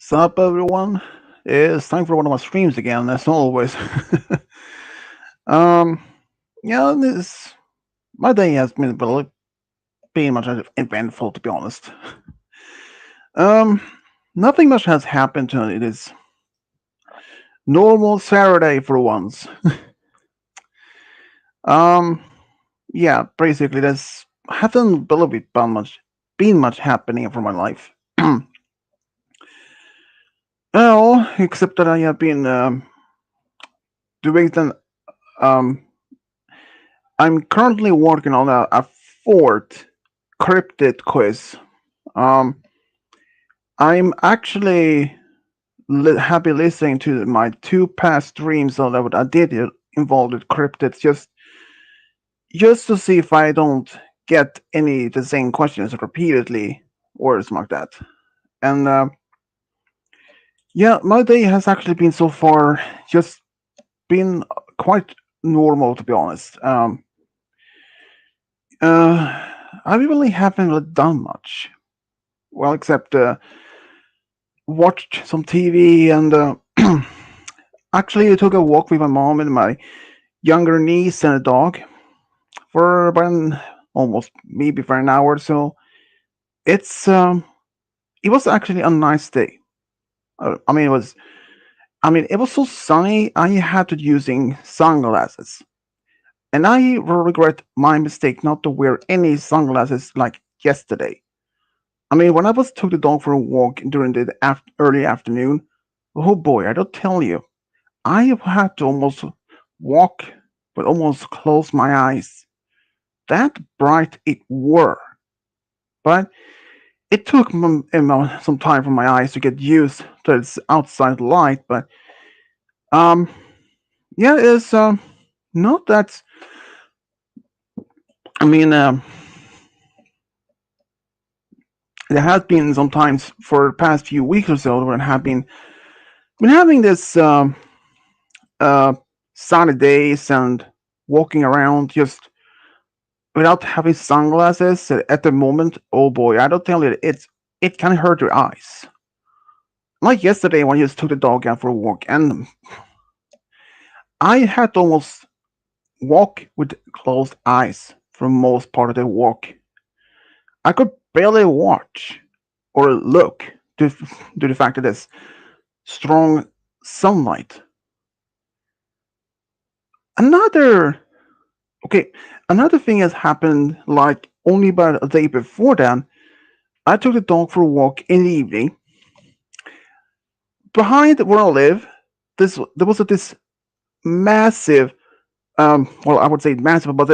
Sup, everyone? It's time for one of my streams again, as always. um, yeah, this my day has been pretty much eventful, to be honest. Um, Nothing much has happened to it. It's normal Saturday for once. Um, yeah, basically, there's haven't really been much happening for my life. Well, except that I have been doing the um I'm currently working on a fourth cryptid quiz. Um, I'm actually happy listening to my two past streams that I did involved with cryptids just to see if I don't get any the same questions repeatedly or something like that. And yeah, my day has actually been so far just been quite normal, to be honest. I really haven't really done much. Well, except watched some TV and actually I took a walk with my mom and my younger niece and a dog for almost maybe for an hour or so. It's it was actually a nice day. I mean it was so sunny. I had to using sunglasses, and I regret my mistake not to wear any sunglasses like yesterday. I mean, when I was took the dog for a walk during the early afternoon, oh boy, I don't tell you, I had to almost walk, but almost close my eyes. That bright it were, but it took some time for my eyes to get used to its outside light. But um, yeah, it's not that. I mean, there has been sometimes for the past few weeks or so when I have been having this uh sunny days and walking around just without having sunglasses at the moment. Oh boy, I don't tell you, it can hurt your eyes. Like yesterday when I just took the dog out for a walk, and I had to almost walk with closed eyes for most part of the walk. I could barely watch or look due to the fact that there's strong sunlight. Another okay, another thing has happened like only about a day before that. I took the dog for a walk in the evening. Behind where I live, there was this massive, well, I would say massive, but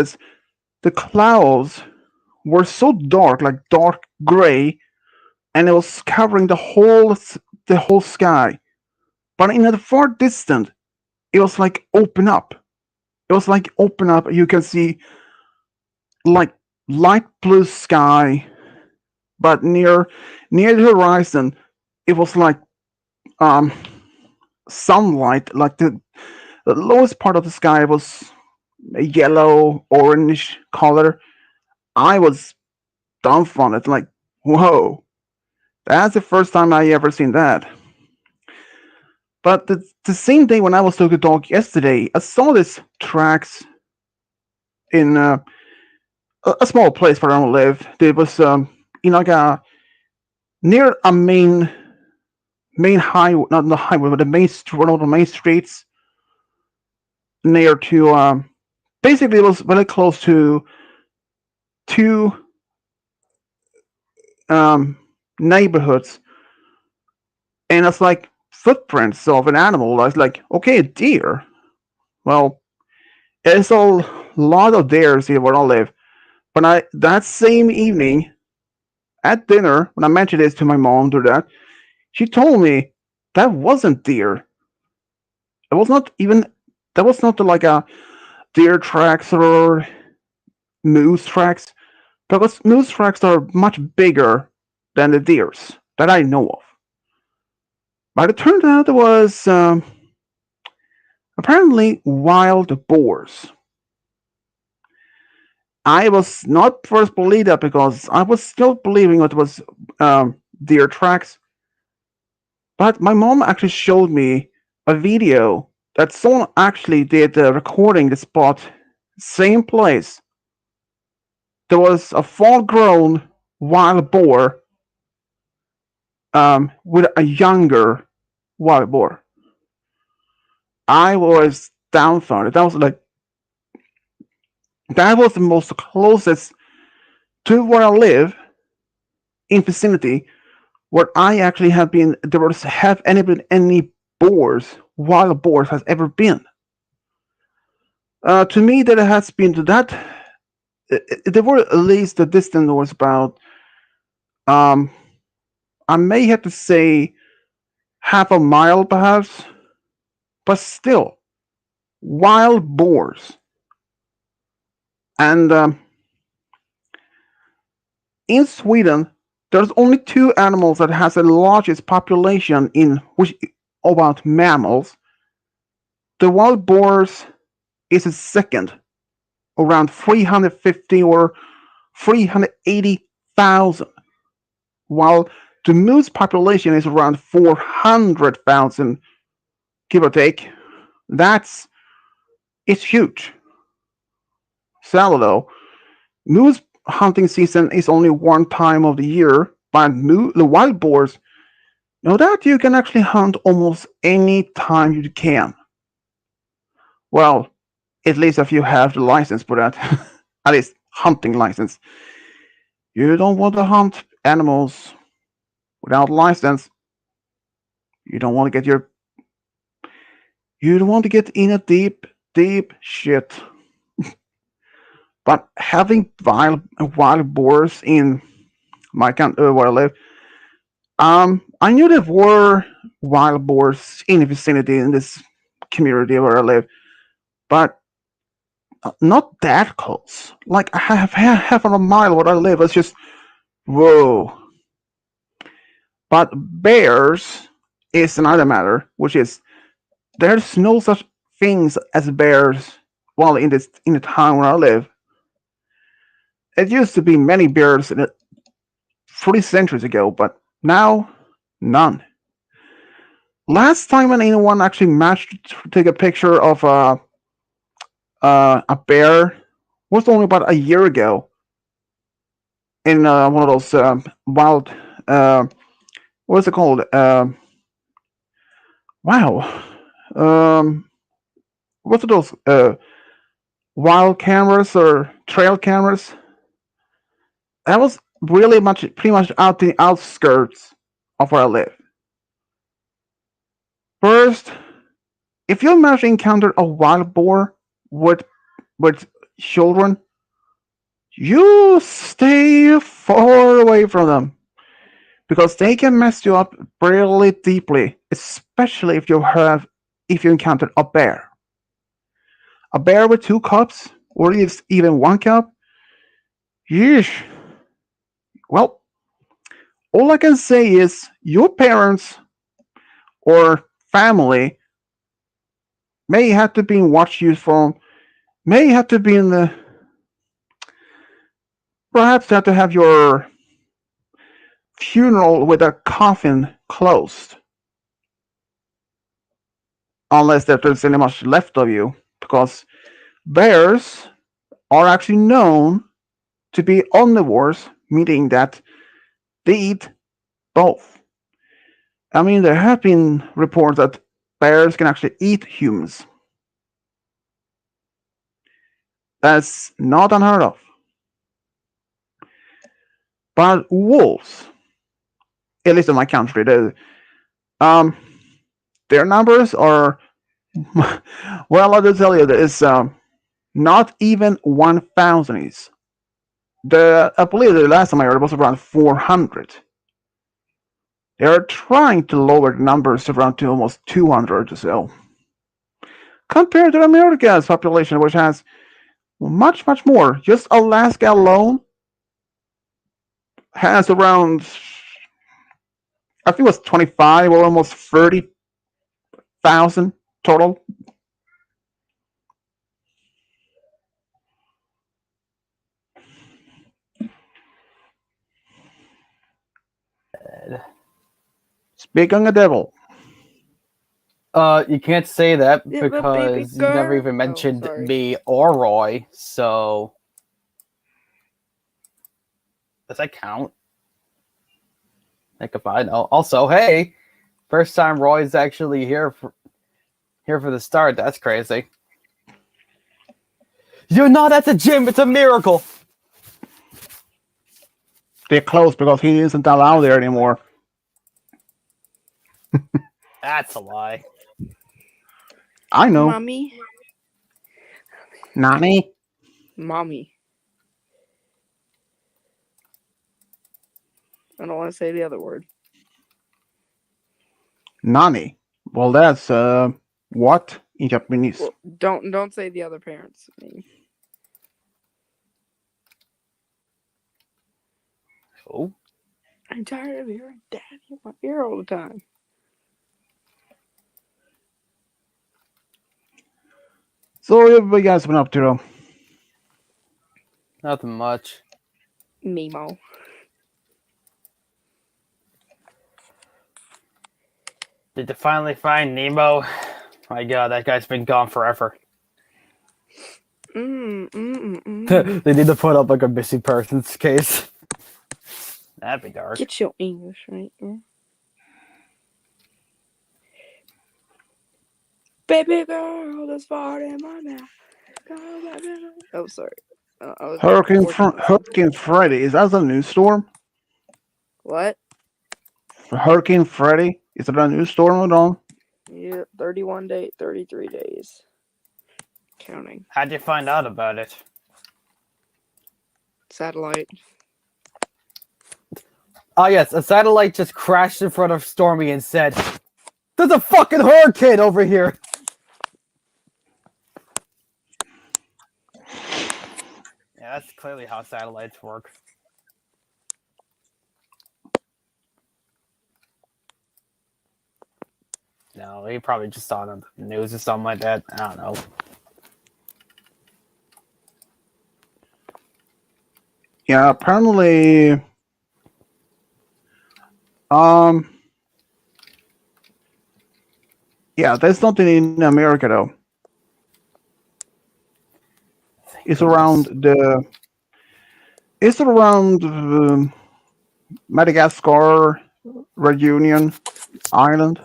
the clouds were so dark, like dark gray, and it was covering the whole sky. But in the far distance, it was like open up. It was like open up. You can see like light blue sky, but near the horizon, it was like um sunlight. Like the lowest part of the sky was a yellow orange color. I was dumbfounded, like, whoa, that's the first time I ever seen that. But the same day when I was talking to the dog yesterday, I saw this tracks in a small place where I don't live. There was like a near a main highway, not the highway, but the one of the main streets near to basically it was very close to two um neighborhoods, and it's like footprints of an animal. I was like, okay, a deer. Well, there's a lot of deers here where I live. But I that same evening at dinner, when I mentioned this to my mom, to that she told me that wasn't deer. It was not even that was not like a deer tracks or moose tracks, because moose tracks are much bigger than the deers that I know of. But it turned out it was apparently wild boars. I was not first believe that because I was still believing it was deer tracks. But my mom actually showed me a video that someone actually did recording the spot, same place. There was a full-grown wild boar with a younger wild boar. I was dumbfounded. That was the most closest to where I live in vicinity where I actually have been. There was have any been any boars, wild boars, has ever been. To me, that has been that. There were at least the distance was about. Um, I may have to say half a mile, perhaps, but still, wild boars. And in Sweden, there's only two animals that has the largest population in which about mammals. The wild boars is a second, around 350 or 380,000, while the moose population is around 400,000, give or take. That's it's huge. Sadly, though, moose hunting season is only one time of the year, but the wild boars, know that you can actually hunt almost any time you can. Well, at least if you have the license for that, at least hunting license. You don't want to hunt animals without license. You don't want to get your you don't want to get in a deep shit. But having wild boars in my country where I live, I knew there were wild boars in the vicinity in this community where I live, but not that close. Like half of a mile where I live, it's just whoa. But bears is another matter, which is there's no such things as bears. Well, in the town where I live, it used to be many bears 3 centuries ago, but now none. Last time when anyone actually managed to take a picture of a bear was only about a year ago in one of those wild. Uh, what's it called? Wow. Um, what's those wild cameras or trail cameras? That was really much, pretty much out the outskirts of where I live. First, if you manage to encounter a wild boar with with children, you stay far away from them because they can mess you up really deeply, especially if you encounter a bear. A bear with two cubs, or even one cub. Yeesh. Well, all I can say is your parents or family may have to be in watch you from, may have to be in the, perhaps have to have your funeral with a coffin closed, unless there's any much left of you, because bears are actually known to be omnivores, meaning that they eat both. I mean, there have been reports that bears can actually eat humans. That's not unheard of. But wolves, at least in my country, um, their numbers are, well, I'll just tell you, it's not even 1,000 is. I believe the last time I heard it was around 400. They are trying to lower the numbers around to almost 200 or so. Compared to America's population, which has much more. Just Alaska alone has around, I think it was 25 or almost 30,000 total. Big on the devil. You can't say that Yeah, the baby because you never girl. even Oh, mentioned sorry. me or Roy. So does that count? Like if I know. Also, hey, first time Roy's actually here for the start. That's crazy. You're not at the gym. It's a miracle. They're closed because he isn't allowed there anymore. That's a lie. I know. Mommy. Nani? Mommy. I don't want to say the other word. Nani. Well, that's what in Japanese? Well, don't say the other parent's name. Oh, I'm tired of hearing daddy in my ear all the time. So what have you guys been up to though? nothing much. Nemo. Did you finally find Nemo? My God, that guy's been gone forever. They need to put up like a missing persons case. That'd be dark. Get your English right. Baby girl, that's far in my mouth. Oh, sorry. I was Hurricane Freddy, is that a new storm? What? Hurricane Freddy? Is that a new storm at all? Yeah, 33 days. Counting. How'd you find out about it? Satellite. Oh yes, a satellite just crashed in front of Stormy and said, "There's a fucking hurricane over here." Yeah, that's clearly how satellites work. No, he probably just saw it on the news or something like that. I don't know. Yeah, apparently yeah, there's nothing in America though. It's around the Madagascar, Reunion Island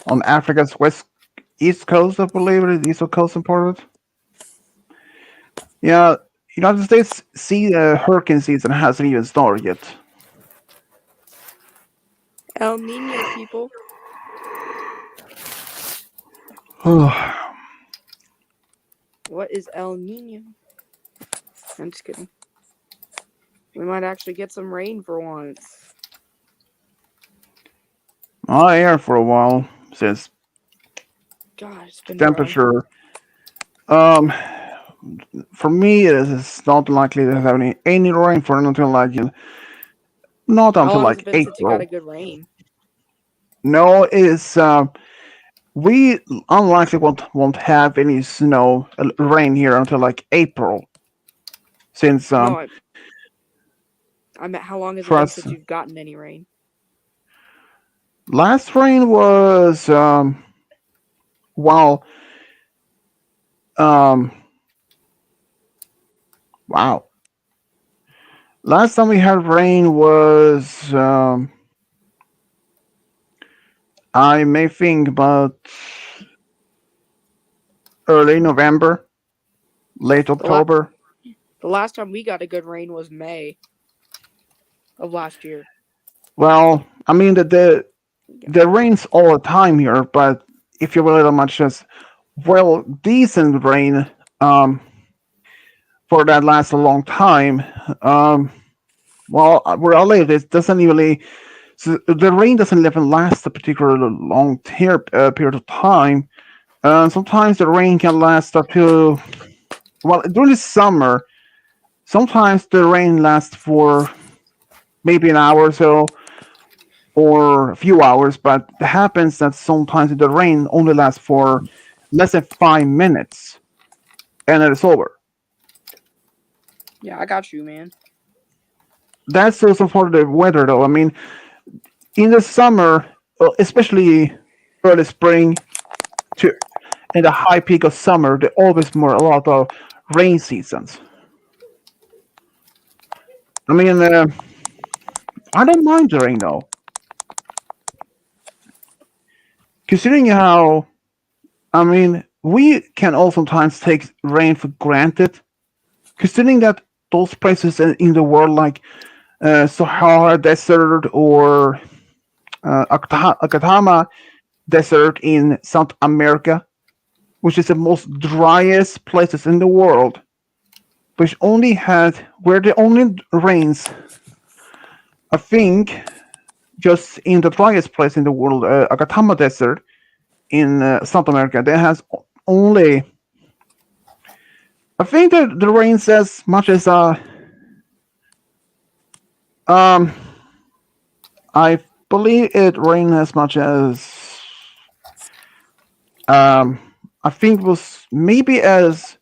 on Africa's east coast, I believe it is, east coast part of it. Yeah, United States hurricane season hasn't even started yet. El Nino, people. What is El Nino? I'm just kidding. We might actually get some rain for once. I air for a while since God, it's been temperature. For me, it is not likely to have any rain for until like not How until long has it like been since you got April. a good rain? No, it's we unlikely won't have any snow rain here until like April. Since No, I meant how long has it for been us, since you've gotten any rain? last rain was well um wow. Last time we had rain was I may think about early November, late October. The last time we got a good rain was May of last year. Well, I mean the rains all the time here, but if you will, much as well decent rain for that lasts a long time. Well, where I live, it doesn't really. So the rain doesn't even last a particularly long period of time. Sometimes the rain can last up to well during the summer. Sometimes the rain lasts for maybe an hour or so, or a few hours. But it happens that sometimes the rain only lasts for less than 5 minutes, and then it's over. Yeah, I got you, man. that's also for the weather, though. I mean, in the summer, especially early spring to in the high peak of summer, there always more a lot of rain seasons. I mean, I don't mind the rain though, considering how I mean we can all sometimes take rain for granted, considering that those places in the world like Sahara Desert or Atacama Desert in South America, which is the most driest places in the world, which only had where the only rains, I think, just in the driest place in the world, Atacama Desert in South America, that has only, I think that the rains as much as um I believe it rained as much as um I think it was maybe as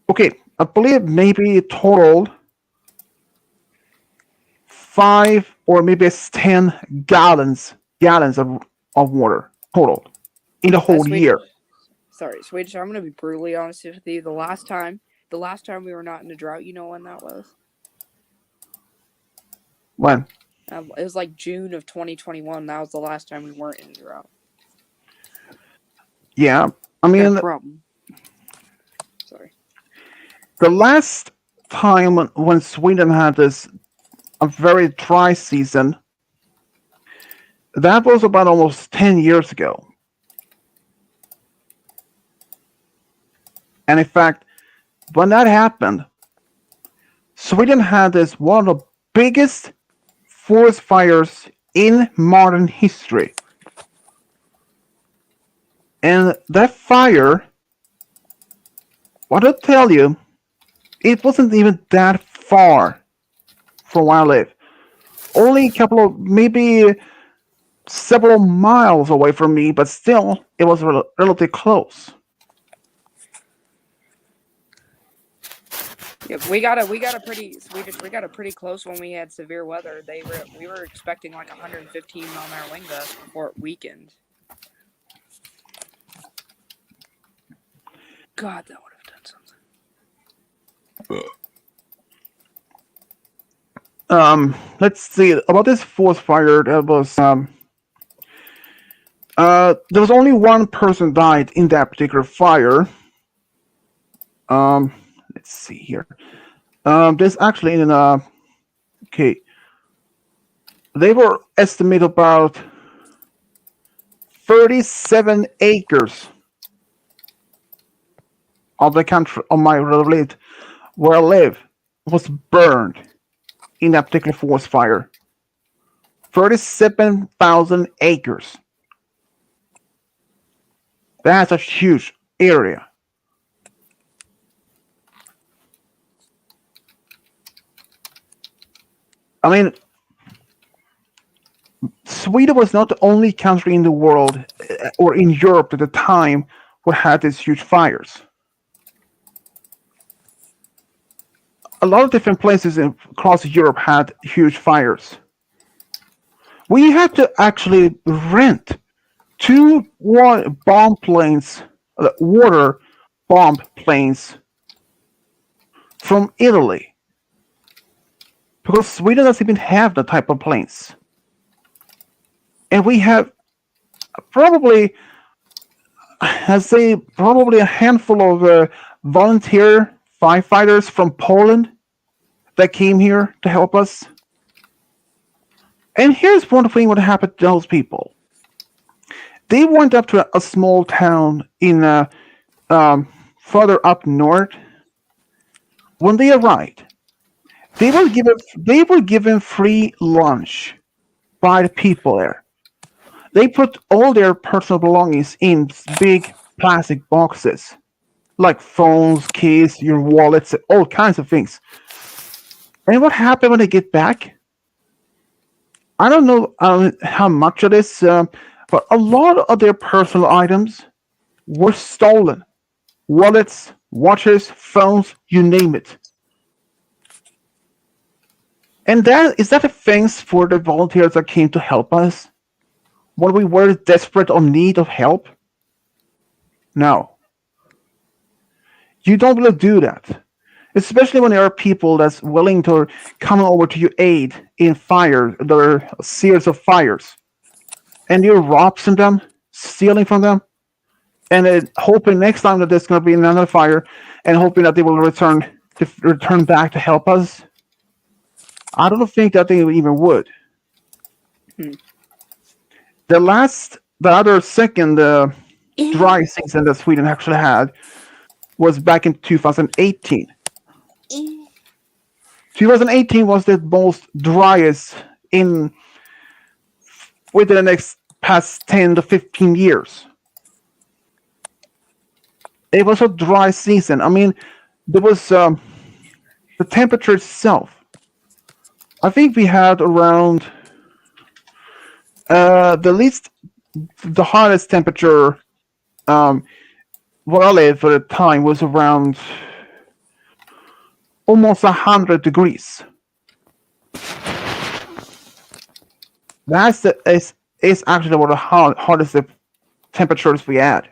okay, I believe maybe total 5 or maybe it's 10 gallons of water total in the whole Swedish. year. Sorry, Swedish. I'm gonna be brutally honest with you. The last time we were not in a drought, you know when that was? When It was like June of 2021. That was the last time we weren't in a drought. yeah, I We got a mean problem. Sorry. the last time when Sweden had this a very dry season, that was about almost 10 years ago. And in fact, when that happened, Sweden had this one of the biggest forest fires in modern history. And that fire, what I tell you, it wasn't even that far from where I live. Only a couple of, maybe several miles away from me, but still, it was relatively close. Yeah, we got a pretty Swedish. We got a pretty close when we had severe weather. We were expecting like 115-mile-an-hour wind gusts before it weakened. God, that would have done something. Let's see about this forest fire. That was there was only one person died in that particular fire. Um, let's see here. There's actually in okay, they were estimated about 37 acres of the country of my relate where I live was burned in that particular forest fire. 37,000 acres. That's a huge area. I mean, Sweden was not the only country in the world or in Europe at the time who had these huge fires. A lot of different places across Europe had huge fires. We had to actually rent two bomb planes, water bomb planes from Italy because Sweden doesn't even have that type of planes. And we have probably, I'd say, probably a handful of volunteer firefighters from Poland that came here to help us. And here's one thing what happened to those people. They went up to a small town in further up north. When they arrived, they were given free lunch by the people there. They put all their personal belongings in big plastic boxes, like phones, keys, your wallets, all kinds of things. And what happened when they get back? I don't know how much of this, but a lot of their personal items were stolen. Wallets, watches, phones, you name it. And that is that a thanks for the volunteers that came to help us when we were desperate on need of help? No, you don't really do that. Especially when there are people that's willing to come over to your aid in fire, there are a series of fires, and you're robbing them, stealing from them, and hoping next time that there's going to be another fire, and hoping that they will return back to help us. I don't think that they even would. Hmm. The other second dry season that Sweden actually had was back in 2018. 2018 was the most driest in within the next past 10 to 15 years. It was a dry season. I mean, there was the temperature itself. I think we had around the least, the hottest temperature um, where I lived for the time was around almost 100 degrees. Is actually one of the hottest temperatures we had,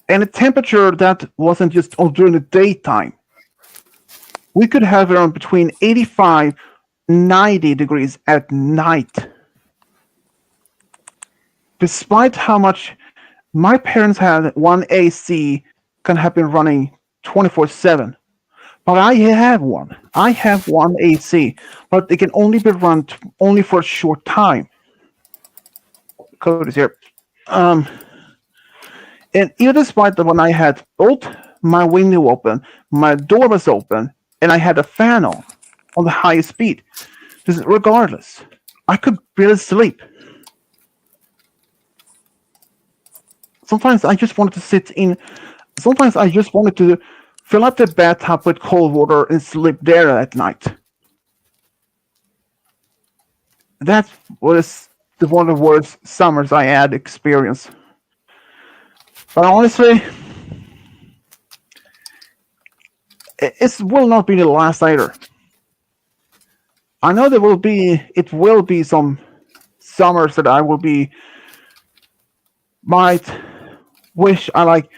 and a temperature that wasn't just during the daytime. We could have around between 85, 90 degrees at night. Despite how much my parents had one AC can have been running 24/7, but I have one. I have one AC, but it can only be run only for a short time. Code is here. Um, and even despite that, when I had both my window open, my door was open, and I had a fan on the highest speed, regardless, I could barely sleep. Sometimes I just wanted to sit in. Sometimes I just wanted to fill up the bathtub with cold water and sleep there at night. That was one of the worst summers I had experienced. But honestly, it will not be the last either. I know it will be some summers that I will be, might wish I like,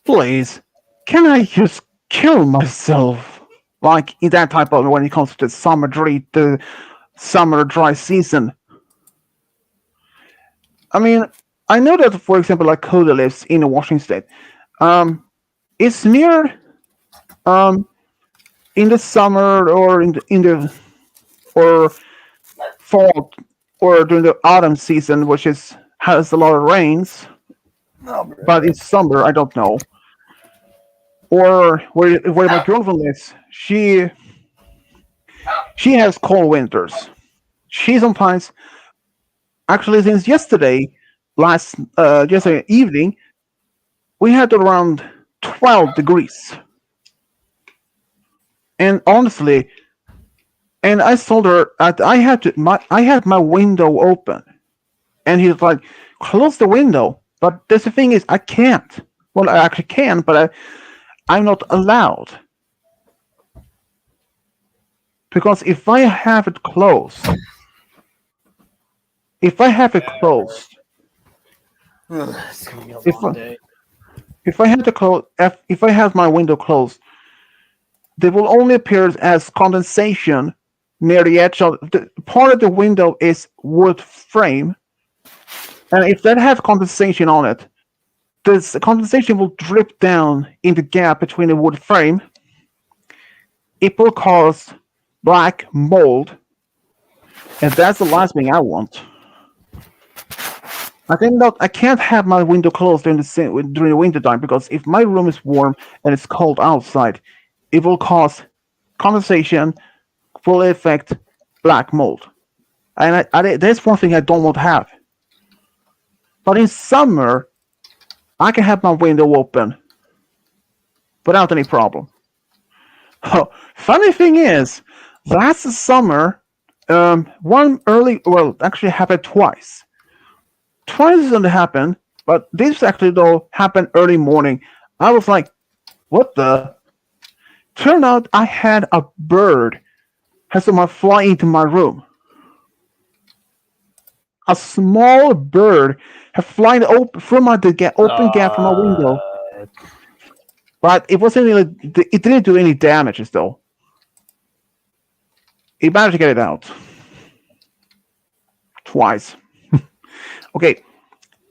please, can I just kill myself? Like in that type of when it comes to the summer dry season. I mean, I know that for example, like Coda lives in Washington State. Um, it's near um in the summer or in the or fall or during the autumn season, which is has a lot of rains. But in summer, I don't know. Or where my girlfriend lives, she has cold winters. She sometimes actually since yesterday evening, we had around 12 degrees. And honestly, and I told her that I had my window open, and he's like, close the window. But that's the thing is, I can't. Well, I actually can, but I'm not allowed because if I have it closed, It's gonna be a if long day. if I have the close, if I have my window closed, they will only appear as condensation near the edge of the part of the window is wood frame, and if that has condensation on it, this condensation will drip down in the gap between the wood frame. It will cause black mold, and that's the last thing I want. I can't have my window closed during the winter time because if my room is warm and it's cold outside, it will cause condensation, will affect black mold. And that's one thing I don't want to have. But in summer, I can have my window open without any problem. Oh, funny thing is, last summer, well, actually happened twice. Twice didn't happen, but this actually though happened early morning. I was like, what the? Turned out I had a bird had someone fly into my room. A small bird had flown through the open gap from my window, Uh, but it wasn't really. It didn't do any damages though. It managed to get it out twice. Okay,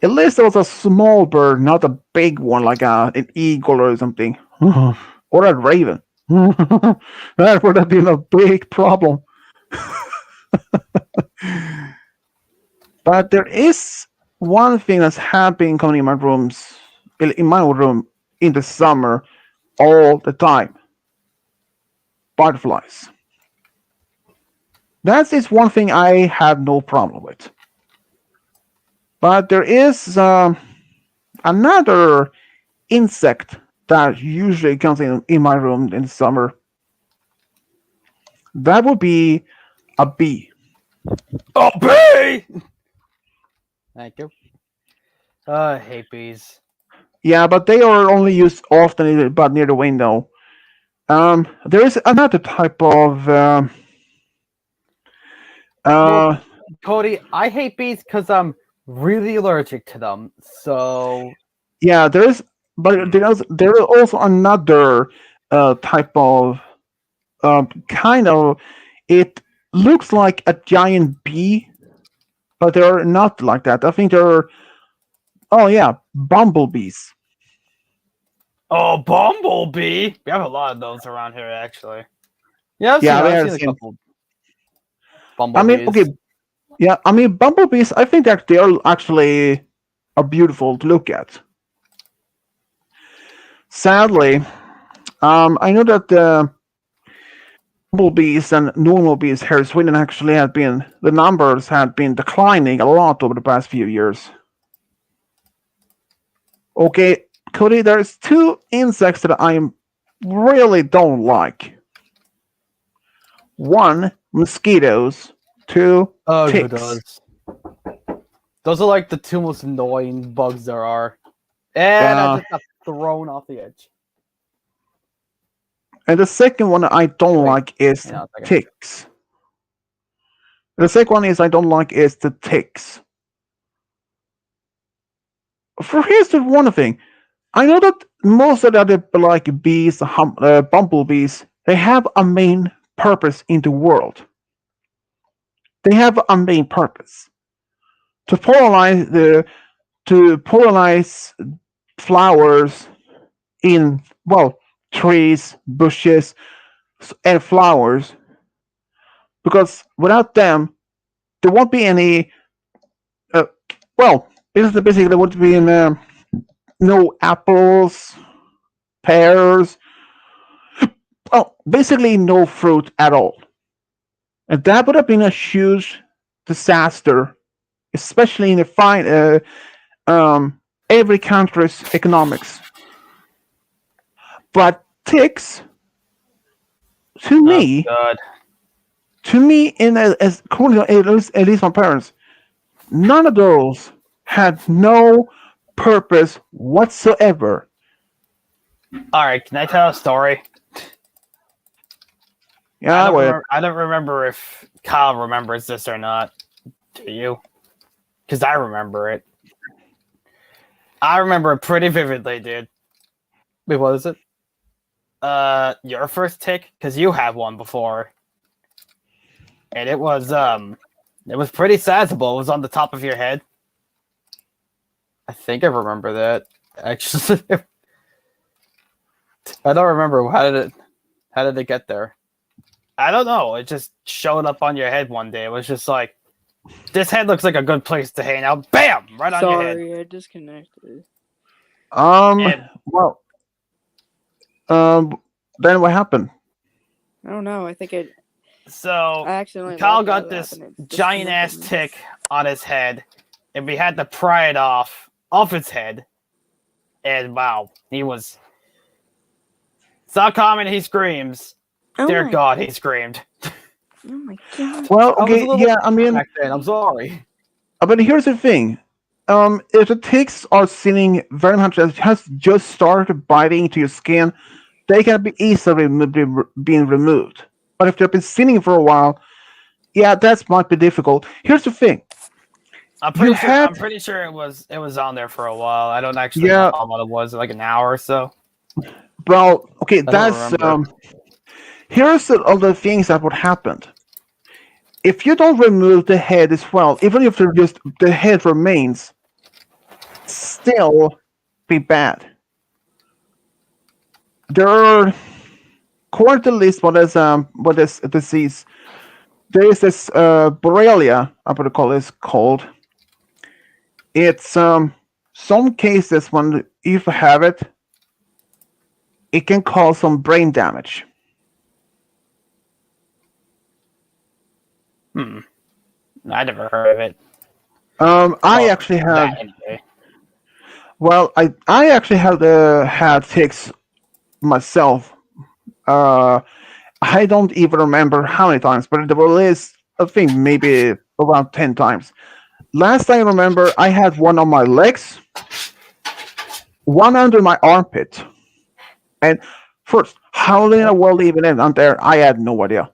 at least it was a small bird, not a big one like an eagle or something, or a raven. That would have been a big problem. But there is one thing that's happening coming in my rooms, in my room in the summer, all the time. Butterflies. That is one thing I have no problem with. But there is another insect that usually comes in my room in the summer. That would be a bee. Obey! Thank you. I hate bees. Yeah, but they are only used often, but near the window. There is another type of Well, uh, Cody, I hate bees because I'm really allergic to them. So, yeah, but there is also another type of kind of. It looks like a giant bee, but they're not like that. I think they're. Oh yeah, bumblebees. oh, bumblebee! We have a lot of those around here, actually. Yeah, Yeah, we I've have seen a seen. couple I mean, bumblebees. okay, yeah, I mean bumblebees. I think that they are actually are beautiful to look at. Sadly, I know that the bumblebees and normal bees here in Sweden actually have been the numbers have been declining a lot over the past few years. Okay, Cody, there's two insects that I really don't like. One, mosquitoes. Two, Oh, who ticks. does? Those are like the two most annoying bugs there are. And I Yeah, just got thrown off the edge. and the second one I don't Wait, like is hang on a second. ticks. The second one is I don't like is the ticks. For here's the one thing. I know that most of the other like bees, bumblebees, they have a main purpose in the world. They have a main purpose to pollinize flowers in trees, bushes, and flowers. Because without them, there won't be any. Uh, well, basically there won't be no apples, pears. Oh, basically no fruit at all. And that would have been a huge disaster, especially in the every country's economics. But ticks, to Oh me, god. in as according to at least my parents, none of those had no purpose whatsoever. Alright, can I tell a story? Yeah, well, I don't remember if Kyle remembers this or not. Do you? Because I remember it. I remember it pretty vividly, dude. Wait, what is it? Your first tick? Because you have one before. And it was pretty sizable. It was on the top of your head. I think I remember that. Actually, I don't remember how did it get there? I don't know. It just showed up on your head one day. It was just like, this head looks like a good place to hang out. Bam! Right on your head. Sorry, I disconnected. And well, then what happened? I don't know. I think I so accidentally. Kyle locked got out this and it giant ass disconnected me. tick on his head, and we had to pry it off its head. And wow, he was. It's not common. He screams. Oh Dear my, God, he screamed. oh my god. Well, I was a okay, little yeah, I mean, back then. I'm sorry. but here's the thing. If the ticks are sitting very much as has just started biting into your skin, they can be easily being removed. But if they've been sitting for a while, yeah, that might be difficult. Here's the thing: I'm you pretty sure. had, I'm pretty sure it was on there for a while. I don't actually know yeah, how long it was, like an hour or so. well, okay, I don't that's remember. here's all the things that would happen if you don't remove the head as well. Even if the head remains, still be bad. There are, according to the list, what is a disease? There is this Borrelia, I'm gonna call this called. It's some cases when if you have it, it can cause some brain damage. Hmm. I never heard of it. I Or actually that had, anyway. well, I actually had ticks myself. Uh, I don't even remember how many times, but there were at least I think maybe around 10 times. Last I remember, I had one on my legs, one under my armpit, and first, how in the world even end on there? I had no idea.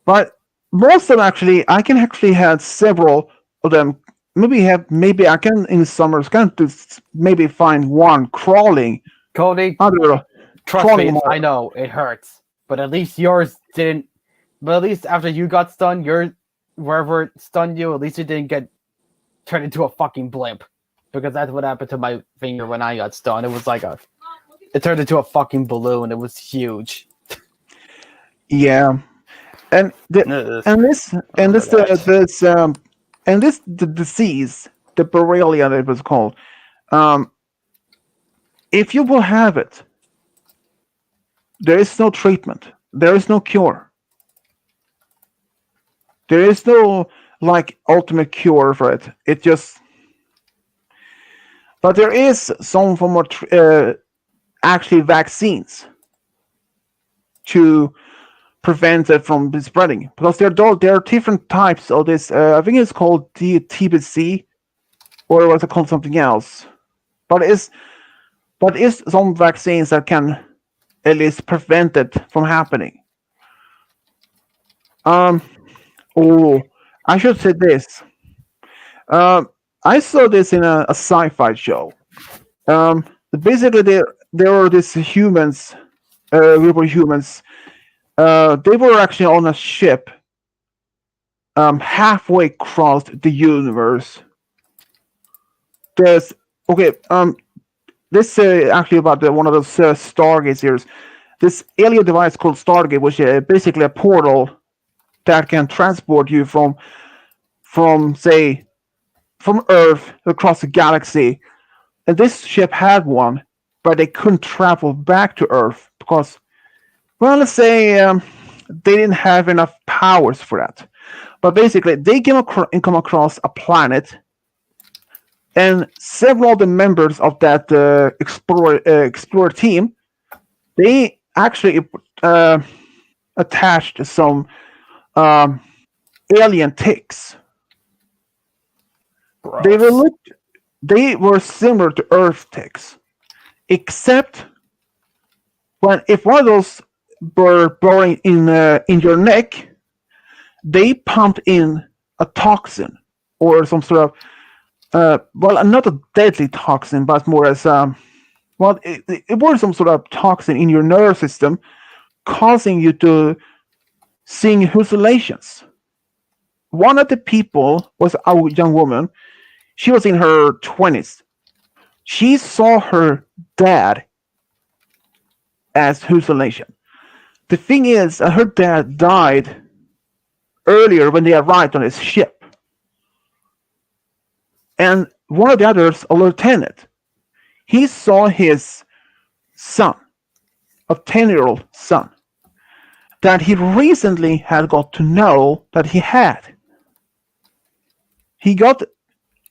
But most of them actually, I can actually have several of them. Maybe I can in summers can just maybe find one crawling Cody, under trust crawling me, on I my. know it hurts, but at least yours didn't. But at least after you got stunned, your wherever it stunned you, at least it didn't get turned into a fucking blimp. Because that's what happened to my finger when I got stunned. It was like it turned into a fucking balloon. It was huge. Yeah, and the Ugh, and this I and remember this that. this and this the disease, the Borrelia that it was called. Um, if you will have it, there is no treatment. There is no cure. There is no like ultimate cure for it. It just, but there is some form of actually vaccines to prevent it from spreading because there are different types of this. I think it's called the TBC or was it called something else? But it's some vaccines that can at least prevent it from happening. Um. Oh, I should say this. Um. I saw this in a sci-fi show. Um. Basically, there were these humans, group of humans. They were actually on a ship, halfway across the universe. There's okay. This actually about one of those Stargate series. This alien device called Stargate, which is basically a portal that can transport you from say from Earth across the galaxy. And this ship had one, but they couldn't travel back to Earth because, well, let's say they didn't have enough powers for that. But basically, they come across a planet, and several of the members of that explorer team, they actually uh, attached some um, alien ticks. They were Gross. looked, they were similar to Earth ticks, except when if one of those were boring in your neck, they pumped in a toxin or some sort of well, not a deadly toxin, but more as well, it was some sort of toxin in your nerve system, causing you to seeing hallucinations. One of the people was a young woman. She was in her 20s. She saw her dad as hallucination. The thing is, her dad died earlier when they arrived on his ship. And one of the others, a lieutenant, he saw his son, a 10-year-old son, that he recently had got to know that he had. He got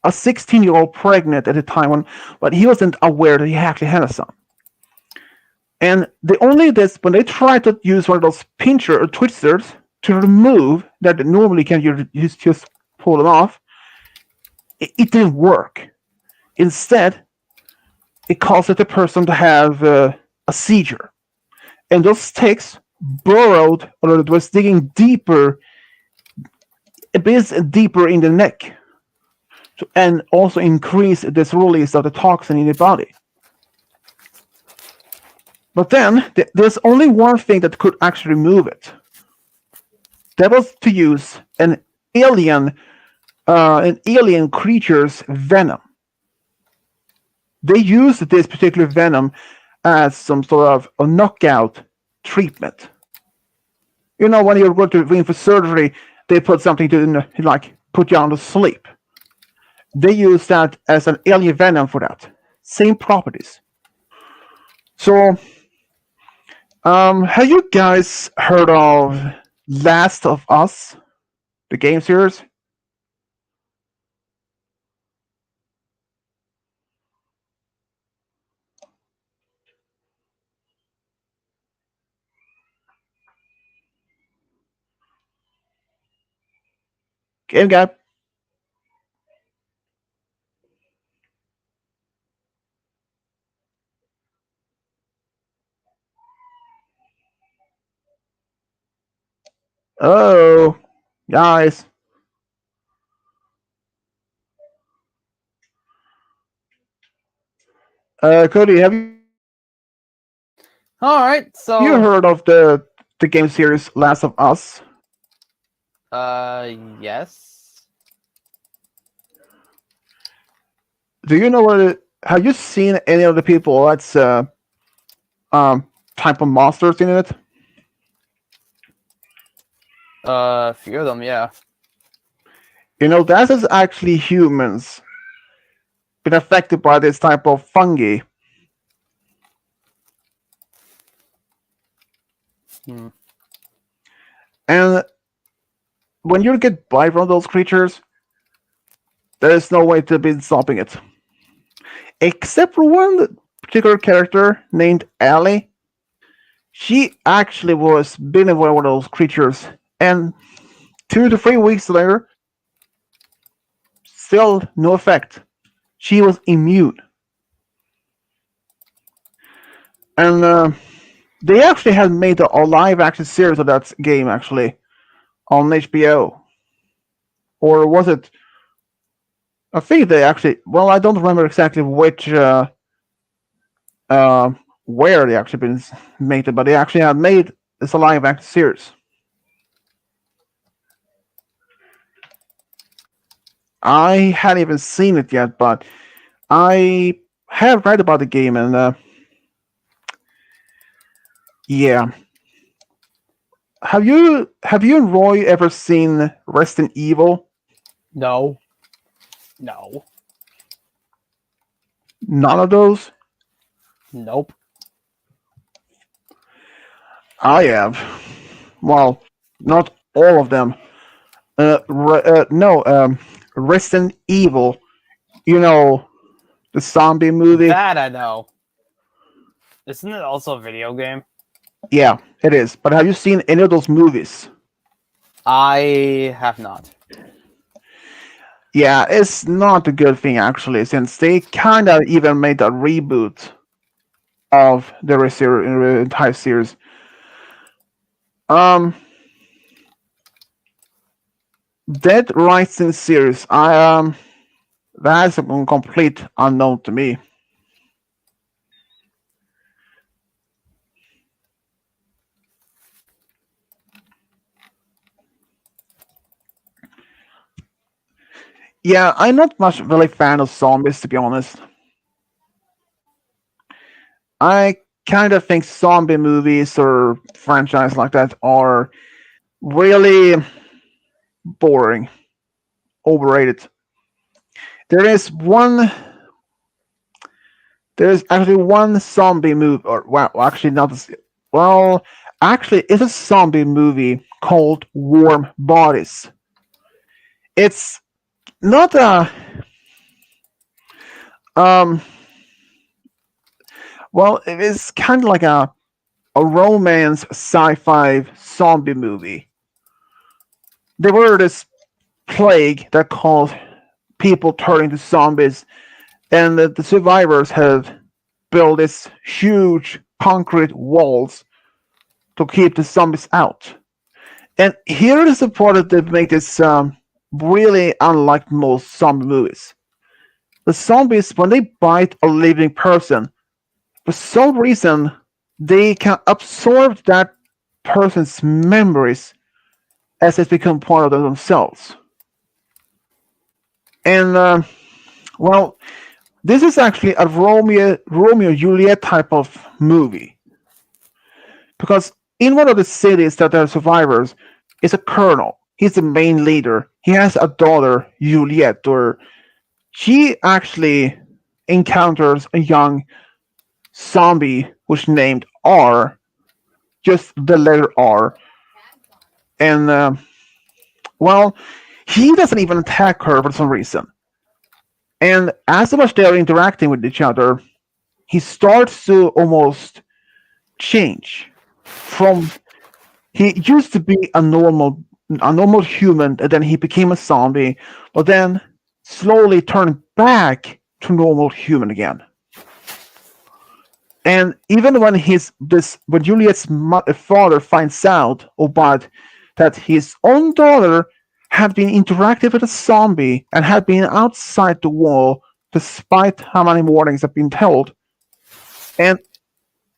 a 16-year-old pregnant at the time when, but he wasn't aware that he actually had a son. And the only this when they tried to use one of those pincher or twisters to remove that normally can you just pull them off, it didn't work. Instead, it caused the person to have a seizure, and those ticks burrowed or it was digging deeper, a bit deeper in the neck, and also increase this release of the toxin in the body. But then there's only one thing that could actually remove it. That was to use alien, an alien creature's venom. They used this particular venom as some sort of a knockout treatment. You know, when you're going to in for surgery, they put something to like put you on to sleep. They use that as an alien venom for that. Same properties. So, have you guys heard of Last of Us, the game series? Game guy. Oh, guys. Cody, have you heard of All right, the so game series Last of Us? yes. Do you know what? Have you seen any of the people that's um type of monsters in it? A few of them, yeah. You know, that is actually humans been affected by this type of fungi. Hmm. And when you get bite from those creatures, there is no way to be stopping it. Except for one particular character named Ellie. She actually was bitten by one of those creatures, and 2 to 3 weeks later, still no effect. She was immune. And they actually had made a live action series of that game actually on HBO. Or was it? I think they actually. Well, I don't remember exactly which uh, where they actually been made it, but they actually had made this a live action series. I hadn't even seen it yet, but I have read about the game, and yeah. Have you and Roy ever seen Resident Evil? No. No. None of those. Nope. I have. Well, not all of them. No. Resident Evil. You know the zombie movie. That I know. Isn't it also a video game? Yeah, it is. But have you seen any of those movies? I have not. Yeah, it's not a good thing actually, since they kind of even made a reboot of the entire series. Um, Dead Rising series. That's a complete unknown to me. Yeah, I'm not much really fan of zombies to be honest. I kind of think zombie movies or franchise like that are really boring, overrated. There is one. There's actually one zombie movie, or well, actually not. Well, actually, it's a zombie movie called Warm Bodies. It's not a um. Well, it is kind of like a romance sci-fi zombie movie. There were this plague that caused people turning to zombies, and the survivors have built these huge concrete walls to keep the zombies out. And here is the part that makes this really unlike most zombie movies. The zombies, when they bite a living person, for some reason, they can absorb that person's memories as it's become part of them themselves. And well, this is actually a Romeo Juliet type of movie because in one of the cities that are survivors is a colonel. He's the main leader. He has a daughter, Juliet, or she actually encounters a young zombie which named R, just the letter R, and well, he doesn't even attack her for some reason. And as much they are interacting with each other, he starts to almost change from he used to be a normal human, and then he became a zombie, but then slowly turned back to normal human again. And even when when Juliet's father finds out about that his own daughter had been interacting with a zombie and had been outside the wall, despite how many warnings have been told, and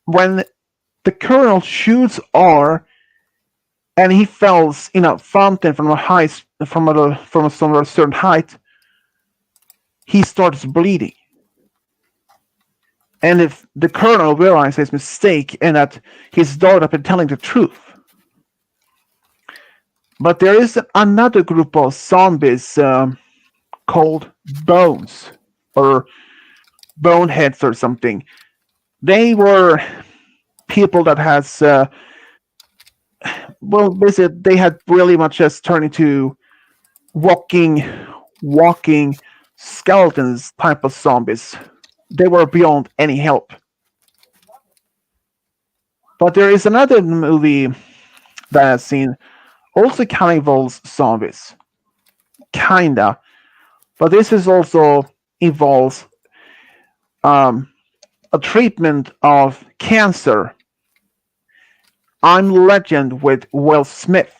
when the colonel shoots R and he falls in a fountain from a high from a some certain height, he starts bleeding. And if the colonel realizes his mistake and that his daughter had been telling the truth. But there is another group of zombies called Bones or Boneheads or something. They were people that has basically they had really much just turned into walking walking skeletons type of zombies. They were beyond any help. But there is another movie that I've seen also kind of involves zombies. Kinda. But this is also involves um, a treatment of cancer. I'm Legend with Will Smith.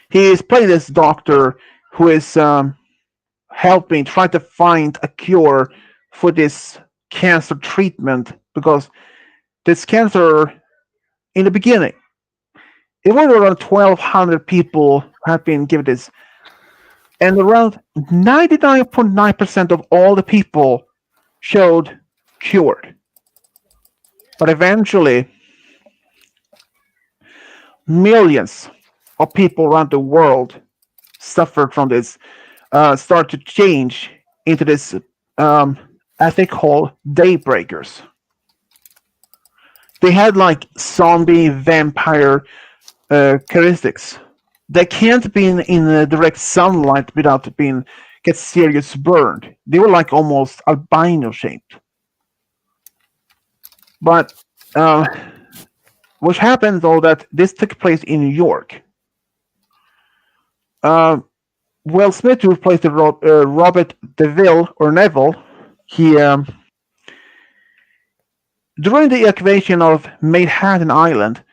He is playing this doctor who is helping try to find a cure for this cancer treatment because this cancer in the beginning it was around 1,200 people have been given this, and around 99.9% of all the people showed cured. But eventually, millions of people around the world suffered from this, start to change into this, as they call daybreakers. They had like zombie vampire characteristics. They can't be in direct sunlight without being get serious burned. They were like almost albino shaped. But what happened though that this took place in New York. Uh, Will Smith who replaced the Robert DeVille or Neville. He during the evacuation of Manhattan Island,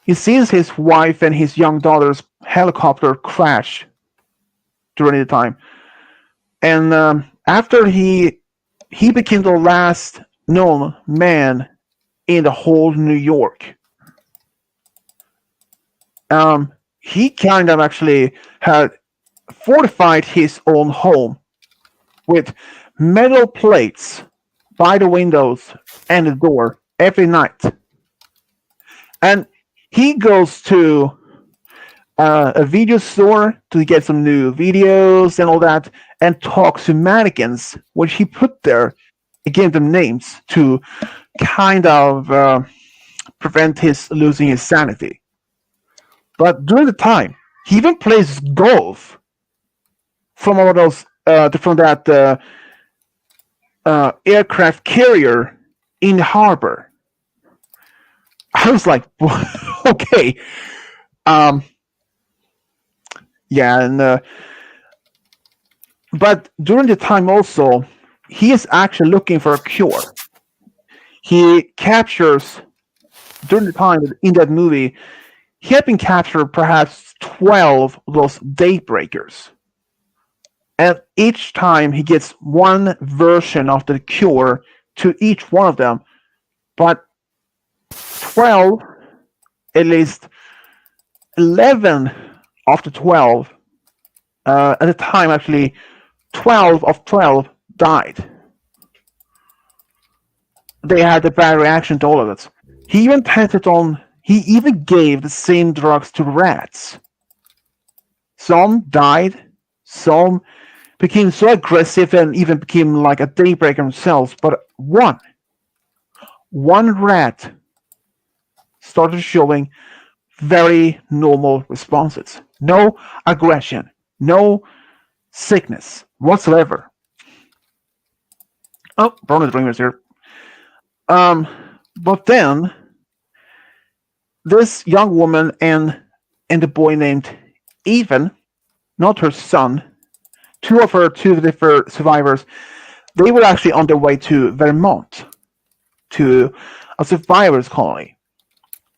he sees his wife and his young daughter's helicopter crash during the time, and after he became the last known man in the whole New York. He kind of actually had fortified his own home with metal plates by the windows and the door every night, and he goes to a video store to get some new videos and all that, and talks to mannequins, which he put there, and gave them names to kind of prevent his losing his sanity. But during the time, he even plays golf from one of those from that aircraft carrier in the harbor. I was like, okay, um, yeah, and but during the time also, he is actually looking for a cure. He captures during the time in that movie, he had been captured perhaps 12 of those daybreakers. And each time he gets one version of the cure to each one of them, but 12, at least 11 of the 12, at the time actually, 12 of 12 died. They had a bad reaction to all of it. He even gave the same drugs to rats. Some died, some became so aggressive and even became like a daybreaker themselves, but one rat started showing very normal responses. No aggression, no sickness whatsoever. Oh, Bruno Dreamer's here. But then this young woman and the boy named Ethan, not her son, two of the survivors, they were actually on their way to Vermont to a survivors colony.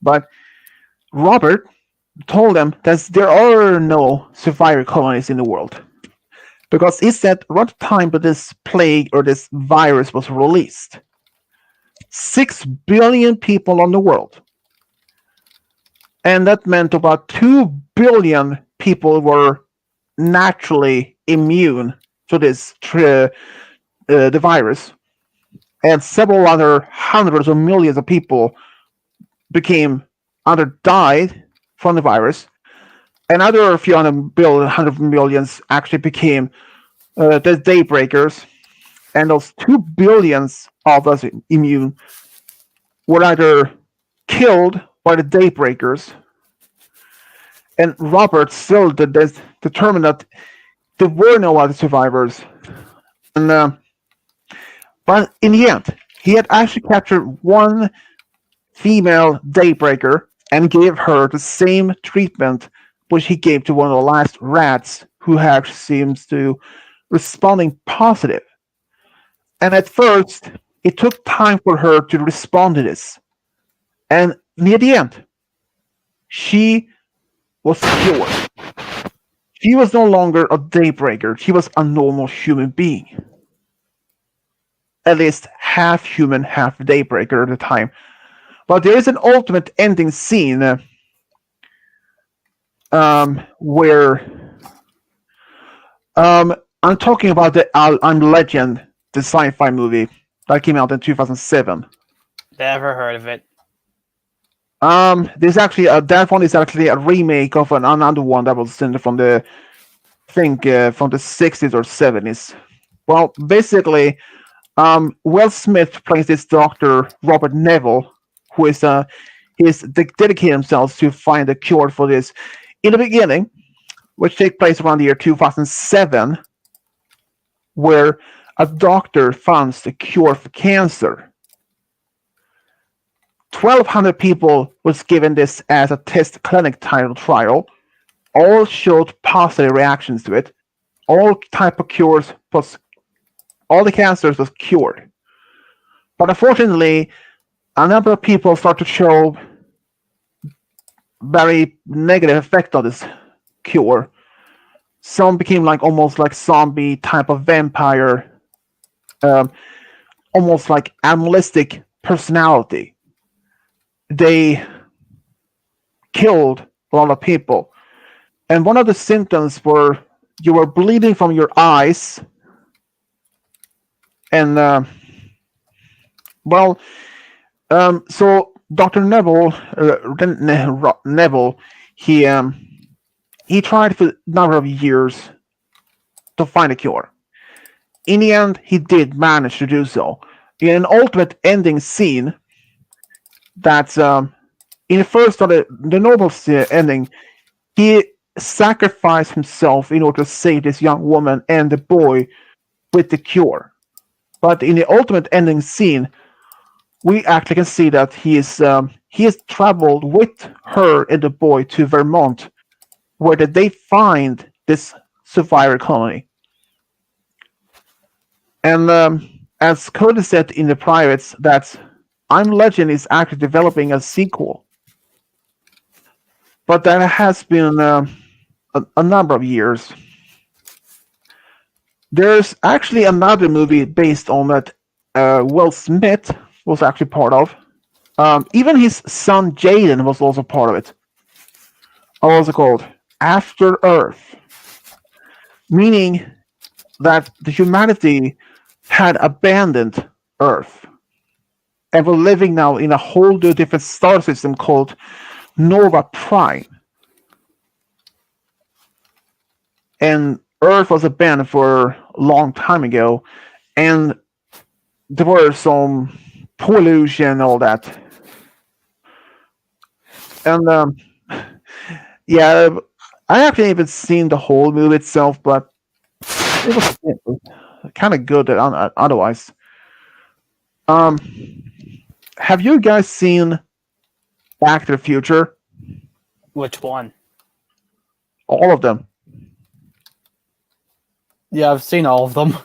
But Robert told them that there are no survivor colonies in the world. Because he said around the time that this plague or this virus was released, 6 billion people on the world. And that meant about 2 billion people were naturally immune to the virus. And several other hundreds of millions of people became either died from the virus, and other few hundred millions actually became the daybreakers. And those 2 billions of us immune were either killed by the daybreakers, and Robert still determined that there were no other survivors. And but in the end, he had actually captured one female daybreaker and gave her the same treatment which he gave to one of the last rats who actually seems to responding positive. And at first, it took time for her to respond to this. And near the end, she was cured. She was no longer a daybreaker. She was a normal human being. At least half human, half daybreaker at the time. But there is an ultimate ending scene where I'm talking about the I'm Legend, the sci-fi movie that came out in 2007. Never heard of it. There's actually that one is actually a remake of another one that was from the from the 60s or 70s. Well, basically, Will Smith plays this doctor Robert Neville, who is he's dedicated himself to find a cure for this. In the beginning, which takes place around the year 2007, where a doctor finds the cure for cancer. 1,200 people was given this as a test clinic trial. All showed positive reactions to it. All type of cures was all the cancers was cured. But unfortunately, a number of people start to show very negative effect of this cure. Some became like almost like zombie type of vampire, almost like animalistic personality. They killed a lot of people. And one of the symptoms were you were bleeding from your eyes. And, so Dr. Neville, he tried for a number of years to find a cure. In the end, he did manage to do so. In an ultimate ending scene, that's in the first of the noble ending, he sacrificed himself in order to save this young woman and the boy with the cure. But in the ultimate ending scene, we actually can see that he has traveled with her and the boy to Vermont, where they find this survivor colony. And as Cody said in the privates, that I'm Legend is actually developing a sequel, but that has been a number of years. There's actually another movie based on that. Will Smith was actually part of. Even his son Jaden was also part of it. What was it called? After Earth, meaning that the humanity had abandoned Earth and were living now in a whole new different star system called Nova Prime. And Earth was abandoned for a long time ago, and there were some pollution and all that. And yeah, I haven't even seen the whole movie itself, but it was kind of good otherwise. Um, have you guys seen Back to the Future? Which one? All of them. Yeah, I've seen all of them.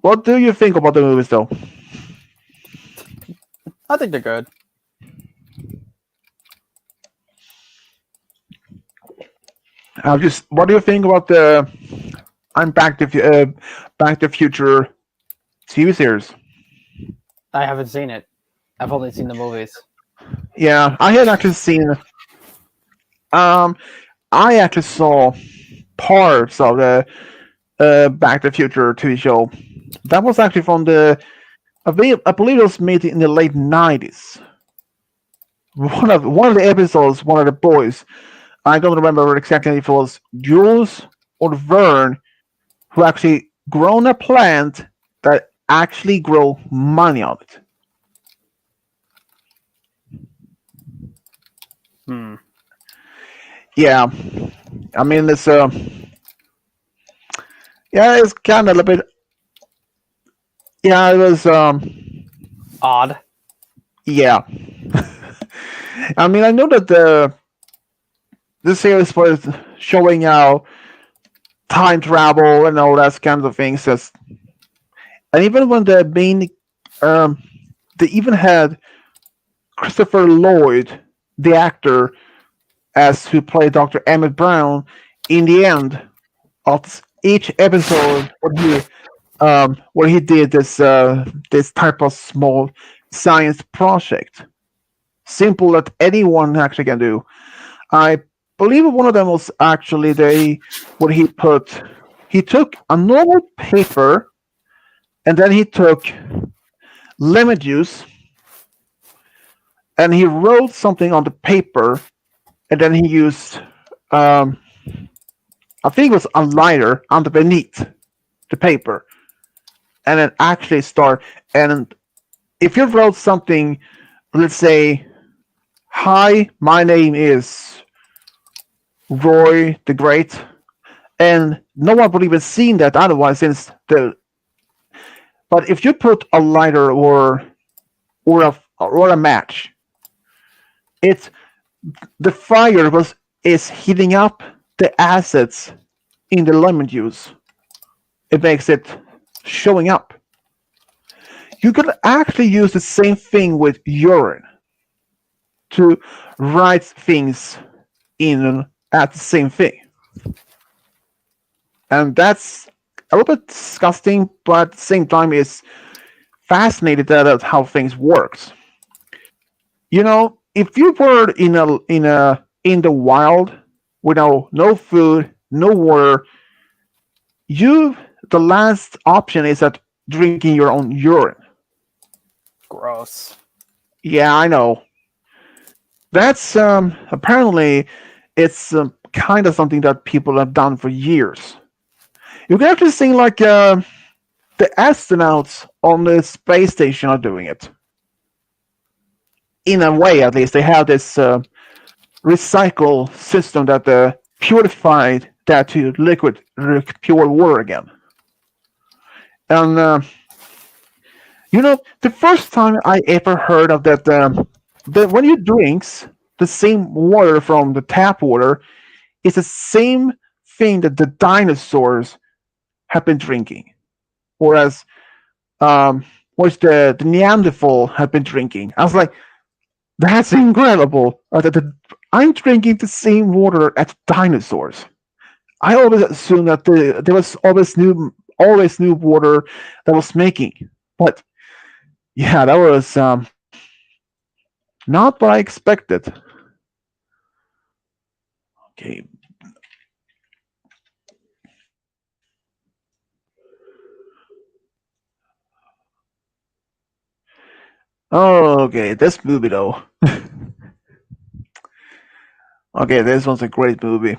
What do you think about the movies, though? I think they're good. Just what do you think about the I'm Back to the Future TV series? I haven't seen it. I've only seen the movies. Yeah, I had actually seen. Um, I actually saw parts of the Back to the Future TV show. That was actually from I believe it was made in the late '90s. One of the episodes, one of the boys, I don't remember exactly if it was Jules or Vern, who actually grown a plant that actually grow money on it. Hmm. Yeah, I mean it's yeah, it's kind of a bit. Yeah, it was Odd. yeah. I mean, I know that the series was showing how time travel and all that kinds of things. And even when the main, um, they even had Christopher Lloyd, the actor, as who played Dr. Emmett Brown. In the end of each episode, where he did this type of small science project, simple that anyone actually can do. I believe one of them was actually they what he took a normal paper and then he took lemon juice and he wrote something on the paper and then he used um, I think it was a lighter underneath the paper and then actually start and if you wrote something, let's say, hi, my name is Roy the Great, and no one would even seen that otherwise since the but if you put a lighter or a match, it's the fire was is heating up the acids in the lemon juice. It makes it showing up. You could actually use the same thing with urine to write things in at the same thing. And that's a little bit disgusting, but at the same time is fascinated at how things works. You know, if you were in the wild with no food, no water, you the last option is that drinking your own urine. Gross. Yeah, I know. That's apparently it's kind of something that people have done for years. You can actually see like the astronauts on the space station are doing it. In a way, at least, they have this recycle system that purified that to liquid, pure water again. And the first time I ever heard of that, that when you drinks the same water from the tap water, it's the same thing that the dinosaurs have been drinking. Whereas, um, which the Neanderthal had been drinking. I was like, that's incredible. I'm drinking the same water as dinosaurs. I always assumed that there was always new water that was making. But yeah, that was not what I expected. Okay, okay, this movie though. Okay, this one's a great movie.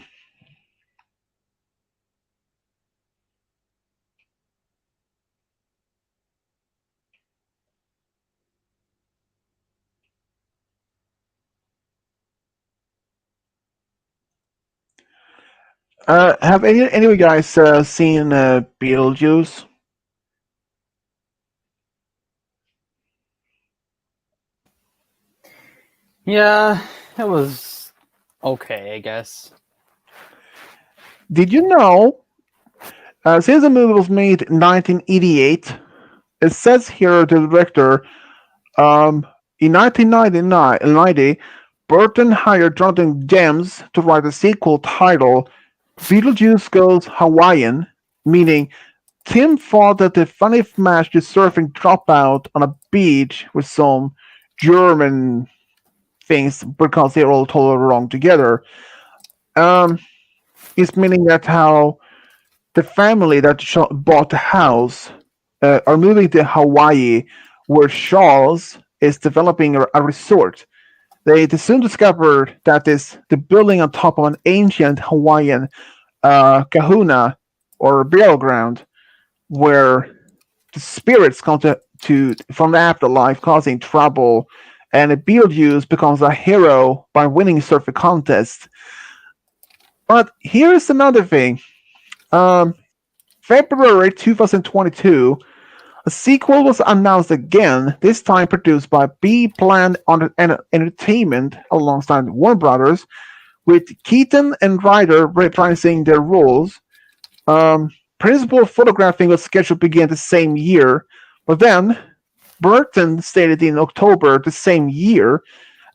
Have any of you guys seen Beetlejuice? Yeah, it was okay, I guess. Did you know, since the movie was made in 1988, it says here the director, in 1990, Burton hired Jonathan Demme to write a sequel titled Beetlejuice Goes Hawaiian, meaning Tim thought that the funny match the surfing dropout on a beach with some German things because they're all totally wrong together. Um, is meaning that how the family that bought the house are moving to Hawaii, where Charles is developing a resort. They soon discovered that the building on top of an ancient Hawaiian kahuna or burial ground where the spirits come to from the afterlife causing trouble, and Beetlejuice becomes a hero by winning surfing contest. But here's another thing. Um, February 2022, a sequel was announced again, this time produced by B Plan Entertainment alongside Warner Brothers, with Keaton and Ryder reprising their roles. Um, Principal photographing was scheduled to begin the same year, but then Burton stated in October the same year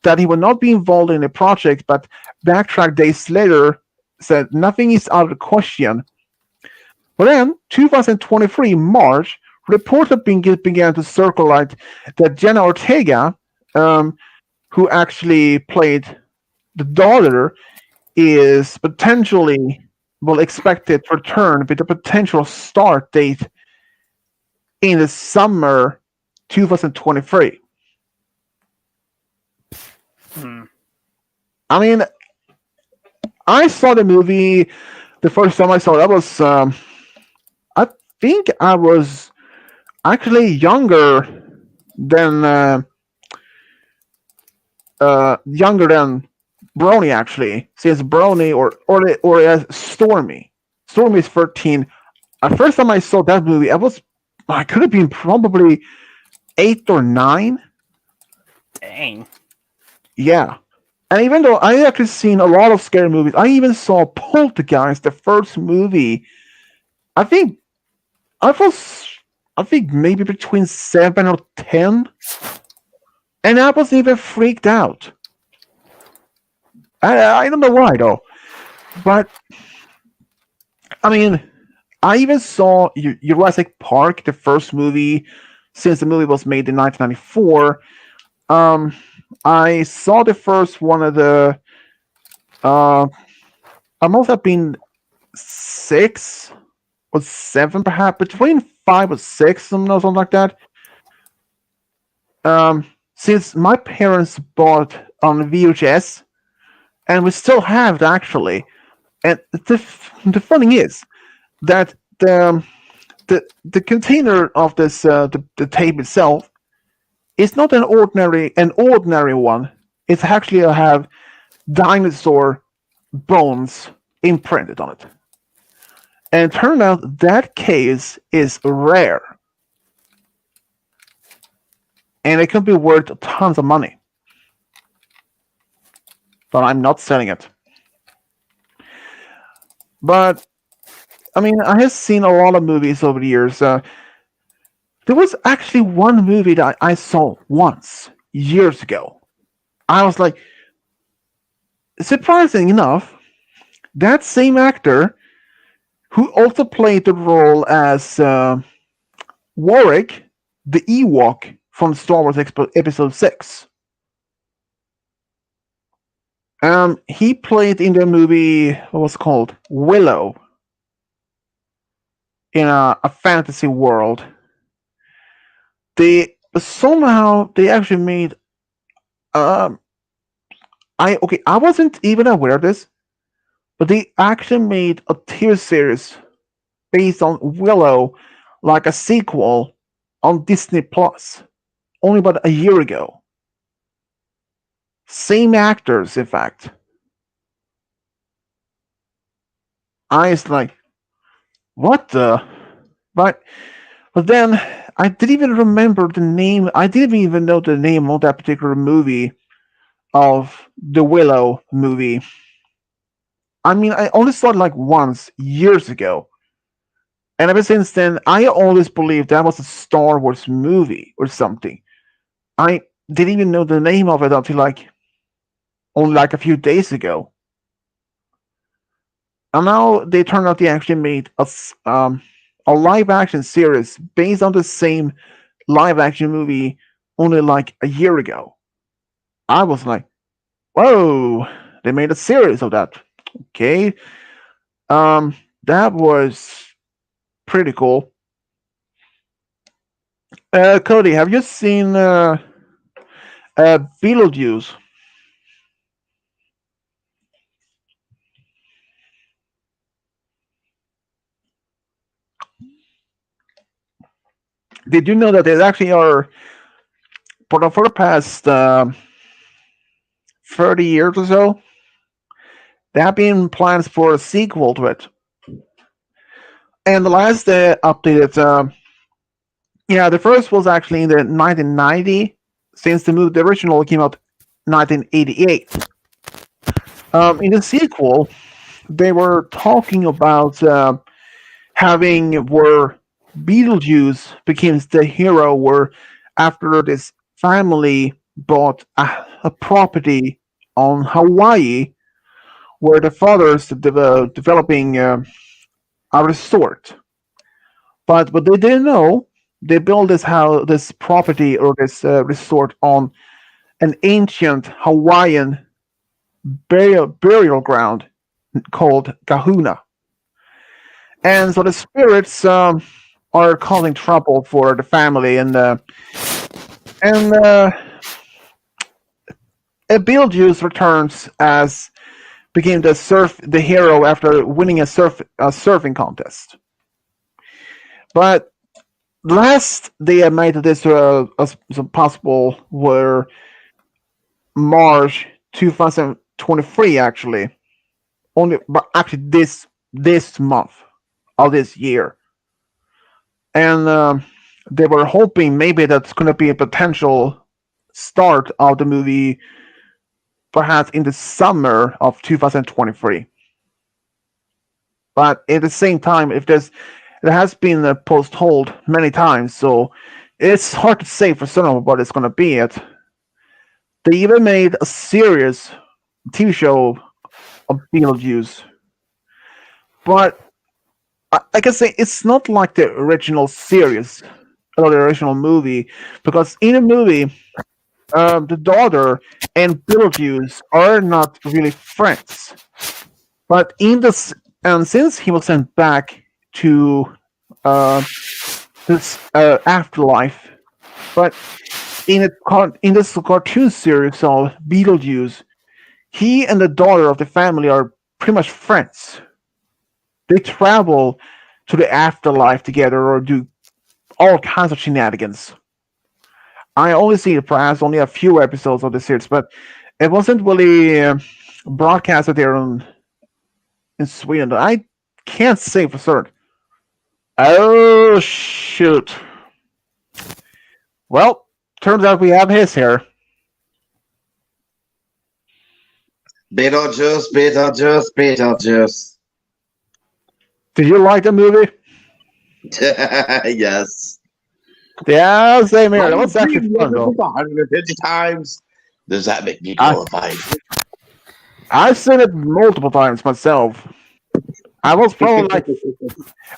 that he would not be involved in the project, but backtracked days later, said nothing is out of the question. But then, 2023 March, reports began to circulate that Jenna Ortega, um, who actually played the daughter, is potentially expected to return with a potential start date in the summer 2023. Hmm. I mean, I saw the movie the first time I saw it. I think I was actually than uh, younger than Brony actually. Since Brony or as Stormy. Stormy is 13. The first time I saw that movie, I could have been probably 8 or 9. Dang. Yeah. And even though I actually seen a lot of scary movies, I even saw Poltergeist, the first movie. I think I was, I think maybe between 7 or 10, and I was even freaked out. I don't know why though, but I mean, I even saw Jurassic Park, the first movie, since the movie was made in 1994. Um, I saw the first one of the. Uh, I must have been 6 or 7, perhaps between 5 or 6, something like that. Since my parents bought on VHS, and we still have it actually. And the funny is that the container of this the tape itself is not an ordinary one. It's actually have dinosaur bones imprinted on it. And it turned out that case is rare, and it can be worth tons of money. But I'm not selling it. But I mean, I have seen a lot of movies over the years. There was actually one movie that I saw once years ago. I was like, surprising enough, that same actor who also played the role as Warwick, the Ewok from Star Wars Episode 6. He played in the movie, what was it called? Willow, in a fantasy world. They somehow they actually made um I wasn't even aware of this, but they actually made a TV series based on Willow, like a sequel on Disney Plus, only about a year ago. Same actors, in fact. I was like, what the? But then I didn't even remember the name. I didn't even know the name of that particular movie of the Willow movie. I mean, I only saw it like once years ago, and ever since then, I always believed that was a Star Wars movie or something. I didn't even know the name of it until like only like a few days ago. And now they turned out they actually made a live action series based on the same live action movie only like a year ago. I was like, whoa, they made a series of that. Okay. Um, that was pretty cool. Cody, have you seen Beetlejuice? Did you know that there actually are for the past 30 years or so, there have been plans for a sequel to it. And the last updated, yeah, the first was actually in the 1990, since the original came out 1988. In the sequel, they were talking about having where Beetlejuice became the hero, where after this family bought a property on Hawaii, where the father's developing a resort. But what they didn't know, they built this property or this resort on an ancient Hawaiian burial ground called Kahuna. And so the spirits are causing trouble for the family, and Beetlejuice returns as became the hero after winning a surfing contest. But last they made this as possible were March 2023 actually, only but actually this month of this year, and they were hoping maybe that's going to be a potential start of the movie, perhaps in the summer of 2023. But at the same time, if it has been postponed many times, so it's hard to say for certain what it's going to be. They even made a series TV show of Beetlejuice, but I can say it's not like the original series or the original movie, because in the movie, the daughter and Beetlejuice are not really friends. But in this, and since he was sent back to uh, this afterlife, but in this cartoon series of Beetlejuice, he and the daughter of the family are pretty much friends. They travel to the afterlife together or do all kinds of shenanigans. I only see perhaps only a few episodes of the series, but it wasn't really broadcasted there in Sweden. I can't say for certain. Oh shoot! Well, turns out we have his here. Beetlejuice, Beetlejuice, Beetlejuice. Did you like the movie? Yes. Yeah, same here. That I've was actually seen fun Lord of the though. Rings 150 times. Does that make me I qualified? I've seen it multiple times myself. I was probably like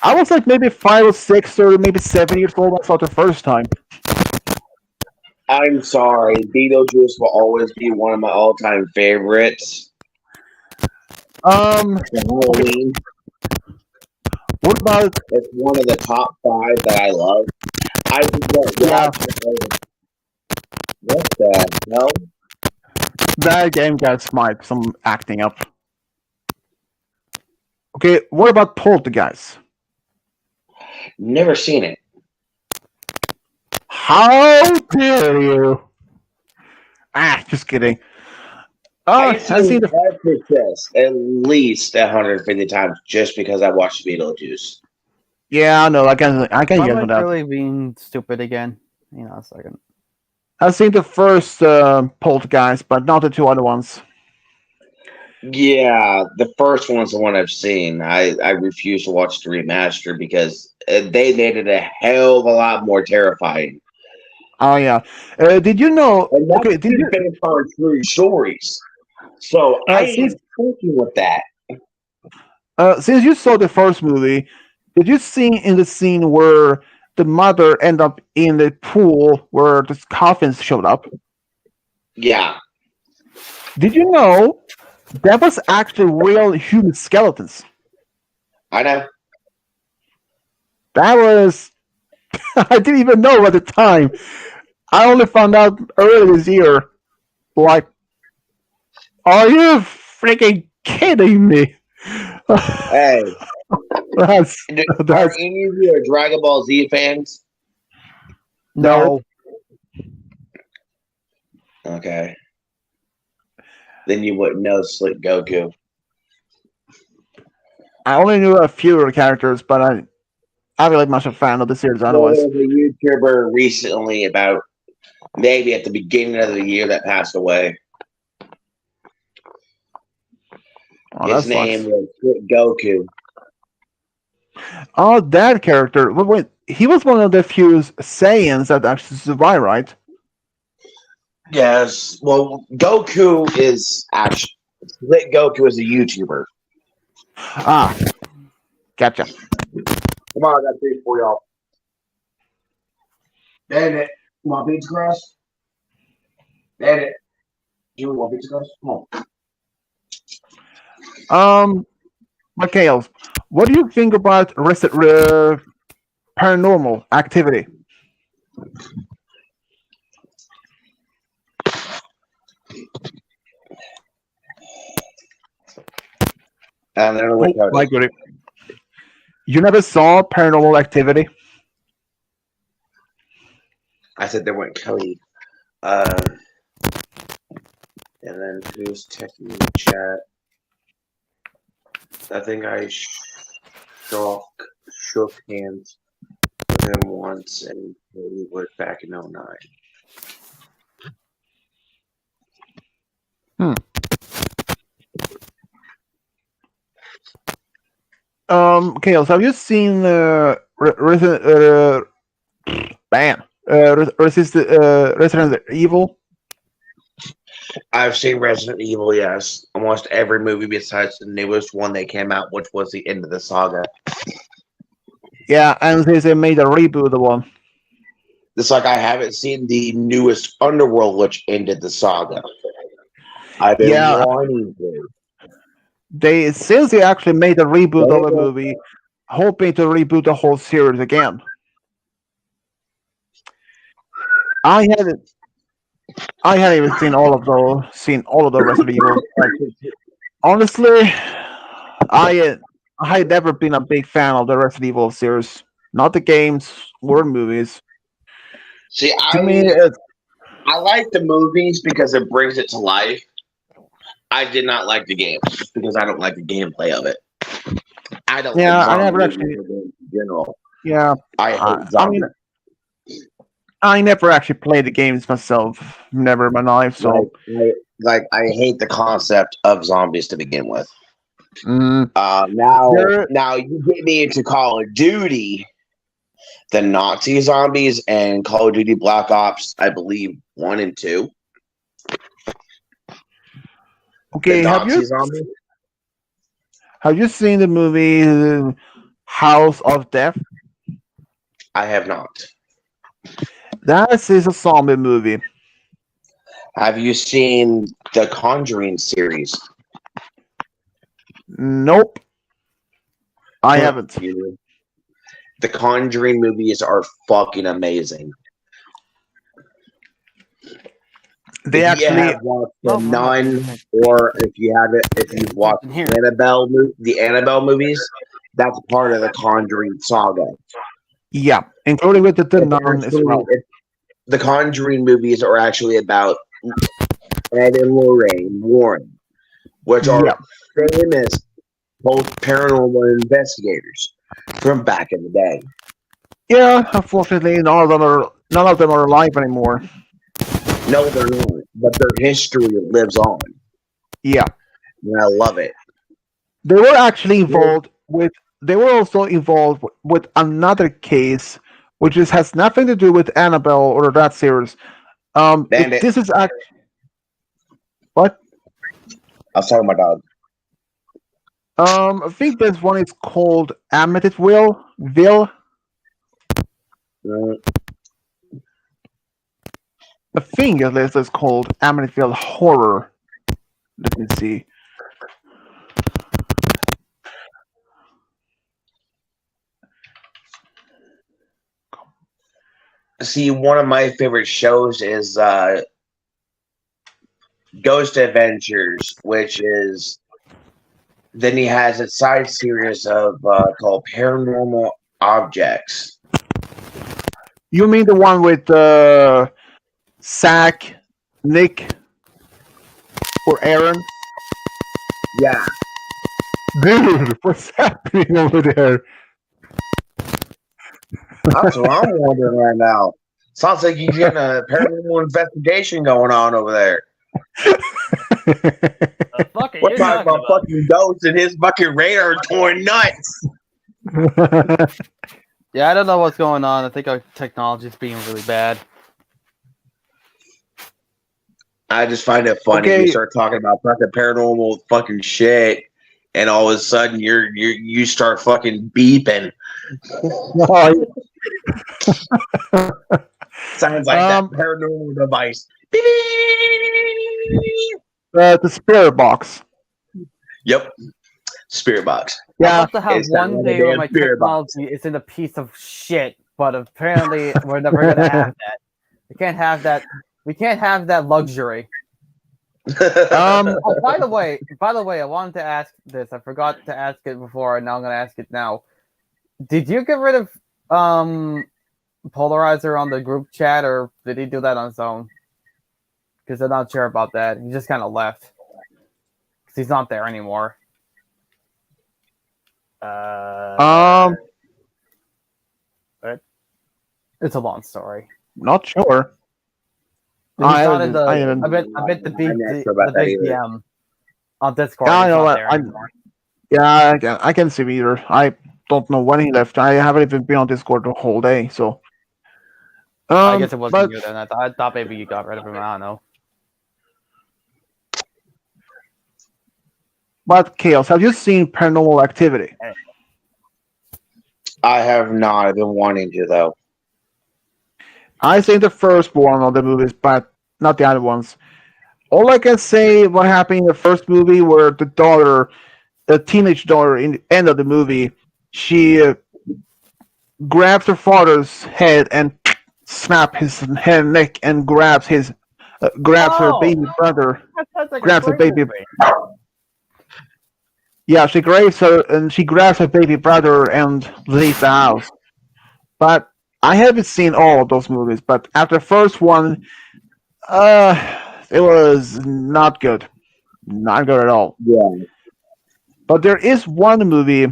I was like maybe 5 or 6 or maybe 7 years old when I saw it the first time. I'm sorry. Beetlejuice will always be one of my all-time favorites Um, for okay, Halloween. what about It's one of the top 5 that I love. I just won't yeah, watch it. What the hell? that game got smite some acting up. Okay, what about Poltergeist? Never seen it. How dare you? Ah, just kidding. I've I've seen seen the Exorcist at least 150 times just because I watched Beetlejuice. yeah, I know, I can Why am get I with that. really being stupid again? Hang on a second. I've seen the first Poltergeist, but not the two other ones. Yeah, the first one's the one I've seen. I refuse to watch the remaster because they made it a hell of a lot more terrifying. Oh yeah. Did you know? And that's Okay, did you based on true stories. So I since ain't fucking with that. since you saw the first movie, did you see in the scene where the mother ended up in the pool where the coffins showed up? Yeah, Did you know that was actually real human skeletons? I know. That was I didn't even know at the time. I only found out earlier this year. Like, are you freaking kidding me? Hey, that's are that's any of you Dragon Ball Z fans? no. No. Okay, then you wouldn't know Slick Goku. I only knew a few characters, but I'm really much a fan of the series There otherwise. was a YouTuber recently about maybe at the beginning of the year that passed away. Oh, that His name sucks. was Slick Goku. Oh, that character. Wait, he was one of the few Saiyans that actually survived, right? Yes. Well, Goku is actually Slick Goku is a YouTuber. Ah, gotcha. Come on, I got three for y'all. Bandit, you want pizza crust? Bandit, you want pizza crust? Come on. Mikhail, what do you think about paranormal activity? And then Oh with my Cody. goodness. You never saw paranormal activity? I said there went Cody. And then who's texting me in the chat? I think I shook hands with him once, and he was back in '09. Chaos, have you seen bam, Resident Evil? I've seen Resident Evil, yes. Almost every movie besides the newest one they came out, which was the end of the saga. Yeah, and they made a reboot of the one. It's like I haven't seen the newest Underworld, which ended the saga. I've been Yeah, wanting to. since they actually made a reboot of the Later. movie, hoping to reboot the whole series again. I hadn't I hadn't even seen all of the Resident Evil. Like, honestly, I had never been a big fan of the Resident Evil series. Not the games or movies. See, To me, I like the movies because it brings it to life. I did not like the games because I don't like the gameplay of it. I don't like yeah, I zombie never movies actually. in general. Yeah, I hate I mean, zombies. I never actually played the games myself. Never in my life. Like, So, I hate the concept of zombies to begin with. mm, Now, there. now you get me into Call of Duty, the Nazi zombies and Call of Duty Black Ops, I believe 1 and 2. The Okay, Nazi zombies. have you seen the movie House of Death? I have not. That is a zombie movie. Have you seen the Conjuring series? Nope, I Huh, haven't. you- The Conjuring movies are fucking amazing. They If you actually, have watched The Love when that Nun, thing- or if you've watched in here. The Annabelle movies, that's part of the Conjuring saga. yeah, including with the It's nun as actually well. the Conjuring movies are actually about Ed and Lorraine Warren, which Yeah, are famous both paranormal investigators from back in the day. yeah. Unfortunately, none of them are alive anymore. No, they're not, but their history lives on, Yeah, and I love it. they were actually involved with. They were also involved with another case, which has nothing to do with Annabelle or that series. Bandit, This is actually what. I was talking about dog. I think this one is called Amityville. Ville. Uh, I think at least it's called Amityville Horror. Let me see. See, one of my favorite shows is Ghost Adventures, which is then he has a side series of called Paranormal Objects. You mean the one with Zach, Nick, or Aaron? Yeah, Dude, what's happening over there? that's what I'm wondering right now. Sounds like you're getting a paranormal investigation going on over there. The fuck are We're you talking talking about about? fucking ghosts and his fucking radar torn nuts. Yeah, I don't know what's going on. I think our technology is being really bad. I just find it funny. Okay. You start talking about fucking paranormal fucking shit, and all of a sudden you start fucking beeping. Sounds like that paranormal device. The spirit box. Yep, spirit box. I Yeah, hope to have It's not one a day where damn my spirit box. technology is in a piece of shit, but apparently we're never gonna have that. We can't have that. We can't have that luxury. Oh, by the way, I wanted to ask this. I forgot to ask it before, and now I'm gonna ask it now. Did you get rid of Polarizer on the group chat, or did he do that on his own? Because I'm not sure about that. He just kind of left because he's not there anymore. It's a long story. not sure. He's I not in haven't- I the. haven't- I bet the big I'm not sure about the that big either. DM on Discord. Yeah, I He's know not what. there anymore. Yeah, I can see either. I don't know when he left. I haven't even been on Discord the whole day, so. I guess it wasn't But you then. I thought maybe you got rid of him. I don't know. but Chaos, have you seen Paranormal Activity? I have not. I've been wanting to though. I seen the first one of the movies, but not the other ones. All I can say what happened in the first movie, where the teenage daughter, in the end of the movie, she grabs her father's head and snap his head and neck and grabs her Oh! baby brother. That's like Grabs a a great baby. movie. Yeah, she grabs her baby brother and leaves the house. But I haven't seen all of those movies. But after the first one, it was not good, not good at all. Yeah. But there is one movie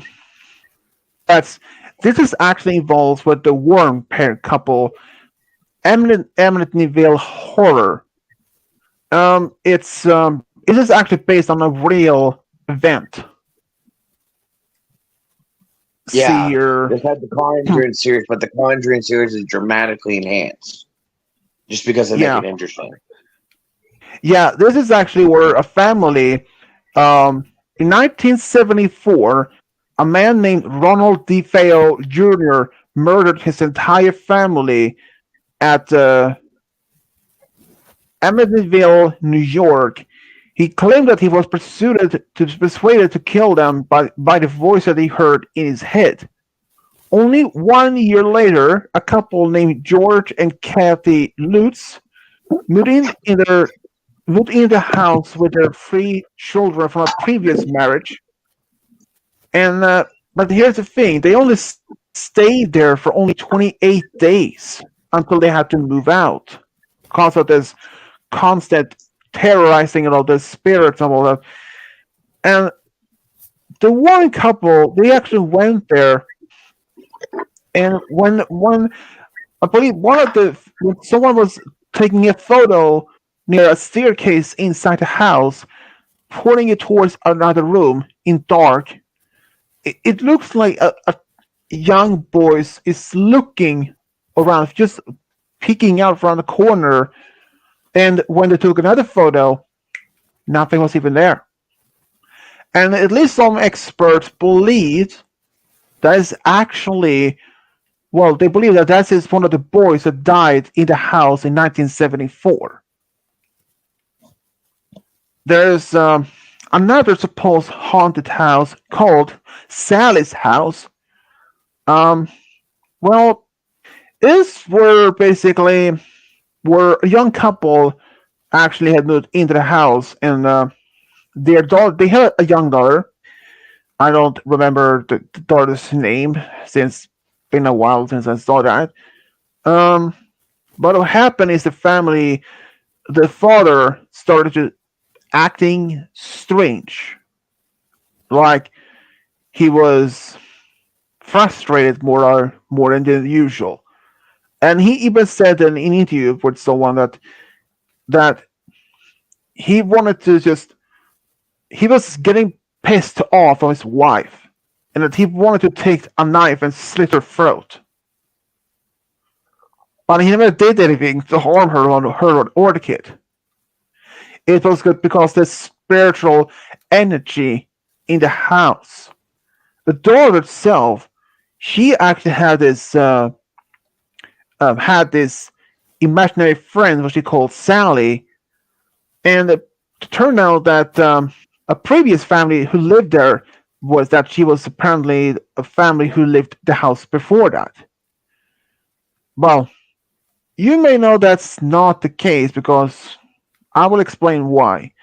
that's this is actually involved with the Warren parent couple, Amityville Horror. It is actually based on a real event. Yeah, see here. just had the Conjuring series, but the Conjuring series is dramatically enhanced just because they make Yeah, it interesting. yeah. This is actually where a family, in 1974, a man named Ronald DeFeo Jr. murdered his entire family at Amityville, New York. He claimed that he was persuaded to kill them by the voice that he heard in his head. Only 1 year later, a couple named George and Kathy Lutz moved in their moved in the house with their three children from a previous marriage. And but here's the thing: they only stayed there for only 28 days until they had to move out because of this constant terrorizing and all the spirits and all that. And the one couple, they actually went there, and when I believe one of the when someone was taking a photo near a staircase inside the house, pointing it towards another room in dark. It looks like a young boy is looking around, just peeking out from the corner. And when they took another photo, nothing was even there. And at least some experts believe that is actually, well, they believe that that is one of the boys that died in the house in 1974. There's another supposed haunted house called Sally's house. Um, well, this were basically where a young couple actually had moved into the house, and their daughter, they had a young daughter. I don't remember the daughter's name since it's been a while since I saw that. Um, but what happened is the father started to acting strange, like he was frustrated more than the usual. And he even said in an interview with someone that he wanted to just he was getting pissed off on his wife, and that he wanted to take a knife and slit her throat. But he never did anything to harm or the kid. It was good because the spiritual energy in the house. The daughter itself, she actually had this imaginary friend, what she called Sally, and it turned out that a previous family who lived there was that she was apparently a family who lived the house before that. Well, you may know that's not the case because I will explain why.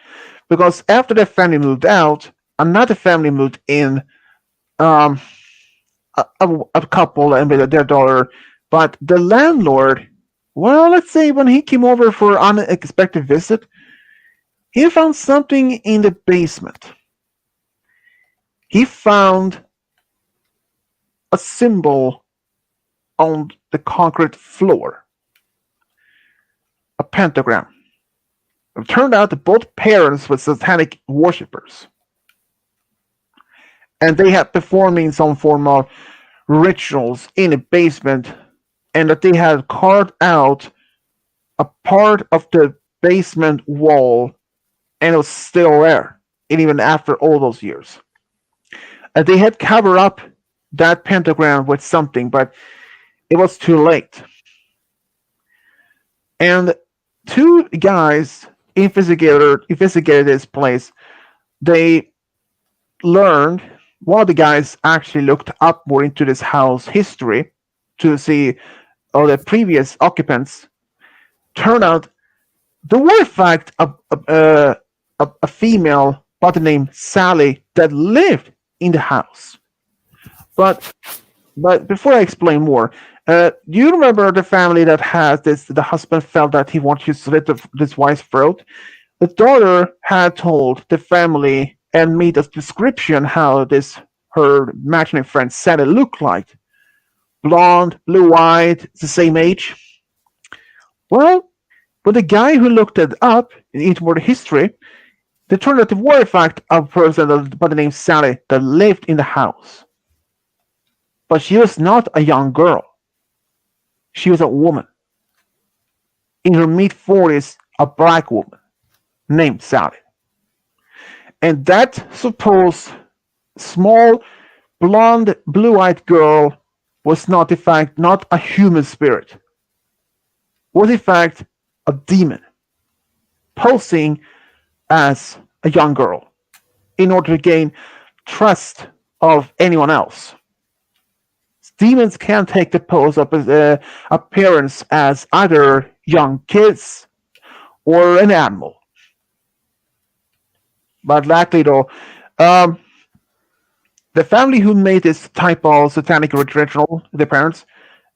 Because after the family moved out, another family moved in, um, a couple and with their daughter, but the landlord, well, let's say when he came over for an unexpected visit, he found something in the basement. He found a symbol on the concrete floor, a pentagram. It turned out that both parents were satanic worshippers, and they had performing some form of rituals in the basement, and that they had carved out a part of the basement wall, and it was still there, and even after all those years. And they had covered up that pentagram with something, but it was too late. And two guys investigated this place. They learned one of the guys actually looked up more into this house history to see all the previous occupants. Turned out there were in fact a female by the name Sally that lived in the house. But before I explain more, do you remember the family that has this? The husband felt that he wanted to slit his wife's throat. The daughter had told the family and made a description how this her imaginary friend Sally looked like. Blonde, blue-eyed, the same age. Well, but the guy who looked it up into more history, they turned out to were in fact a person by the name Sally that lived in the house. But she was not a young girl. She was a woman in her mid 40s, a black woman named Sally. And that supposed small, blonde, blue eyed girl was not, in fact, not a human spirit, was in fact a demon posing as a young girl in order to gain trust of anyone else. Demons can take the pose of appearance as either young kids or an animal. But likely though, um, the family who made this type of satanic ritual, the parents,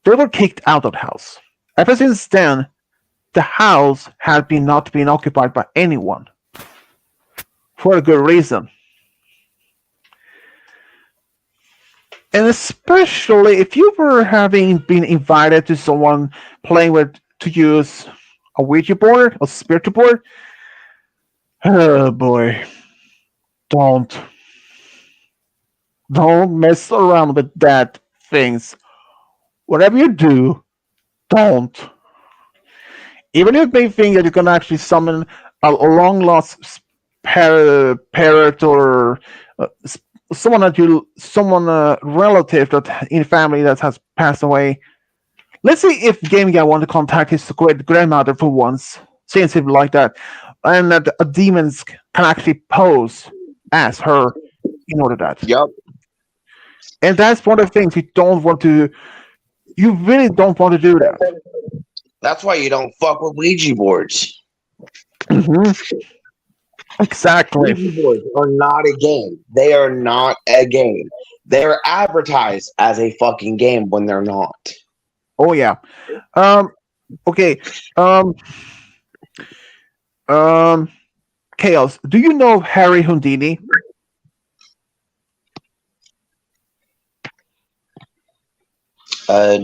they were kicked out of the house. Ever since then, the house had been not been occupied by anyone for a good reason. And especially if you were having been invited to someone playing with to use a Ouija board or spiritual board, oh boy, don't don't mess around with that things. Whatever you do, don't. Even if you may think that you can actually summon a long lost parrot or someone that someone relative that in family that has passed away. Let's see if Game Guy want to contact his great grandmother for once, since it like that, and that a demons can actually pose as her in order that. Yep. And that's one of the things you don't want to. You really don't want to do that. That's why you don't fuck with Ouija boards. Hmm. Exactly. Ouija boards are not a game. They are not a game. They're advertised as a fucking game when they're not. Oh yeah. Um. Okay. Um. Um. Chaos. Do you know Harry Houdini? No.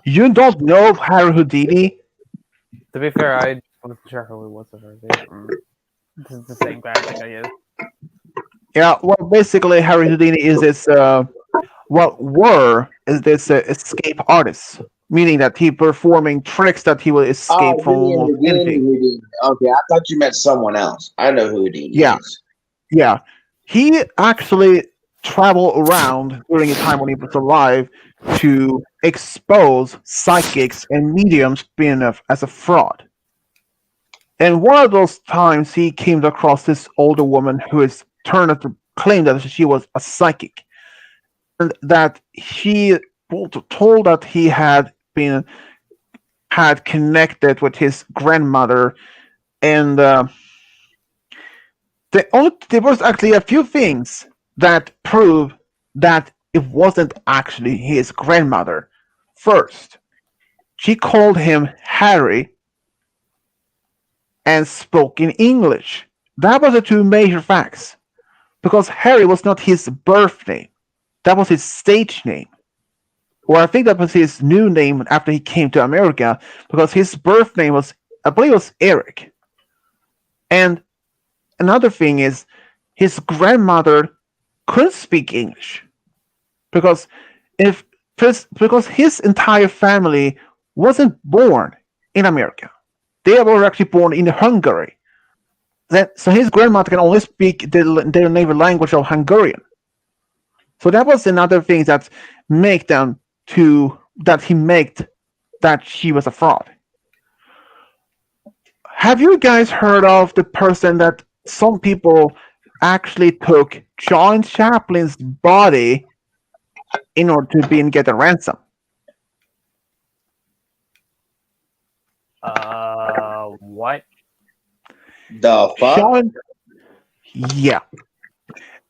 You don't know Harry Houdini? To be fair, I wasn't sure who it was at first. This is the same guy I think I used. Yeah. Well, basically, Harry Houdini is this. Is this escape artist, meaning that he performing tricks that he will escape from almost anything. Houdini. Okay, I thought you meant someone else. I know who Houdini Yeah. is. Yeah, he actually traveled around during a time when he was alive to expose psychics and mediums being as a fraud. And one of those times, he came across this older woman who is turned out to claim that she was a psychic, and that he told that he had connected with his grandmother, and there was actually a few things that prove that it wasn't actually his grandmother. First, she called him Harry and spoke in English. That was the two major facts. Because Harry was not his birth name. That was his stage name. Or I think that was his new name after he came to America, because his birth name was, I believe it was Eric. And another thing is, his grandmother couldn't speak English because because his entire family wasn't born in America. They were actually born in Hungary. So his grandmother can only speak their native language of Hungarian. So that was another thing that make them to that he made that she was a fraud. Have you guys heard of the person that some people actually took John Chaplin's body in order to be and get a ransom? What? The fuck? Sean, yeah,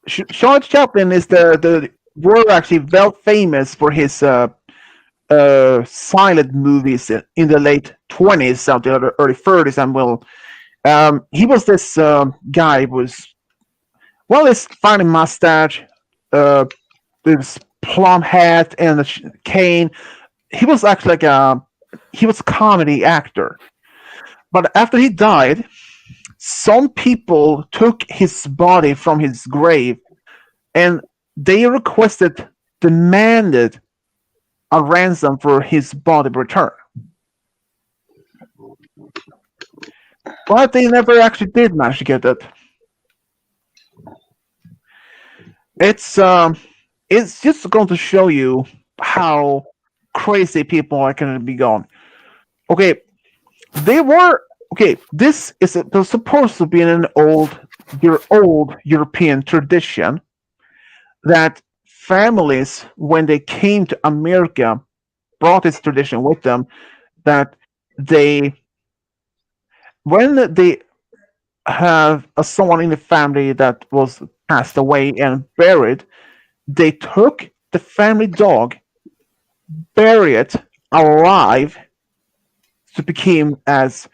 Sean Chaplin is the world actually well famous for his silent movies in the late 20s and the early 30s, and he was this guy who was his funny mustache, this plum hat and a cane. He was actually he was a comedy actor, but after he died, some people took his body from his grave and they demanded a ransom for his body return, but they never actually did manage to get it. It's um, it's just going to show you how crazy people are going to be gone. Okay, they were okay. This is supposed to be an old European tradition that families, when they came to America, brought this tradition with them. That they, when they have someone in the family that was passed away and buried, they took the family dog, bury it alive, to become as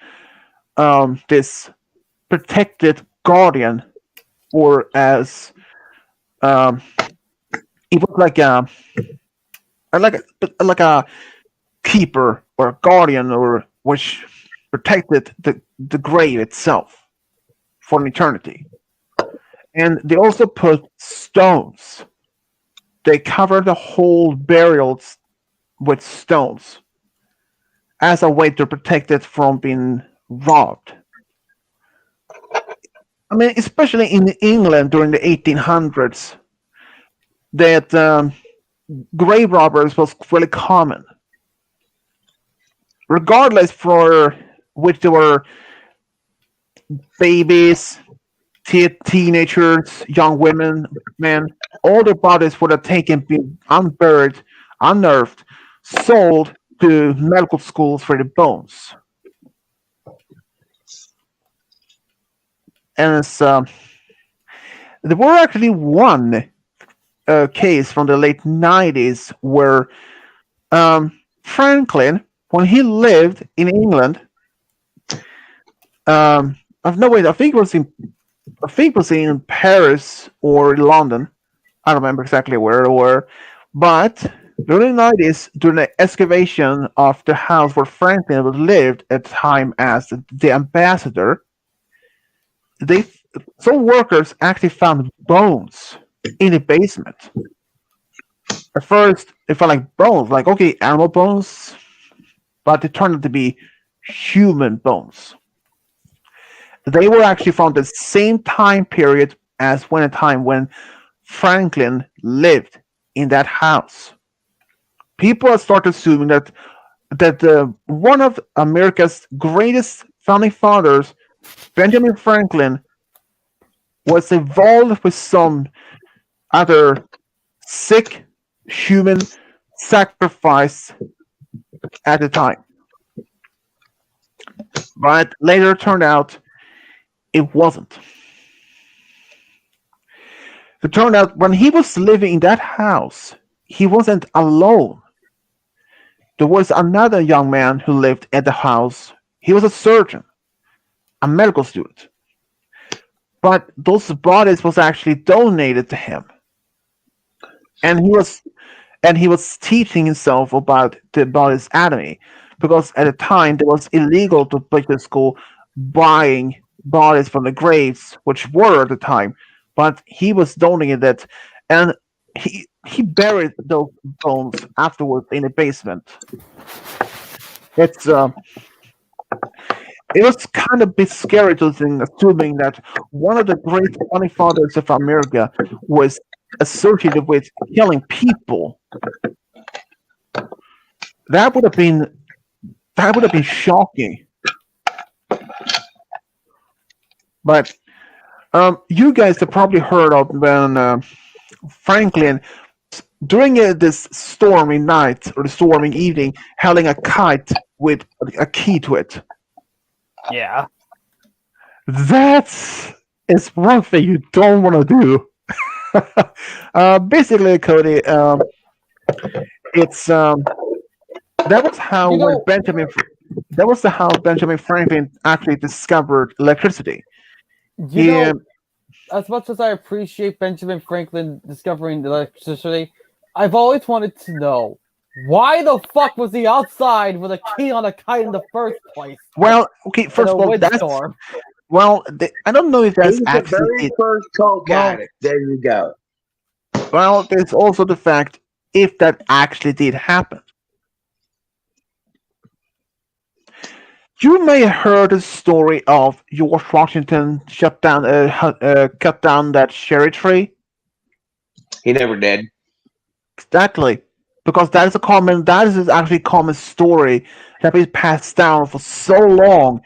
this protected guardian, or as um, it was like a keeper or a guardian, or which protected the grave itself for an eternity. And they also put stones. They covered the whole burials with stones as a way to protect it from being robbed. I mean, especially in England during the 1800s, that grave robbers was really common, regardless for which they were babies, teenagers, young women, men. All their bodies would have taken, been unburied, unearthed, sold to medical schools for the bones. And there were actually one case from the late 90s where Franklin, when he lived in England, I've no idea. I think it was in Paris or London. I don't remember exactly where they were, but during the 90s, during the excavation of the house where Franklin lived at the time as the ambassador, they some workers actually found bones in the basement. At first, it felt like bones, like okay, animal bones, but it turned out to be human bones. They were actually from the same time period as when a time when Franklin lived in that house. People have started assuming that one of America's greatest founding fathers, Benjamin Franklin, was involved with some other sick human sacrifice at the time. But later it turned out it wasn't. It turned out when he was living in that house, he wasn't alone. There was another young man who lived at the house. He was a surgeon, a medical student. But those bodies was actually donated to him. And he was teaching himself about the body's anatomy, because at the time it was illegal to break the school buying bodies from the graves, which were at the time. But he was donating it, and he buried those bones afterwards in the basement. It's it was kind of a bit scary to think, assuming that one of the great founding fathers of America was associated with killing people. That would have been shocking. But you guys have probably heard of when Franklin, during this stormy night or the stormy evening, held a kite with a key to it. Yeah. That is one thing you don't want to do. Basically, Cody, it's that was how You when know, that was how Benjamin Franklin actually discovered electricity. you He know, as much as I appreciate Benjamin Franklin discovering the electricity, I've always wanted to know why the fuck was he outside with a key on a kite in the first place well, okay, in first a of all, that's windstorm? well, I don't know if He that's was the actually very it. first coke Well, addict. There you go. Well, there's also the fact if that actually did happen. You may have heard the story of George Washington cut down that cherry tree. He never did. Exactly, because that is actually a common story that been passed down for so long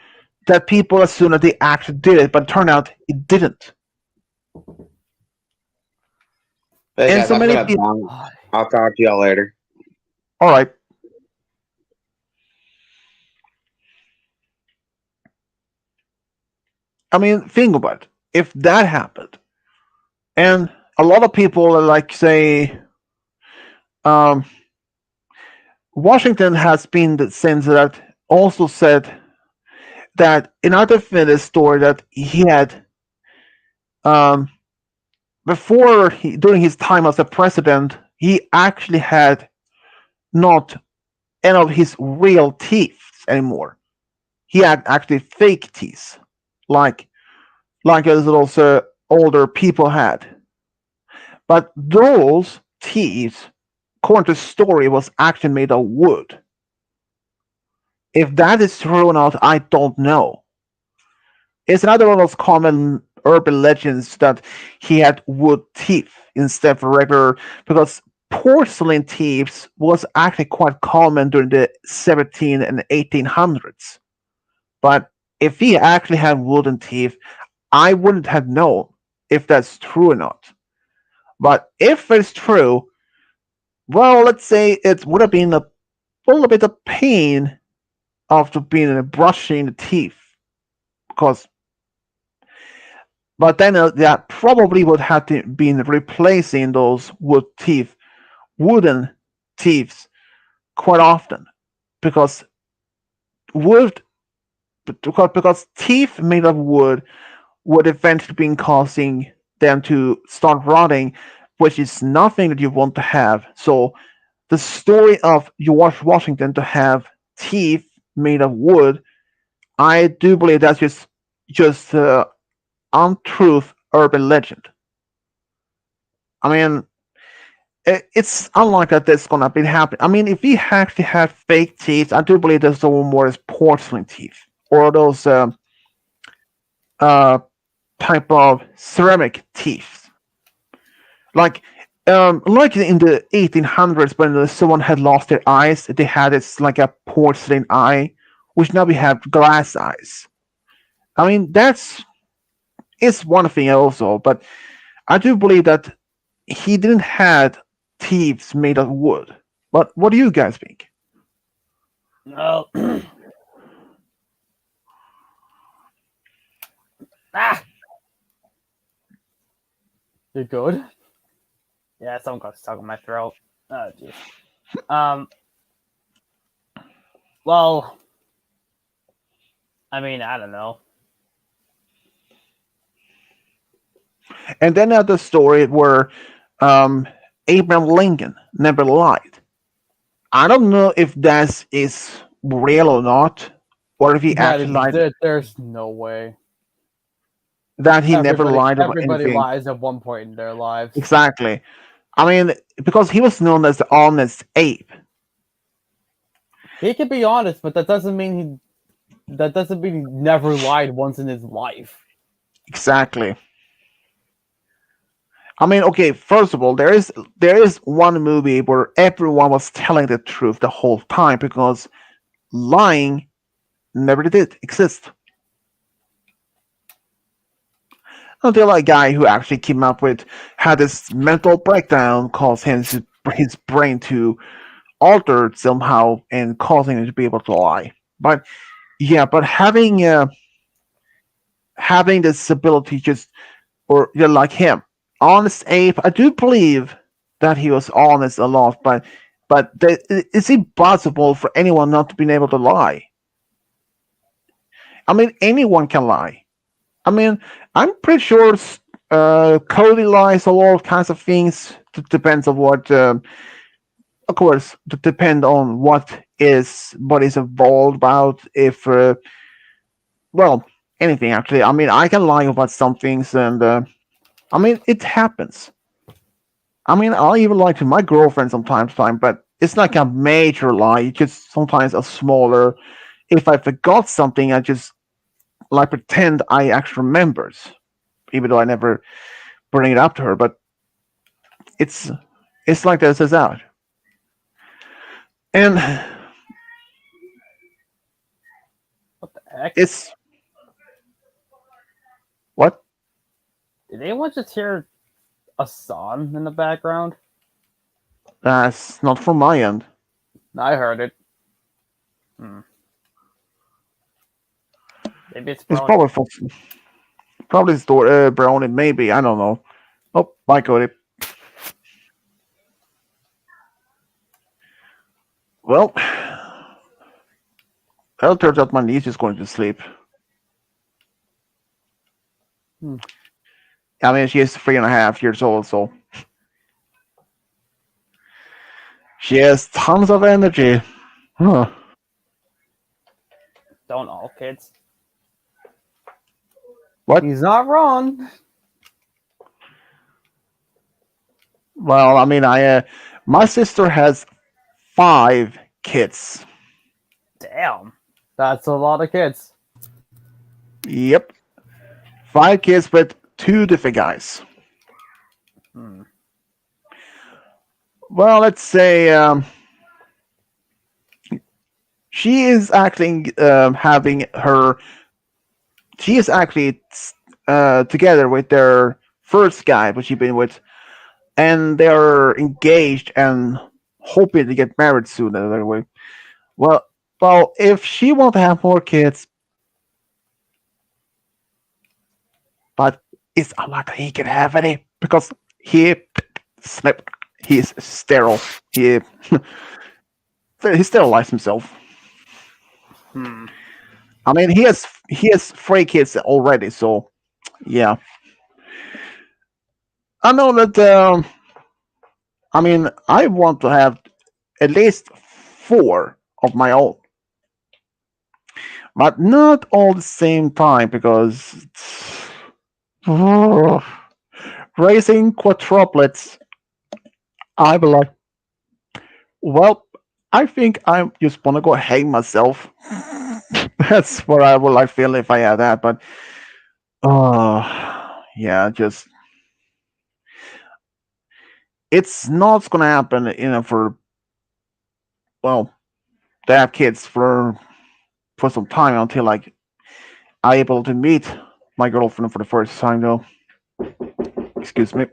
that people assume that they actually did it, but it turned out it didn't. Hey And guys, so I've many got a people. bong. I'll talk to y'all later. All right, I mean, think about it. If that happened, and a lot of people like say, um, Washington has been the sense that also said that in order to finish the story that he had um, during his time as a president, he actually had not any of his real teeth anymore. He had actually fake teeth, like as those older people had. But those teeth, according to the story, was actually made of wood. If that is true or not, I don't know. It's another one of those common urban legends that he had wood teeth instead of regular, because porcelain teeth was actually quite common during the 17 and 1800s. But if he actually had wooden teeth, I wouldn't have known if that's true or not. But if it's true, well, let's say it would have been a little bit of pain after being brushing the teeth, because but then that probably would have to been replacing those wooden teeth quite often, because wood because teeth made of wood would eventually be causing them to start rotting, which is nothing that you want to have. So the story of George Washington to have teeth made of wood, I do believe that's just untruth urban legend. I mean, it's unlikely that this gonna be happening. I mean, if he actually had fake teeth, I do believe there's no more as porcelain teeth or those uh, type of ceramic teeth, like like in the 1800s when someone had lost their eyes, they had it's like a porcelain eye, which now we have glass eyes. I mean, that's is one thing also, but I do believe that he didn't had teeth made of wood. But what do you guys think? No. Ah, you're good. Yeah, someone got stuck in my throat. Oh, jeez. Um. Well, I mean, I don't know. And then the story where um, Abraham Lincoln never lied. I don't know if that is real or not, or if he That actually is lied, there's no way. that he never lied about Everybody anything. lies at one point in their lives. Exactly. I mean, because he was known as the honest ape. He can be honest, but that doesn't mean he never lied once in his life. Exactly. I mean, okay. First of all, there is one movie where everyone was telling the truth the whole time because lying never did exist until a guy who actually came up with had this mental breakdown caused his brain to alter somehow and causing him to be able to lie. But yeah, but having this ability just or yeah, like him, honest ape, I do believe that he was honest a lot, but it's impossible for anyone not to be able to lie. I mean, anyone can lie. I mean, I'm pretty sure Cody lies or all kinds of things. It depends on what, of course, depend on what is involved about. If well, anything actually. I mean, I can lie about some things, and I mean, it happens. I mean, I'll even lie to my girlfriend sometimes, but it's not a major lie. It's just sometimes a smaller. If I forgot something, I just like pretend I actually remembers, even though I never bring it up to her. But it's it's like this is out, and What the heck? it's what? Did anyone just hear a song in the background? That's not from my end. I heard it. Hmm. Maybe it's It's Brony. probably store Brownie. Maybe I don't know. Oh, bye, Cody. Well, it turns out my niece is going to sleep. Hmm. I mean, she is 3.5 years old, so she has tons of energy. Huh. Don't all kids. What? He's not wrong. Well, I mean, my sister has 5 kids. Damn. That's a lot of kids. Yep, 5 kids with 2 different guys. Hmm. Well, let's say she is actually having her. She is actually together with their first guy, which she's been with, and they're engaged and hoping to get married soon. Anyway, well, if she wants to have more kids, but it's unlikely he can have any because he slept. He's sterile. He sterilized himself. Hmm. I mean, he has 3 kids already, so yeah. I know that. I mean, I want to have at least 4 of my own, but not all the same time because raising quadruplets. I be like, well, I think I just want to go hang myself. That's what I would like feel if I had that, but yeah, just it's not gonna happen. For well, to have kids for some time until like I able to meet my girlfriend for the first time though. Excuse me.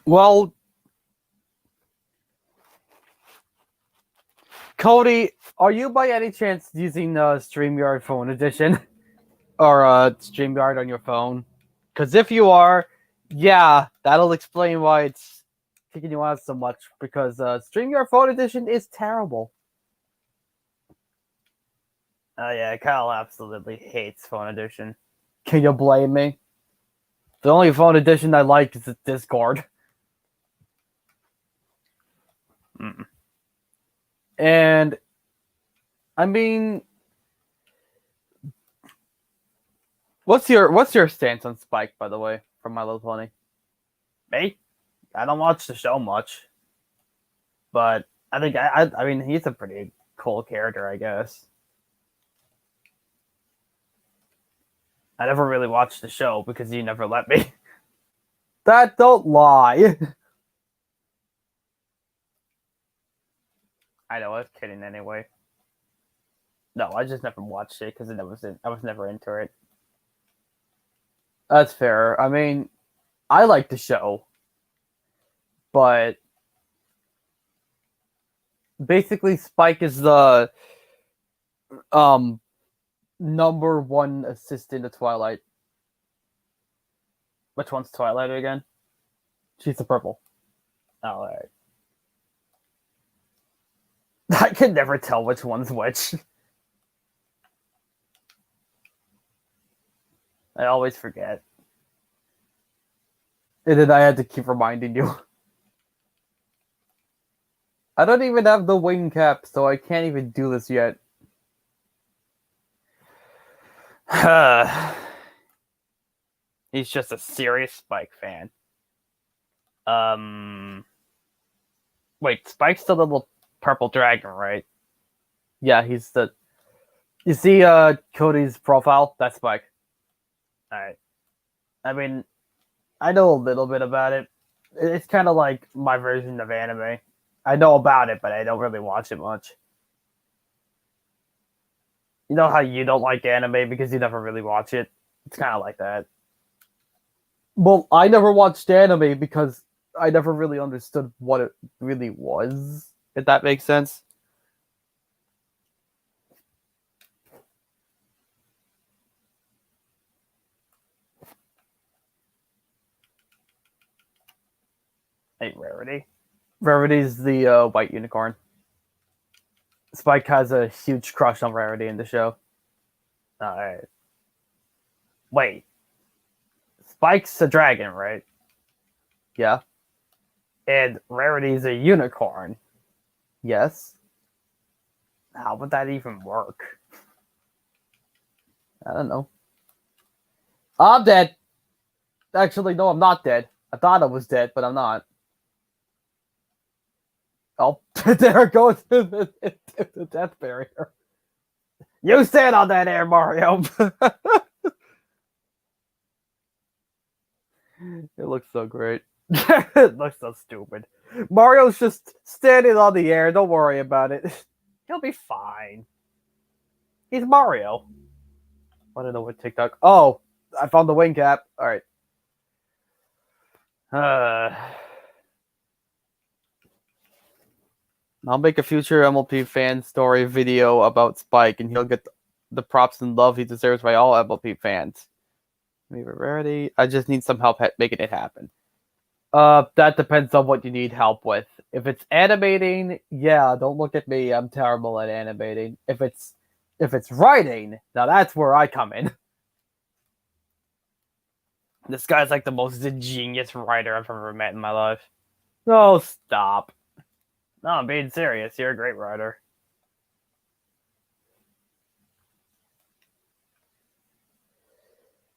Well, Cody, are you by any chance using the StreamYard phone edition? Or StreamYard on your phone? Because if you are, yeah, that'll explain why it's kicking you out so much. Because StreamYard phone edition is terrible. Oh yeah, Kyle absolutely hates phone edition. Can you blame me? The only phone edition I like is the Discord. Mm. And I mean, what's your stance on Spike, by the way, from My Little Pony? Me? I don't watch the show much, but I think I mean he's a pretty cool character, I guess. I never really watched the show because you never let me. That don't lie. I know, I was kidding anyway. No, I just never watched it because I was never into it. That's fair. I mean, I like the show, but basically Spike is the um number one assistant of Twilight. Which one's Twilight again? She's the purple. All right. I can never tell which one's which. I always forget. And then I had to keep reminding you. I don't even have the wing cap, so I can't even do this yet. He's just a serious Spike fan. Wait, Spike's the little purple dragon, right? Yeah, he's the. You see, Cody's profile. That's Spike. All right. I mean, I know a little bit about it. It's kind of like my version of anime. I know about it, but I don't really watch it much. You know how you don't like anime because you never really watch it? It's kind of like that. Well, I never watched anime because I never really understood what it really was, if that makes sense. Hey, Rarity. Rarity's the white unicorn. Spike has a huge crush on Rarity in the show. Alright. Wait. Spike's a dragon, right? Yeah. And Rarity's a unicorn. Yes. How would that even work? I don't know. I'm dead. Actually, no, I'm not dead. I thought I was dead, but I'm not. Oh, there goes the death barrier. You stand on that air, Mario. It looks so great. It looks so stupid. Mario's just standing on the air. Don't worry about it. He'll be fine. He's Mario. I don't know what TikTok. Oh, I found the wing cap. All right. I'll make a future MLP fan story video about Spike, and he'll get the props and love he deserves by all MLP fans. Maybe Rarity. I just need some help making it happen. That depends on what you need help with. If it's animating, yeah, don't look at me. I'm terrible at animating. If it's writing, now that's where I come in. This guy's like the most genius writer I've ever met in my life. No, stop. No, I'm being serious. You're a great writer.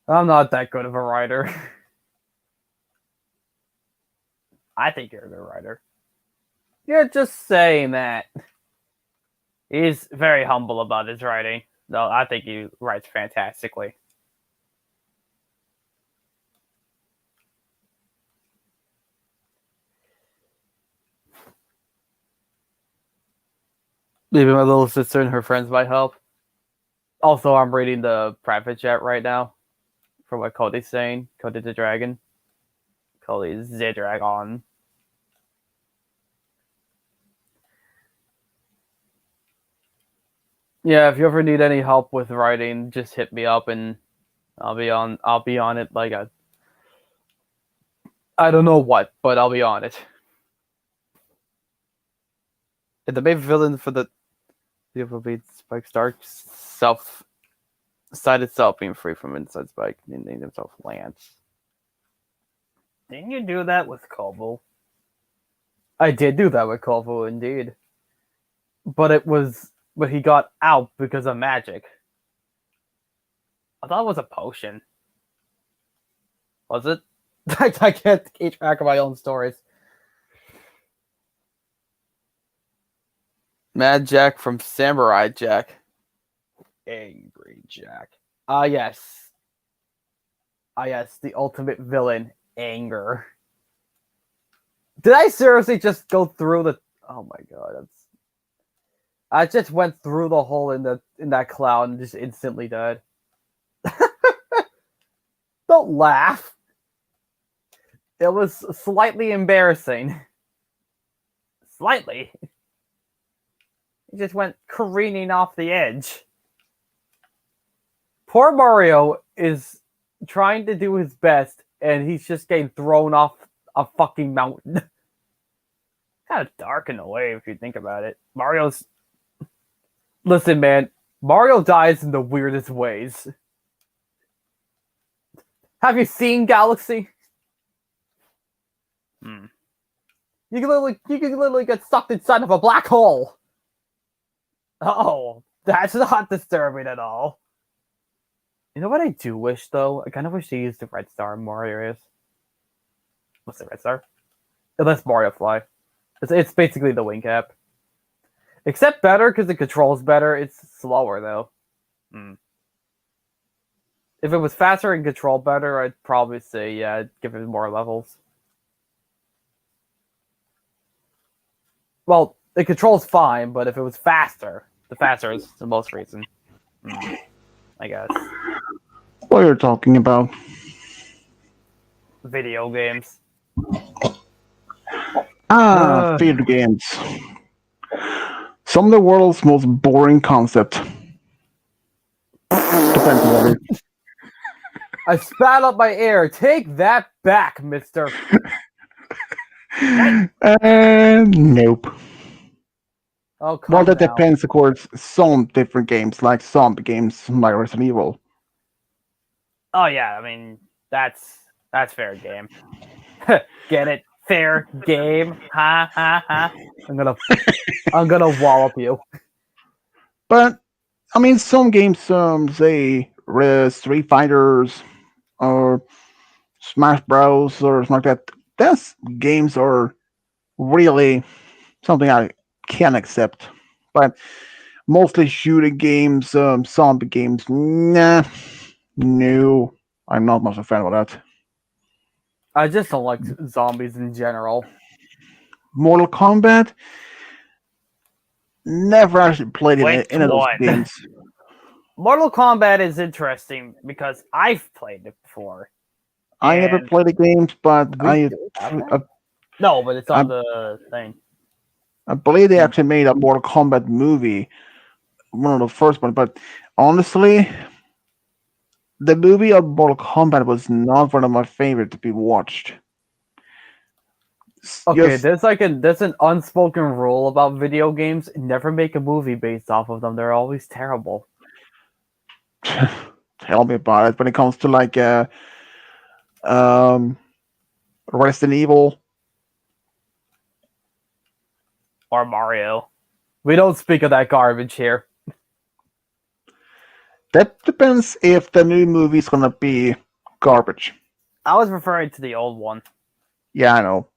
I'm not that good of a writer. I think you're a good writer. You're just saying that. He's very humble about his writing. No, I think he writes fantastically. Maybe my little sister and her friends might help. Also, I'm reading the private chat right now for what Cody's saying. Cody the Dragon. Cody's the Dragon. Yeah, if you ever need any help with writing, just hit me up and I'll be on it like I don't know what, but I'll be on it. And the main villain for the will be Spike Stark's side itself being free from inside Spike and named himself Lance. Didn't you do that with Koval? I did do that with Koval, indeed. But he got out because of magic. I thought it was a potion. Was it? I can't keep track of my own stories. Mad Jack from Samurai Jack. Angry Jack. Yes. Yes, the ultimate villain, anger. Did I seriously just go through the... Oh my god, that's... I just went through the hole in that cloud and just instantly died. Don't laugh. It was slightly embarrassing. Slightly. He just went careening off the edge. Poor Mario is trying to do his best, and he's just getting thrown off a fucking mountain. Kind of dark in a way if you think about it. Listen, man. Mario dies in the weirdest ways. Have you seen Galaxy? You can literally get sucked inside of a black hole. Oh, that's not disturbing at all. You know what I do wish though? I kind of wish they used the red star in more areas. What's the red star? Unless Mario Fly. It's basically the wing cap. Except better because the controls better. It's slower though. If it was faster and control better, I'd probably say yeah, give it more levels. Well, the control's fine, but if it was faster, the faster is the most reason. I guess. What you're talking about? Video games. Video games. Some of the world's most boring concept. Depends on what it. I spat up my air. Take that back, mister. Nope. Oh, come Well, that now. depends, of course. Some different games, like zombie games, like Resident Evil. Oh yeah, I mean that's fair game. Get it? Fair game. Ha ha ha. I'm gonna wallop you. But I mean, some games, say Street Fighters or Smash Bros. Or something like that. Those games are really something I can accept. But mostly shooting games, zombie games, nah, no, I'm not much a fan of that. I just don't like zombies in general. Mortal Kombat, never actually played Which any of those one? games. Mortal Kombat is interesting because I've played it before. I never And played the games, but we do have that? No, but it's on the thing. I believe they actually made a Mortal Kombat movie, one of the first ones. But honestly, the movie of Mortal Kombat was not one of my favorite to be watched. Okay, Just there's an unspoken rule about video games: never make a movie based off of them. They're always terrible. tell me about it. When it comes to like um, Resident Evil, Or Mario. We don't speak of that garbage here. that depends if the new movie is gonna be garbage. I was referring to the old one. Yeah, I know.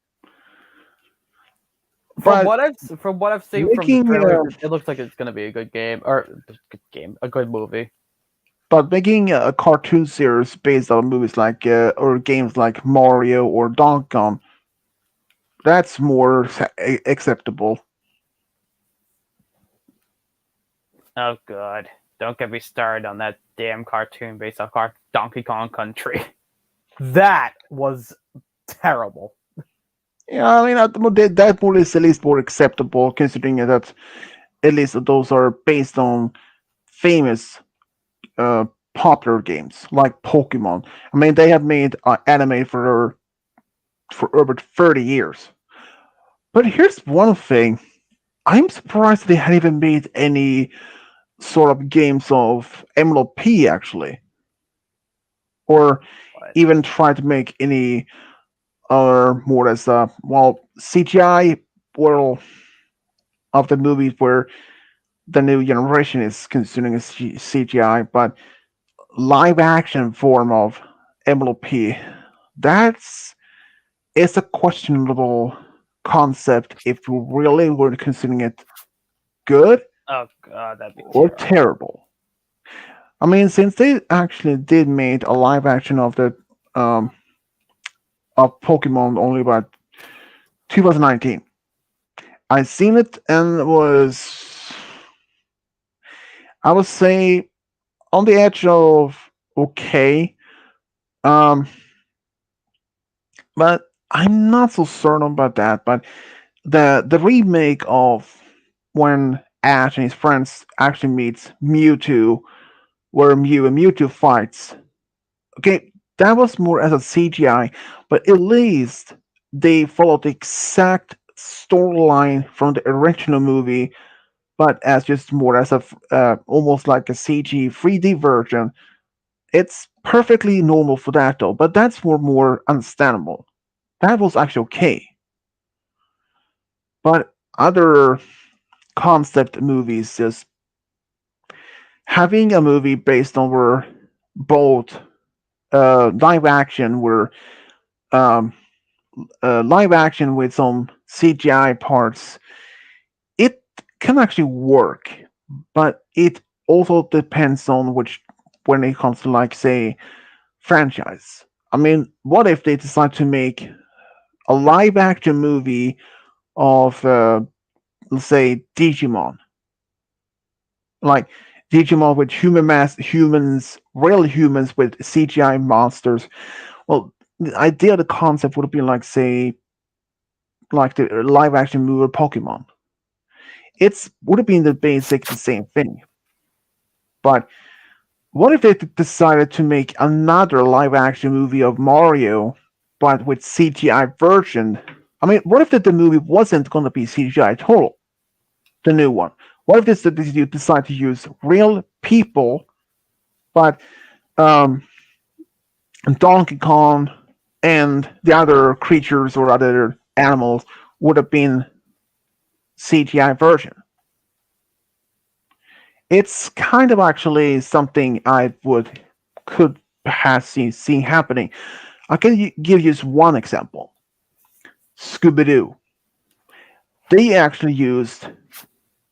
From But what I've seen from the making trailer, it looks like it's gonna be a good game a good movie. but making a cartoon series based on movies like or games like Mario or Donkey Kong, that's more acceptable. Oh god, don't get me started on that damn cartoon based off Donkey Kong Country. That was terrible. Yeah, I mean that one is at least more acceptable considering that at least those are based on famous uh, popular games like Pokemon. I mean, they have made anime for over 30 years. But here's one thing: I'm surprised they hadn't even made any sort of games of MLP actually, or But even try to make any other more as CGI world of the movies where the new generation is consuming CGI, but live action form of MLP, that's it's a questionable concept if you really were considering it good oh god, that'd be or terrible. terrible. I mean, since they actually did made a live action of the um of Pokemon only about 2019, I seen it and was I would say on the edge of okay, um, but I'm not so certain about that. But the remake of when Ash and his friends actually meets Mewtwo, where Mew and Mewtwo fights. Okay, that was more as a CGI, but at least they followed the exact storyline from the original movie, but as just more as a almost like a CG 3D version. It's perfectly normal for that though, but that's more understandable. That was actually okay. But other concept movies, just having a movie based on where both live action were um, live action with some CGI parts, it can actually work, but it also depends on which when it comes to like say franchise. I mean, what if they decide to make a live action movie of let's say Digimon, like Digimon with humans, real humans with CGI monsters. Well, the idea, the concept would be like say like the live action movie Pokemon. It's would have been the basic the same thing. But what if they decided to make another live action movie of Mario, but with CGI version? I mean, what if the movie wasn't going to be CGI total? The new one. What if you decide to use real people, but um, Donkey Kong and the other creatures or other animals would have been CGI version? It's kind of actually something I would could perhaps see happening. I can give you just one example. Scooby Doo. They actually used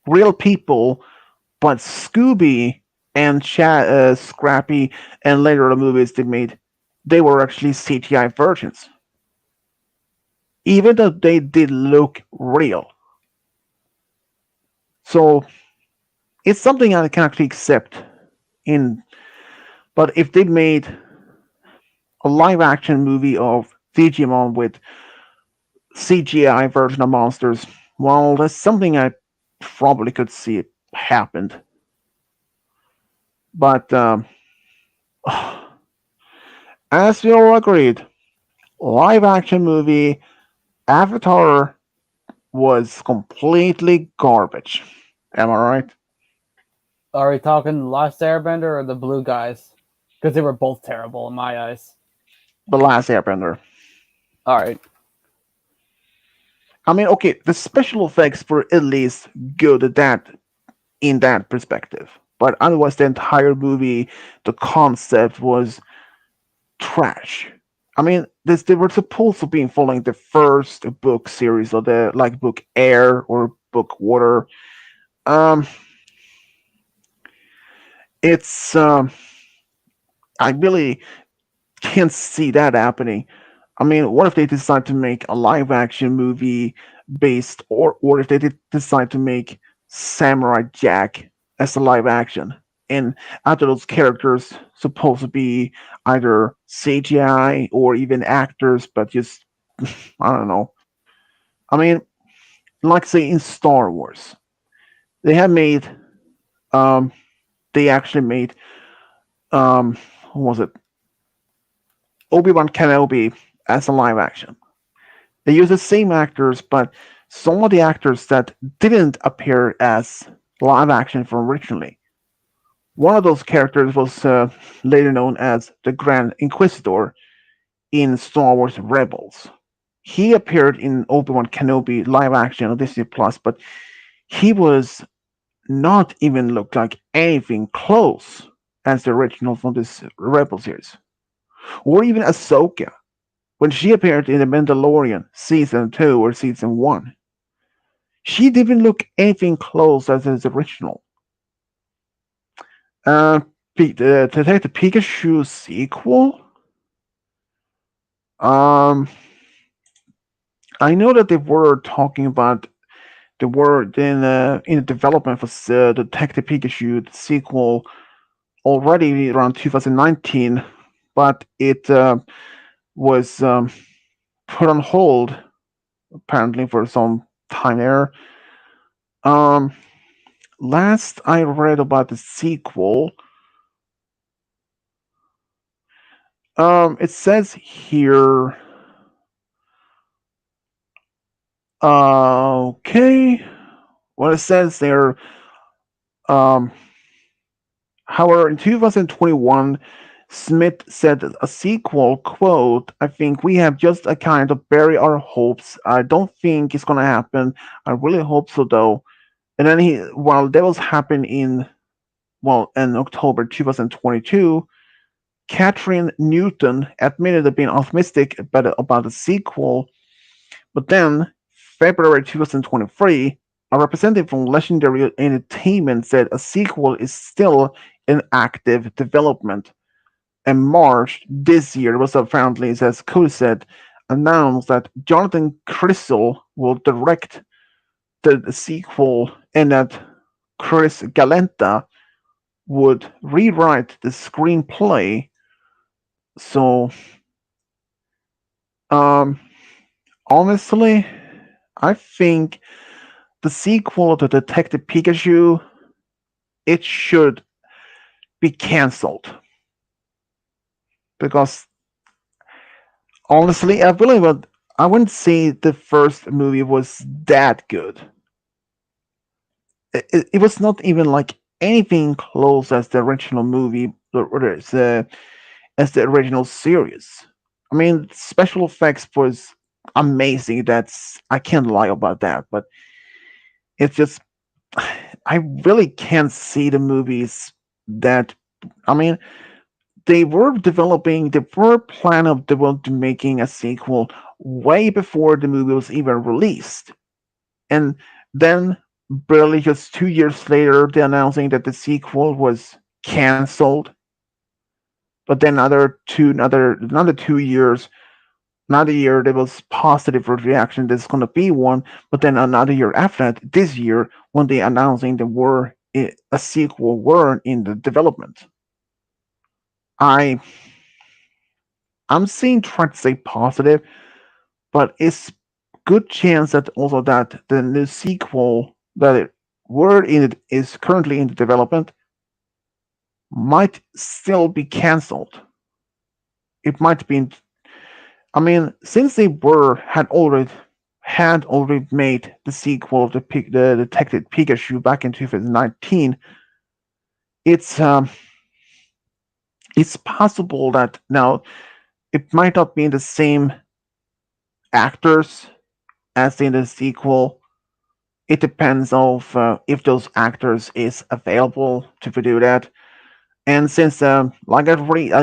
real people, but Scooby and Scrappy and later the movies they made, they were actually CGI versions, even though they did look real. So it's something I can actually accept. In but if they made a live action movie of Digimon with CGI version of monsters, well, that's something I probably could see it happened. But as we all agreed, live action movie Avatar was completely garbage. Am I right? Are we talking the Last Airbender or the Blue Guys? Because they were both terrible in my eyes. The Last Airbender. All right. I mean, okay, the special effects were at least good at that in that perspective. But otherwise, the entire movie, the concept was trash. I mean, they were supposed to be following the first book series of the like book Air or book Water. Um, it's I really can't see that happening. I mean, what if they decide to make a live action movie based, or if they did decide to make Samurai Jack as a live action, and after those characters supposed to be either CGI or even actors, but just I don't know. I mean, like say in Star Wars, they have made um they actually made what was it, Obi-Wan Kenobi as a live action. They use the same actors, but some of the actors that didn't appear as live action from originally. One of those characters was later known as the Grand Inquisitor in Star Wars Rebels. He appeared in Obi-Wan Kenobi live action on Disney Plus, but he was not even looked like anything close as the original from this Rebel series. Or even Ahsoka, when she appeared in The Mandalorian season 2 or season 1. She didn't look anything close as his original. Uh, Detective Pikachu sequel. Um, I know that they were talking about They were in development for Detective Pikachu, the sequel, already around 2019, but it was put on hold apparently for some time there. Um, Last I read about the sequel, it says here. Okay. Well, it says there. Um, However, in 2021, Smith said a sequel, quote, I think we have just a kind of bury our hopes. I don't think it's gonna happen. I really hope so though. And then while that was happening in October 2022, Catherine Newton admitted to being optimistic about the sequel, but then February 2023, a representative from Legendary Entertainment said a sequel is still in active development. In March this year, it was apparently, as Cody said, announced that Jonathan Crystal will direct the sequel and that Chris Galenta would rewrite the screenplay. So, um, honestly, I think the sequel to Detective Pikachu it should be cancelled because honestly, I wouldn't say the first movie was that good. It was not even like anything close as the original movie or as the original series. I mean, special effects was amazing. That's I can't lie about that, but it's just I really can't see the movies that. I mean, they were planning of making a sequel way before the movie was even released. And then, barely just 2 years later, they're announcing that the sequel was cancelled. But then another 2 years, another year there was positive reaction. There's gonna be one, but then another year after that, this year, when they announcing there were a sequel were in the development. I I'm seeing trying to stay positive, but it's good chance that also that the new sequel that it word in it is currently in the development might still be cancelled. It might be. I mean, since they were had already made the sequel of the Detective Pikachu back in 2019, it's um it's possible that now it might not be the same actors as in the sequel. It depends of if those actors is available to do that. And since, I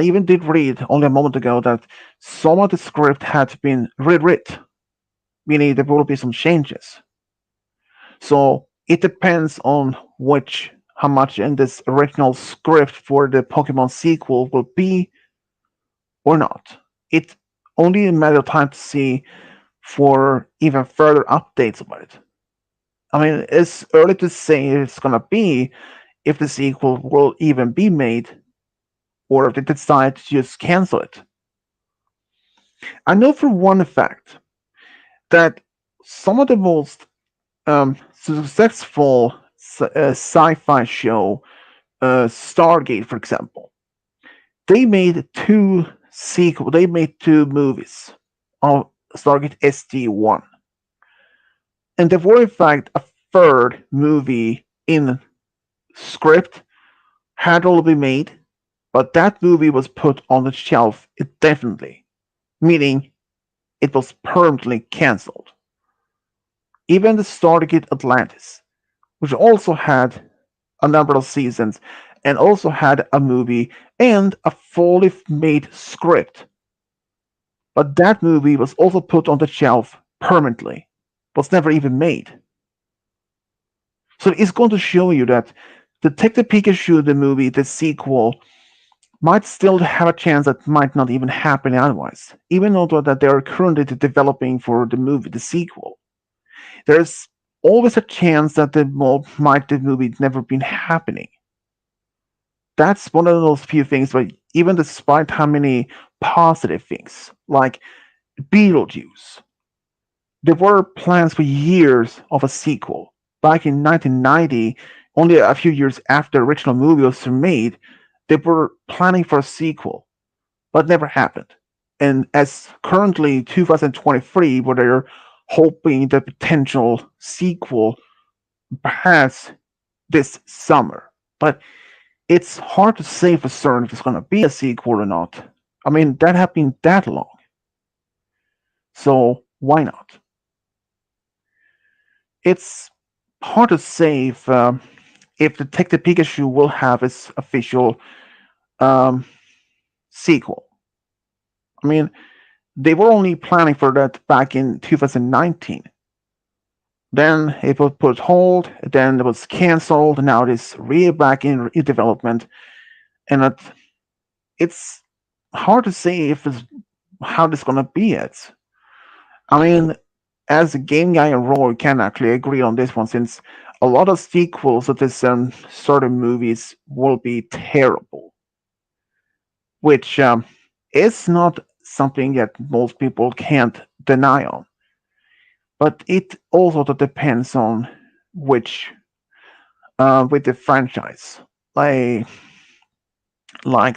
even did read only a moment ago that some of the script had been rewritten, meaning there will be some changes. So it depends on how much in this original script for the Pokemon sequel will be or not. It's only a matter of time to see for even further updates about it. I mean, it's early to say it's gonna be if the sequel will even be made or if they decide to just cancel it. I know for one fact that some of the most successful sci-fi show, Stargate, for example, they made two movies of Stargate SG-1, and there were in fact a third movie in script had already been made, but that movie was put on the shelf indefinitely, meaning it was permanently cancelled. Even the Stargate Atlantis, which also had a number of seasons and also had a movie and a fully made script, but that movie was also put on the shelf permanently, was never even made. So it's going to show you that Detective Pikachu, the movie, the sequel, might still have a chance that might not even happen otherwise, even though that they are currently developing for the movie, the sequel. There's always a chance that the movie never been happening. That's one of those few things. But even despite how many positive things, like Beetlejuice, there were plans for years of a sequel. Back in 1990, only a few years after the original movie was made, they were planning for a sequel, but never happened. And as currently 2023, where they're hoping the potential sequel perhaps this summer. But it's hard to say for certain if it's going to be a sequel or not. I mean, that have been that long. So why not? It's hard to say if Detective Pikachu will have its official um, sequel. I mean, they were only planning for that back in 2019. Then it was put hold. Then it was canceled. Now it is back in development, and it's hard to say if it's how this gonna be yet. I mean, as a game guy and Roy can actually agree on this one, since a lot of sequels of this certain movies will be terrible, which is not something that most people can't deny on. But it also depends on which with the franchise, like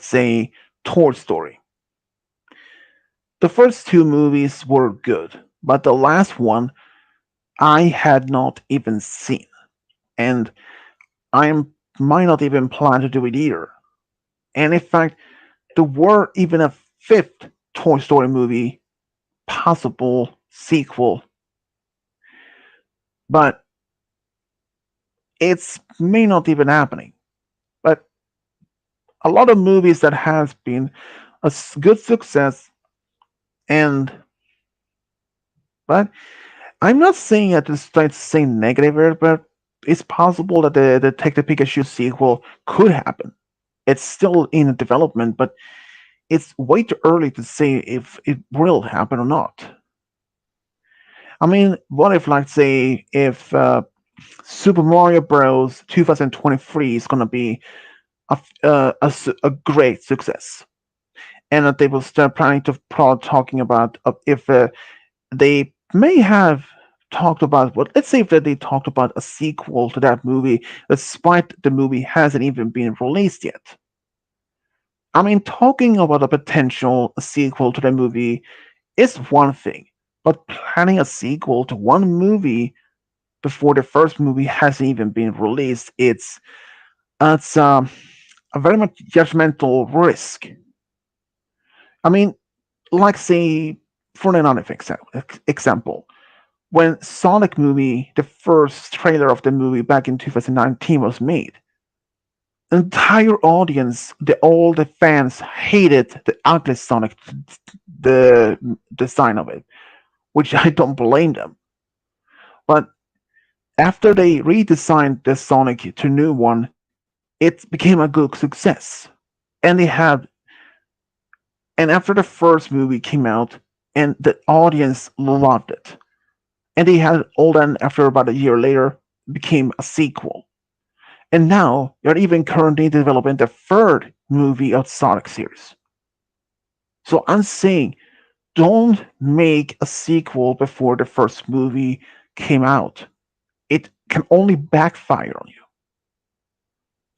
say Toy Story. The first two movies were good, but the last one I had not even seen, and I might not even plan to do it either. And in fact, there were even a fifth Toy Story movie possible sequel, but it's may not even happening. But a lot of movies that has been a good success, and but I'm not saying that it's like saying negative here, but it's possible that the Detective Pikachu sequel could happen. It's still in development, but it's way too early to say if it will happen or not. I mean, what if, like, say, if Super Mario Bros. 2023 is gonna be a great success, and that they will start planning to start talking about if they may have talked about what let's say that they talked about a sequel to that movie despite the movie hasn't even been released yet. I mean, talking about a potential sequel to the movie is one thing, but planning a sequel to one movie before the first movie hasn't even been released, it's a very much judgmental risk. I mean, like say for another example, when Sonic movie, the first trailer of the movie back in 2019 was made, the entire audience, all the fans hated the ugly Sonic, the design of it, which I don't blame them. But after they redesigned the Sonic to new one, it became a good success. And they had, and after the first movie came out, and the audience loved it, and they had all then after about a year later became a sequel. And now they're even currently developing the third movie of Sonic series. So I'm saying don't make a sequel before the first movie came out. It can only backfire on you.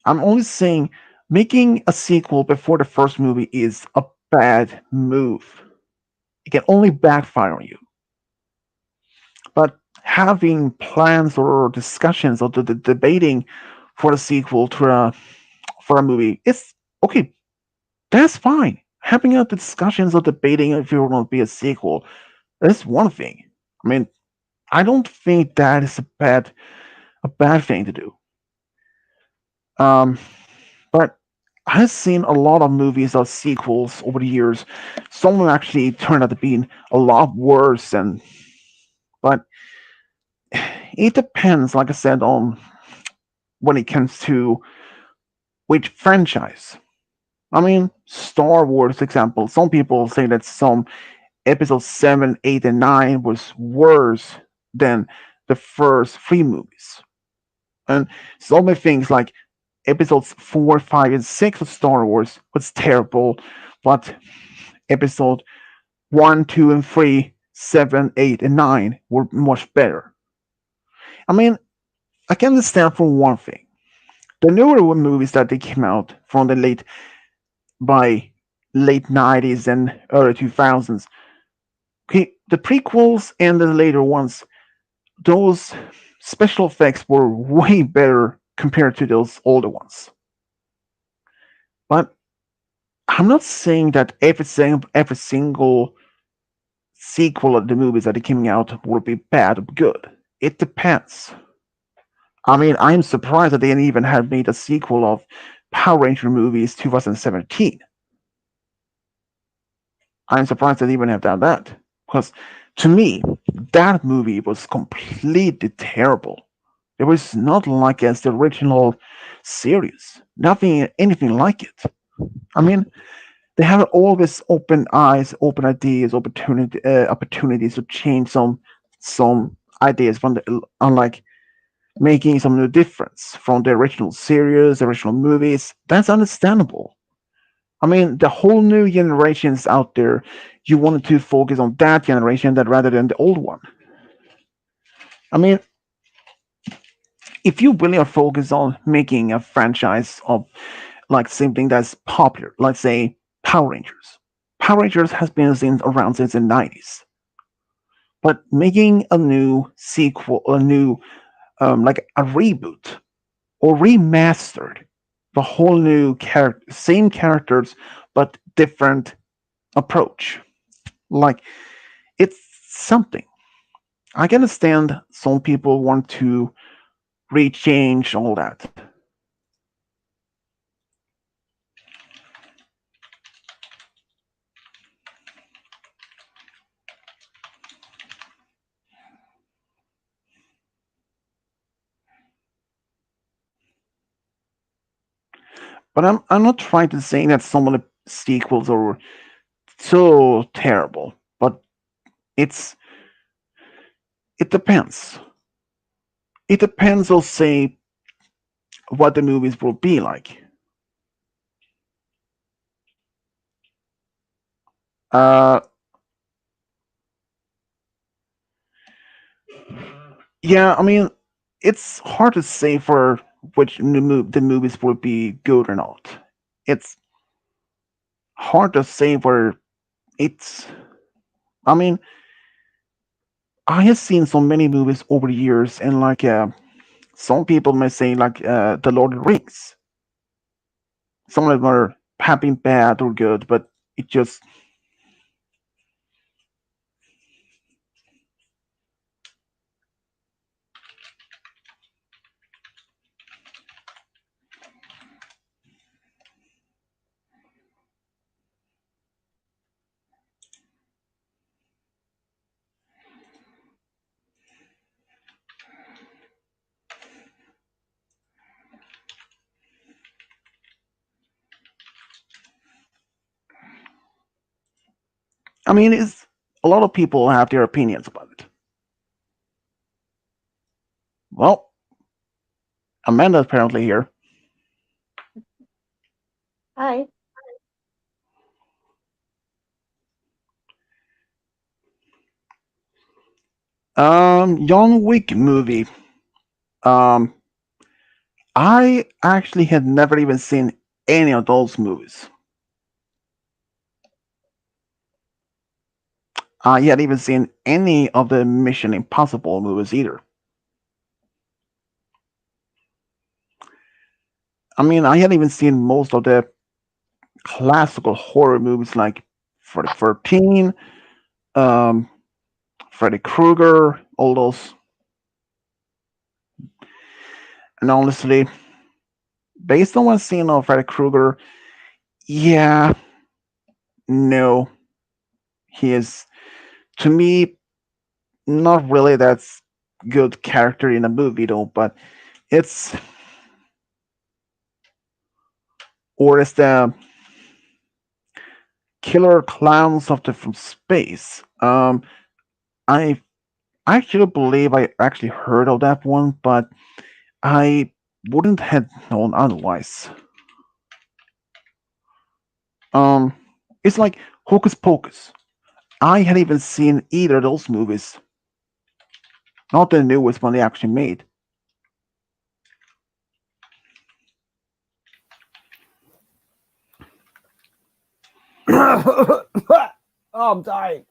I'm only saying making a sequel before the first movie is a bad move. It can only backfire on you. But having plans or discussions or the debating for a sequel to for a movie, it's okay. That's fine. Having a discussions or debating if it will be a sequel, that's one thing. I mean, I don't think that is a bad thing to do. Um, but I've seen a lot of movies or sequels over the years. Some of them actually turned out to be a lot worse, and but it depends, like I said, on when it comes to which franchise. I mean, Star Wars example. Some people say that some episode 7, 8, and 9 was worse than the first three movies. And so many things like episodes 4, 5, and 6 of Star Wars was terrible, but episode 1, 2, and 3, 7, 8, and 9 were much better. I mean, I can understand for one thing. The newer movies that they came out from the by late 90s and early 2000s, okay, the prequels and the later ones, those special effects were way better compared to those older ones. But I'm not saying that every single sequel of the movies that are coming out will be bad or good. It depends. I mean, I'm surprised that they even have made a sequel of Power Ranger movies 2017. I'm surprised that they even have done that. Because to me, that movie was completely terrible. It was not like as the original series. Nothing, anything like it. I mean, they have always open eyes, open ideas, opportunities to change some ideas from the unlike making some new difference from the original series, original movies. That's understandable. I mean, the whole new generations out there, you wanted to focus on that generation that rather than the old one. I mean, if you really are focused on making a franchise of like something that's popular, let's say Power Rangers. Power Rangers has been around since the 90s, but making a new sequel, a new like a reboot or remastered, the whole new character, same characters but different approach. Like it's something. I can understand some people want to rechange all that. But I'm not trying to say that some of the sequels are so terrible. But it's it depends. It depends on say what the movies will be like. Uh yeah, I mean it's hard to say for which the movies will be good or not. It's hard to say where it's I mean I have seen so many movies over the years and like some people may say like the Lord of the Rings. Some of them are have been bad or good, but it just I mean it's a lot of people have their opinions about it. Well, Amanda's apparently here. Hi. John Wick movie. Um, I actually had never even seen any of those movies. I had even seen any of the Mission Impossible movies either. I mean, I had even seen most of the classical horror movies like Friday 13, um, Freddy Krueger, all those. And honestly, based on what I've seen of Freddy Krueger, yeah, no, he is to me not really that's good character in a movie though, but it's or it's the killer clowns of the from space. I I actually believe I actually heard of that one, but I wouldn't have known otherwise. Um, it's like Hocus Pocus. I hadn't even seen either of those movies, not the newest one they actually made. Oh, I'm dying.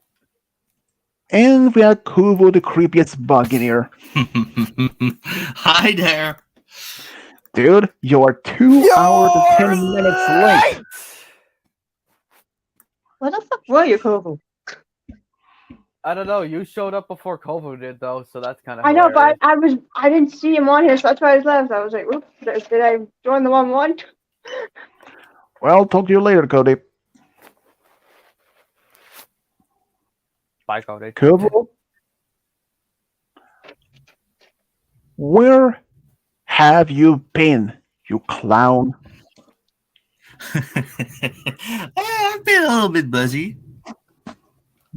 And we had Kubo, the creepiest bug in here. Hi there. Dude, you are 2 hours and 10 minutes late. Where the fuck were you, Koval? I don't know. You showed up before Kovo did, though, so that's kind of. I know, but I didn't see him on here, so that's why I left. I was like, oops, did I join the wrong one? Well, talk to you later, Cody. Bye, Cody. Kubo, where have you been, you clown? I've been a little bit busy.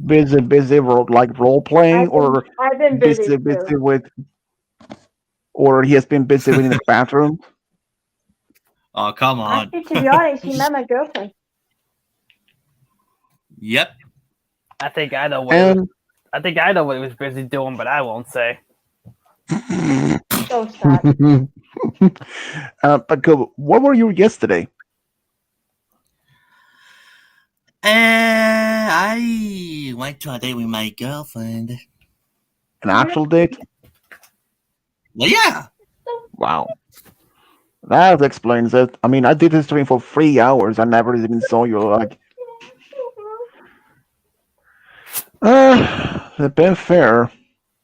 Busy, like role playing, or I've been busy, too. with, or he has been busy in the bathroom. Oh, come on. Actually, to be honest, he met my girlfriend. Yep. I think I know what. And I think I know what he was busy doing, but I won't say. So sad. but Kubo, what were you yesterday? I went to a date with my girlfriend. An actual date? Well, yeah. Wow. That explains it. I mean, I did this stream for 3 hours. I never even saw you. Like, to be fair.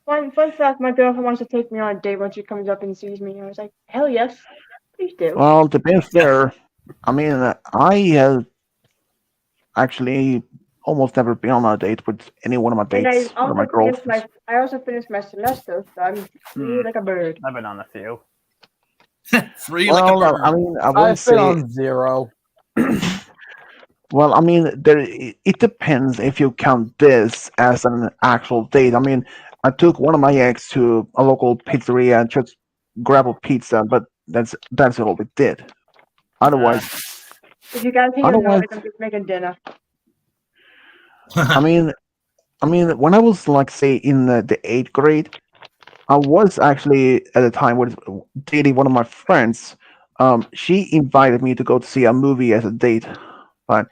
Fun fact, my girlfriend wants to take me on a date when she comes up and sees me. I was like, hell yes, please do. Well, to be fair, I mean, I have actually almost never been on a date with any one of my And dates or my girlfriends. I also finished my semester, so I'm free like a bird. I've been on a few. Free like a Well, bird. I mean, I wouldn't I've been say. on 0. Well, I mean, it depends if you count this as an actual date. I mean, I took one of my ex to a local pizzeria and just grab a pizza, but that's all we did. Otherwise, If you guys hear Otherwise- noise, I'm just making dinner. I mean, when I was like say in the 8th grade, I was actually at the time was dating one of my friends. She invited me to go to see a movie as a date, but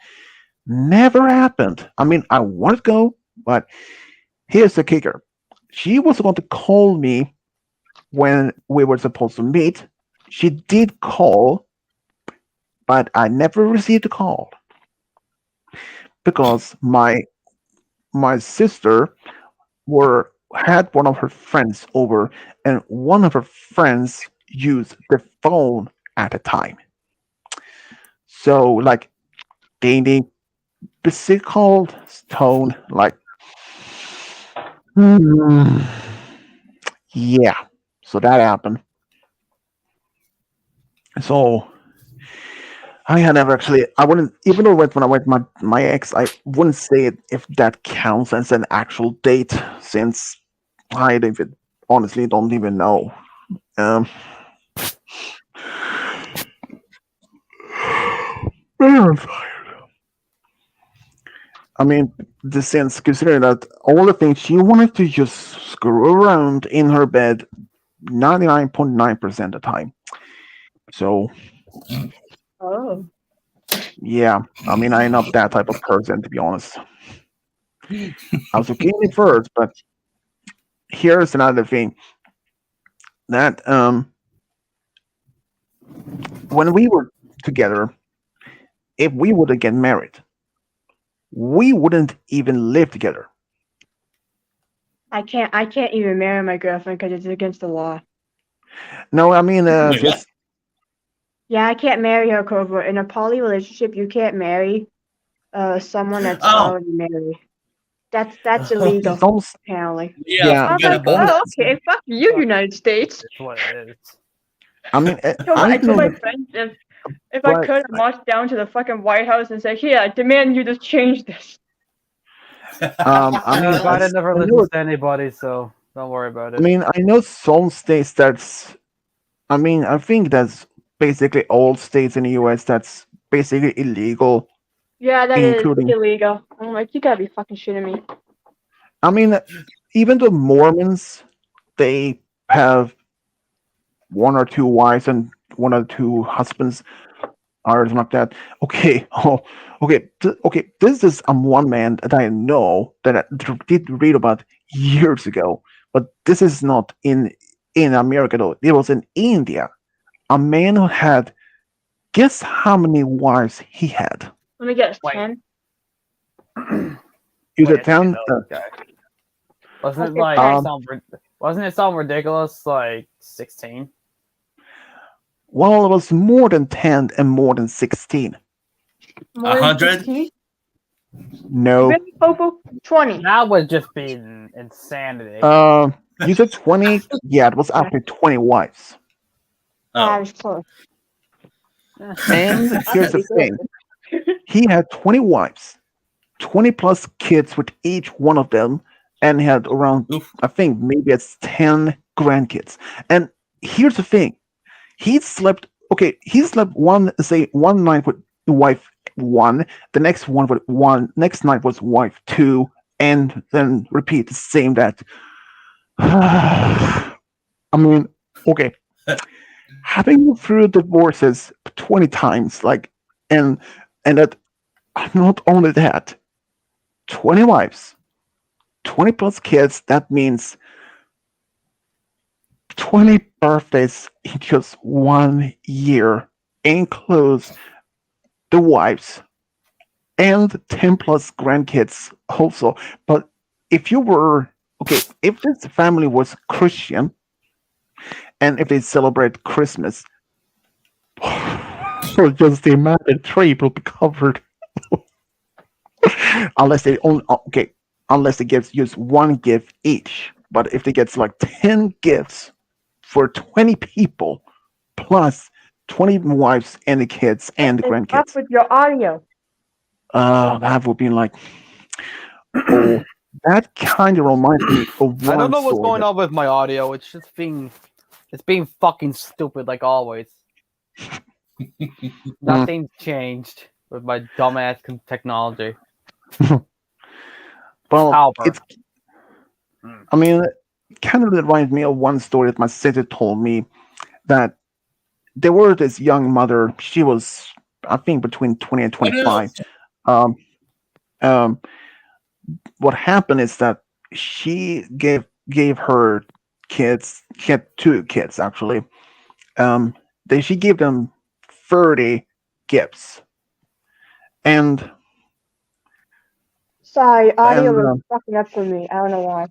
never happened. I mean, I wanted to go, but here's the kicker: she was going to call me when we were supposed to meet. She did call, but I never received a call because my sister had one of her friends over, and one of her friends used the phone at the time. So like the physical tone, like hmm, yeah. So that happened. So I had never actually. I wouldn't even though when I went with my ex, I wouldn't say it if that counts as an actual date, since I even honestly don't even know. Um, I'm tired. I mean, the sense considering that all the things she wanted to just screw around in her bed 99.9% of the time. So Oh. yeah, I mean, I'm not that type of person, to be honest. I was okay at first, but here's another thing that when we were together, if we would get married, we wouldn't even live together. I can't even marry my girlfriend because it's against the law. No, I mean, Wait, just Yeah, I can't marry her, Cobra. In a poly relationship, you can't marry someone that's Oh. already married. That's illegal, some, apparently. Yeah, I was forget like, about oh, it. okay, fuck you, United States. It's what it is. I mean, I told my know, friends if I but- could, I'd march down to the fucking White House and say, here, I demand you just change this. I mean, Biden never I know listens to anybody, so Don't worry about I it. mean, I know some states that's. I mean, I think that's basically all states in the U.S. that's basically illegal, Yeah, that is including. illegal. I'm like, you gotta be fucking shitting me. I mean, even the Mormons, they have one or two wives and one or two husbands, or something like that. Okay, oh, okay, okay. This is one man that I know that I did read about years ago, but this is not in America though. It was in India. A man who had, guess how many wives he had? Let me guess, Wait. 10. You Wait said a second 10? though. Okay. Wasn't it Okay, like 10. wasn't it something ridiculous like 16? Well, it was more than 10 and more than 16. More than 100? 16? No. Really, Popo? 20. That would just be insanity. You said 20? Yeah, it was Yeah. actually 20 wives. I Oh. was close. And I here's could the be thing. close. He had 20 wives, 20 plus kids with each one of them, and he had around, Oof. I think, maybe it's 10 grandkids. And here's the thing. He slept one night with wife one, the next one with one, next night was wife two, and then repeat the same that. I mean, okay, having been through divorces 20 times, like, and that, not only that, 20 wives, 20 plus kids, that means 20 birthdays in just 1 year, includes the wives and 10 plus grandkids also. But if you were, okay, if this family was Christian and if they celebrate Christmas, so just the amount of tree will be covered. Unless they own, okay, unless they give just one gift each. But if they get like 10 gifts for 20 people plus 20 wives and the kids and the What is up grandkids, with your audio? that would be like, oh, that kind of reminds me of I don't one know what's story going that, on with my audio. It's being fucking stupid like always. Nothing's changed with my dumbass technology. well, Albert. it's, I mean, it kind of reminds me of one story that my sister told me that there were this young mother. She was, I think, between 20 and What 25. else? Um, um, what happened is that she gave her kids, she had two kids actually. Um, she gave them 30 gifts, and Sorry, audio and was fucking up for me. I don't know why.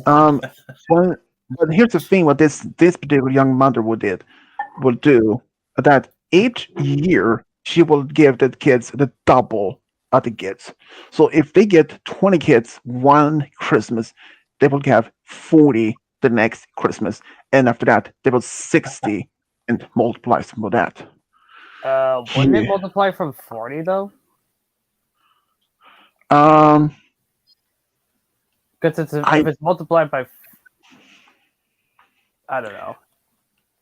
um, when, but here's the thing: what this particular young mother would do that each year she will give the kids the double of the gifts. So if they get 20 kids one Christmas, they will have 40 the next Christmas, and after that they will 60 and multiply some of that. Wouldn't it Yeah. multiply from 40 though? Um, Because I if it's multiplied by, I don't know.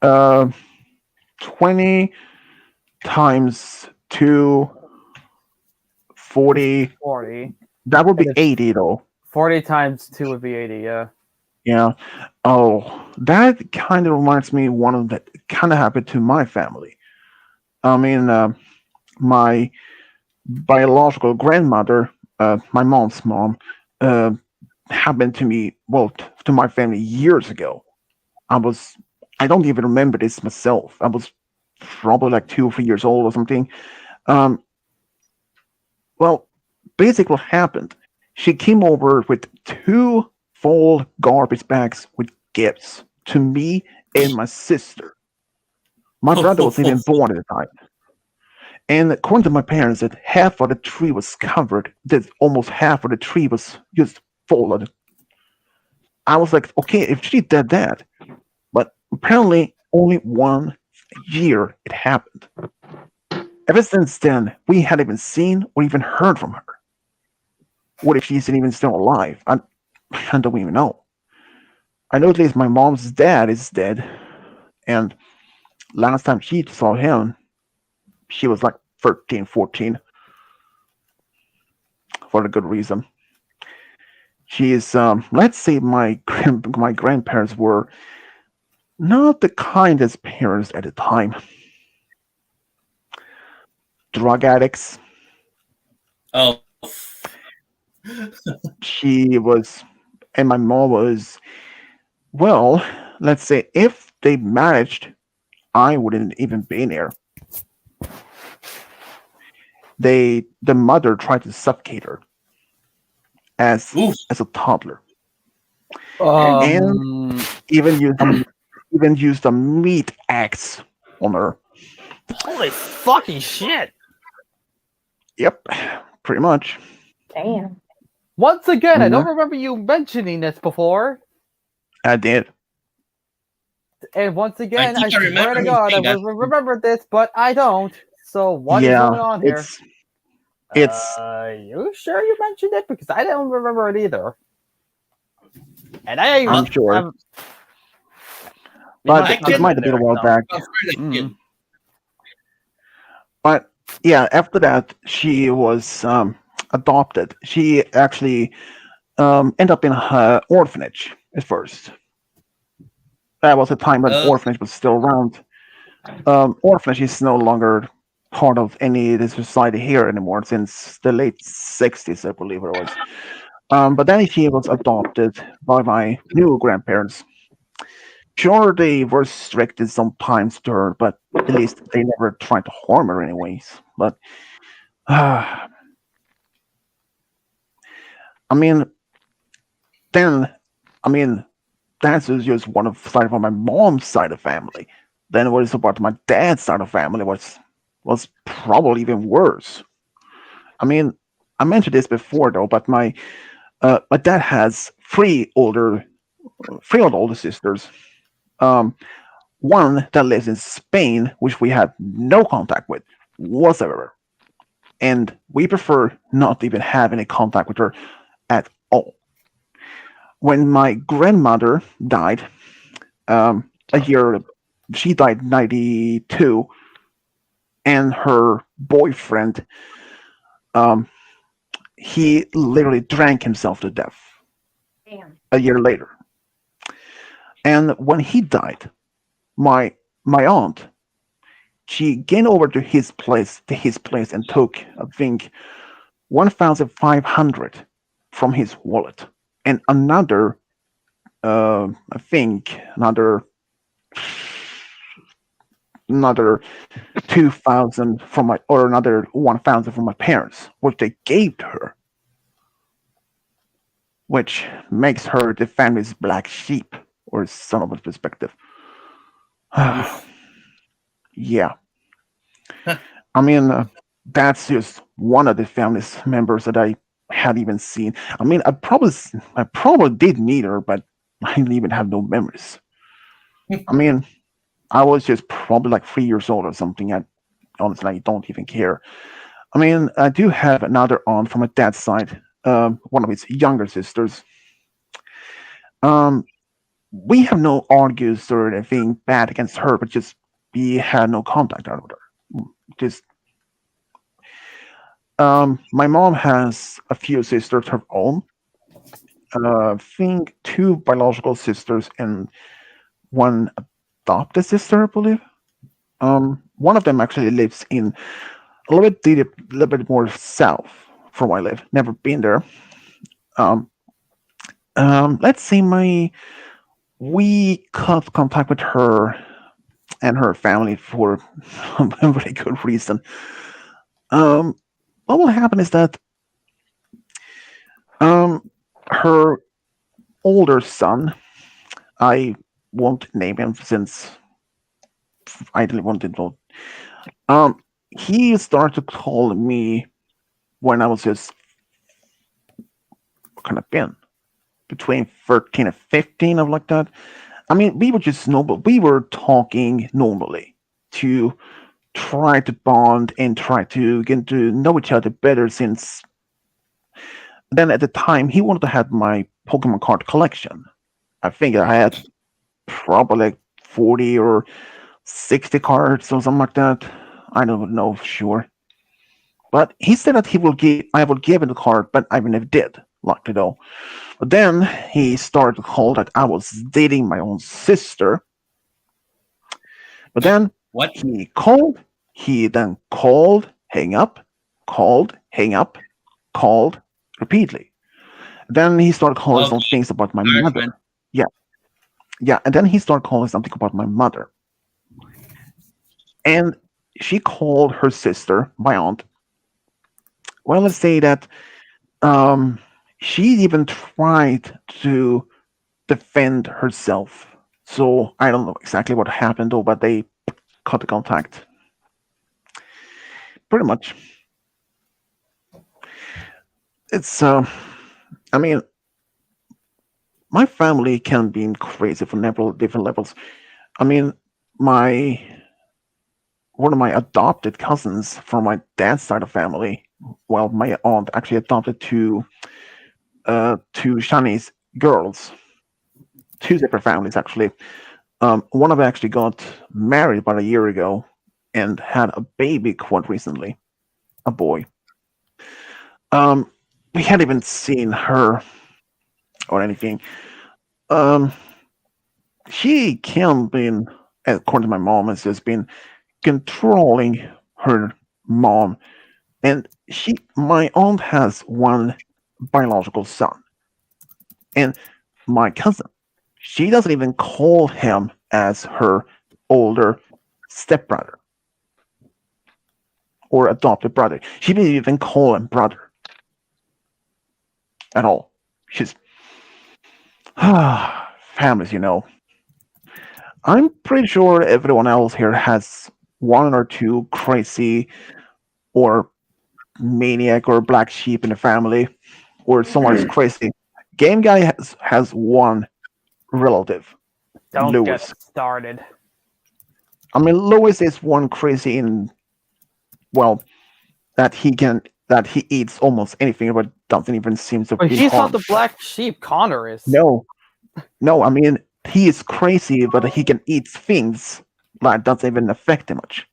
uh 20 times 2, 40. 40. That would If be it's 80 though. 40 times 2 would be 80, yeah. Yeah. Oh, that kind of reminds me of one of that kind of happened to my family. I mean, my biological grandmother, my mom's mom, uh, happened to me, well, to my family years ago. I was, I don't even remember this myself. I was probably like 2 or 3 years old or something. Um, well, basically what happened, she came over with two full garbage bags with gifts to me and my sister. My brother wasn't even born at the time. And according to my parents, that half of the tree was covered, that almost half of the tree was just full of it. I was like, okay, if she did that, but apparently only 1 year it happened. Ever since then, we hadn't even seen or even heard from her. What if she's even still alive? I don't even know. I know at least my mom's dad is dead, and last time she saw him, she was like 13, 14, for a good reason. She's, let's say my grandparents were not the kindest parents at the time. Drug addicts. Oh, She was, and my mom was, well, let's say if they managed, I wouldn't even be there. The mother tried to suffocate her as oof. as a toddler, and Um, even used even used a meat axe on her. holy fucking shit! Yep, pretty much. Damn. Once again, I don't Mhm. remember you mentioning this before. I did. And once I again, think I I remember swear to him God, I saying that. would remember this, but I don't. So what is Yeah, going on here? it's You sure you mentioned it? Because I don't remember it either. And I, I'm Well, sure, I'm, you but must I have it can mentioned might it have been a there. while So. back. confirm that Mm. again. But yeah, after that, she was adopted. She actually ended up in her orphanage at first. That was a time when Uh, orphanage was still around. Orphanage is no longer part of any of the society here anymore since the late 60s, I believe it was. But then she was adopted by my new grandparents. Sure, they were strict sometimes to her, but at least they never tried to harm her anyways. But I mean, then I mean that's just one of side of my mom's side of family. Then what is about my dad's side of family was probably even worse. I mean, I mentioned this before though, but my dad has three older sisters. Um, one that lives in Spain, which we had no contact with whatsoever, and we prefer not to even have any contact with her at all. When my grandmother died, a year, she died 92, and her boyfriend, um, he literally drank himself to death Damn. a year later. And when he died, my my aunt, she came over to his place and took, I think, 1,500 from his wallet, and I think another 2,000 from my, or another 1,000 from my parents, which they gave to her, which makes her the family's black sheep, or son of a perspective. oof. Yeah, I mean, that's just one of the family's members that I had even seen. I mean, I probably did meet her, but I didn't even have no memories. I mean, I was just probably like 3 years old or something. I honestly I don't even care. I mean, I do have another aunt from my dad's side, one of his younger sisters. Um, we have no argues or anything bad against her, but just we had no contact out with her. Just my mom has a few sisters of her own. I think two biological sisters and one adopted sister, I believe. One of them actually lives in a little bit more south from where I live. Never been there. Um, let's see, we cut contact with her and her family for a very good reason. Um, what will happen is that um, her older son, I won't name him since I didn't want to know. Um, he started to call me when I was just kind of been between 13 and 15, of like that. I mean, we were just normal. We were talking normally to try to bond and try to get to know each other better. Since then, at the time, he wanted to have my Pokemon card collection. I think I had probably like 40 or 60 cards or something like that. I don't know for sure. But he said that I would give him the card, but I never did, luckily though. But then he started to call that I was dating my own sister. But then What? he then hang up, called repeatedly. Then he started calling Okay, some things about my alright, mother. man. Yeah, yeah, and then he started calling something about my mother. And she called her sister, my aunt. Well, let's say that um, she even tried to defend herself. So I don't know exactly what happened though, but they cut the contact. Pretty much. It's I mean, my family can be crazy for several different levels. I mean, my one of my adopted cousins from my dad's side of family, well, my aunt actually adopted two Chinese girls, two separate families actually. One of them actually got married about a year ago and had a baby quite recently, a boy. Um, we hadn't even seen her or anything. Um, she can been, according to my mom, has just been controlling her mom, and my aunt has one biological son, and my cousin, she doesn't even call him as her older stepbrother or adopted brother. She didn't even call him brother at all. She's families, you know. I'm pretty sure everyone else here has one or two crazy or maniac or black sheep in the family, or someone is crazy. Game Guy has one relative, Don't get Lewis. started. I mean, Lewis is one crazy in, well, that he eats almost anything, but doesn't even seem to But be he's not harmed. the black sheep. Connor is. No, no, I mean he is crazy, but he can eat things that doesn't even affect him much.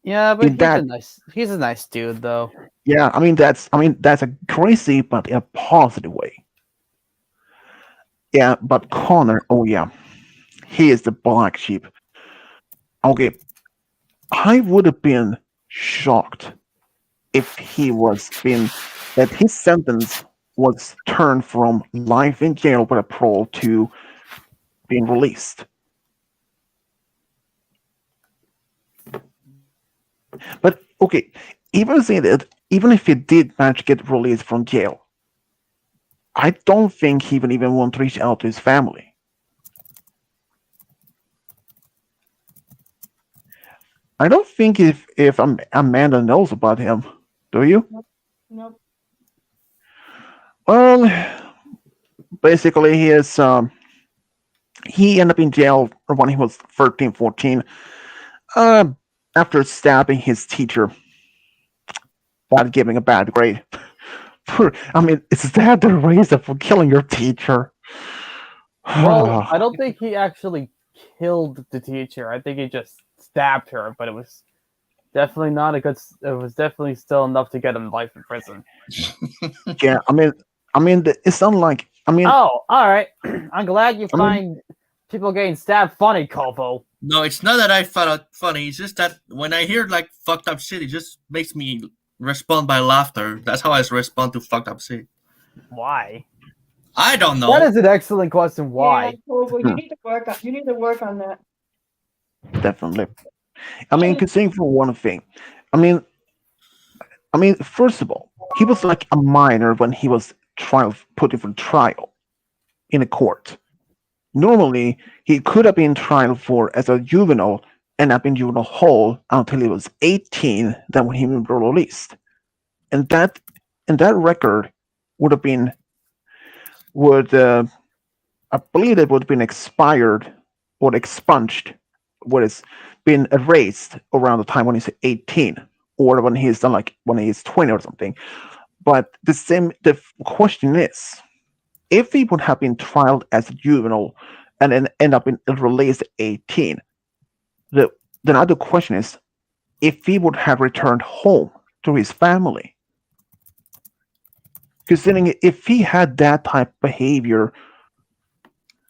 Yeah, but In that, he's a nice dude though. yeah, I mean that's a crazy, but in a positive way. Yeah, but Connor, oh yeah, he is the black sheep. Okay, I would have been shocked if he was been that his sentence was turned from life in jail with a parole to being released. But okay, even saying that, even if he did manage to get released from jail, I don't think he would even want to reach out to his family. I don't think if Amanda knows about him. Do you? Nope. Well, basically, he ended up in jail when he was 13, 14, uh, after stabbing his teacher while giving a bad grade. I mean, is that the reason for killing your teacher? Well, I don't think he actually killed the teacher. I think he just stabbed her, but it was definitely not a good. It was definitely still enough to get him life in prison. Yeah, it's not like Oh, all right. I'm glad you I mean, find people getting stabbed funny, Kovo. No, it's not that I found it funny. It's just that when I hear like fucked up shit, it just makes me respond by laughter. That's how I respond to fucked up shit. Why? I don't That know. is an excellent question. Why? Yeah, well, Hmm. you need to work on that. definitely. I mean, considering for one thing, I mean, first of all, he was like a minor when he was put in for trial in a court. Normally, he could have been tried for as a juvenile and have been juvenile hall until he was 18. Then when he was released, and that record would have been would I believe it would have been expired or expunged, what has been erased around the time when he's 18 or when he's done like when he's 20 or something. But the question is, if he would have been trialed as a juvenile and then end up in released at 18, the the other question is if he would have returned home to his family. Considering if he had that type of behavior,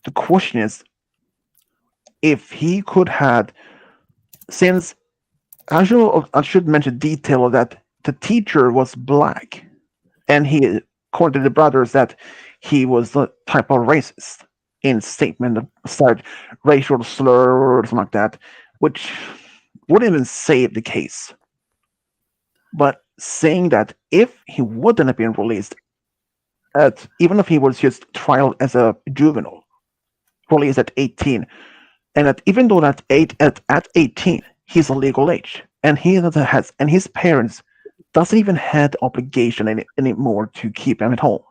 the question is if he could have, since I should mention detail of that the teacher was black, and he according to the brothers that he was a type of racist in statement of said racial slur or something like that, which wouldn't even save the case. But saying that if he wouldn't have been released at even if he was just trialed as a juvenile, released at 18, and that even though at 18 he's a legal age and he has and his parents doesn't even have the obligation anymore to keep him at home.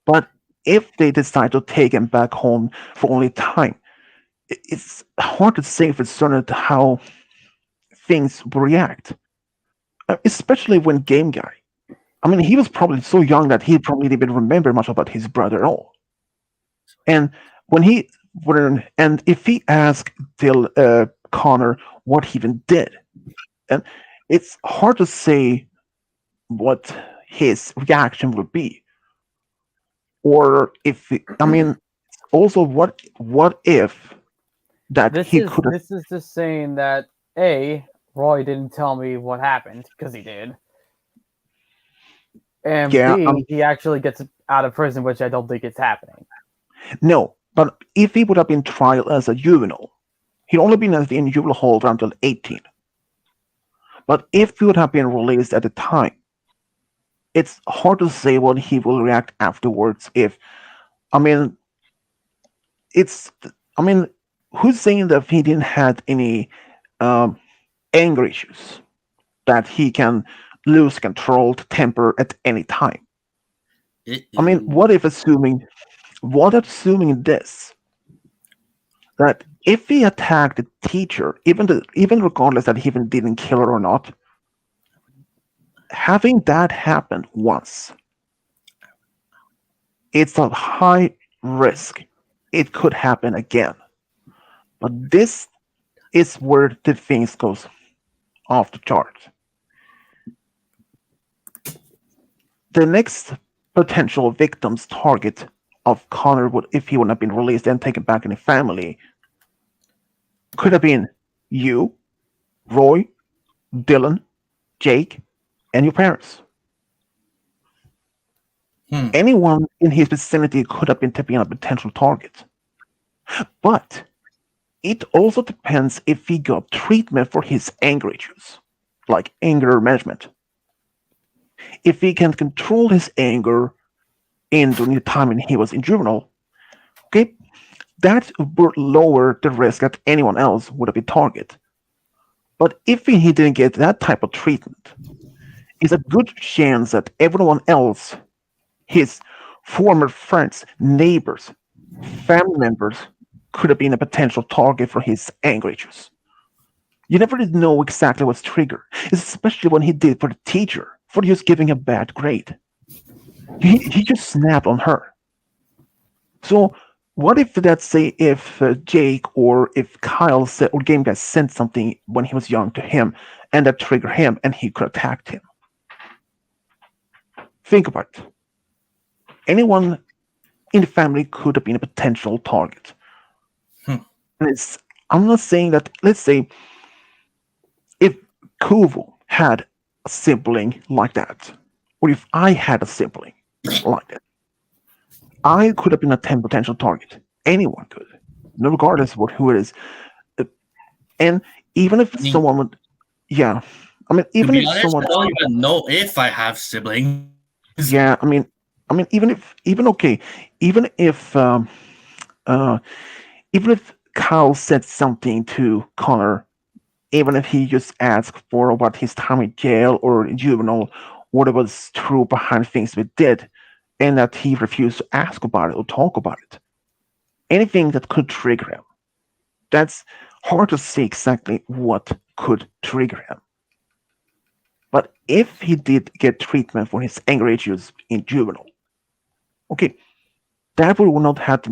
But if they decide to take him back home for only time, it's hard to say for certain how things will react, especially when Game Guy. I mean, he was probably so young that he probably didn't even remember much about his brother at all. And and if he asked Connor what he even did, and it's hard to say what his reaction would be, or if I mean, also what if that This he is could have, this is just saying that A, Roy didn't tell me what happened because he did, and yeah, B, he actually gets out of prison, which I don't think is happening. no, but if he would have been tried as a juvenile, he'd only been in juvenile hall until 18. But if he would have been released at the time, it's hard to say what he will react afterwards. If I mean, it's I mean, who's saying that he didn't have any um, anger issues that he can lose control to temper at any time? I mean, what assuming this that if he attacked the teacher, even regardless that he even didn't kill her or not, having that happen once, it's a high risk. It could happen again. But this is where the things goes off the chart. The next potential victim's target of Connor would, if he would have been released and taken back in the family, could have been you, Roy, Dylan, Jake, and your parents. Anyone in his vicinity could have been a potential target. But it also depends if he got treatment for his anger issues, like anger management. If he can control his anger during the time when he was in juvenile, okay, that would lower the risk that anyone else would have been target. But if he didn't get that type of treatment, it's a good chance that everyone else, his former friends, neighbors, family members, could have been a potential target for his anger issues. You never did know exactly what's triggered, especially when he did for the teacher for just giving a bad grade. He just snapped on her. So what if, let's say, if Jake or if Kyle said or Game Guy sent something when he was young to him and that triggered him and he could attack him? Think about it. Anyone in the family could have been a potential target. And I'm not saying that, let's say, if Kuvo had a sibling like that, or if I had a sibling like that, I could have been a 10 potential target. Anyone could, no regardless of who it is. And even if someone would, yeah, I mean, To even be if honest, someone, I don't even know if I have siblings. yeah, even uh, even if Kyle said something to Connor, even if he just asked for about his time in jail or in juvenile, what was true behind things we did, and that he refused to ask about it or talk about it, anything that could trigger him. That's hard to say exactly what could trigger him. But if he did get treatment for his anger issues in juvenile, Okay, that would not have to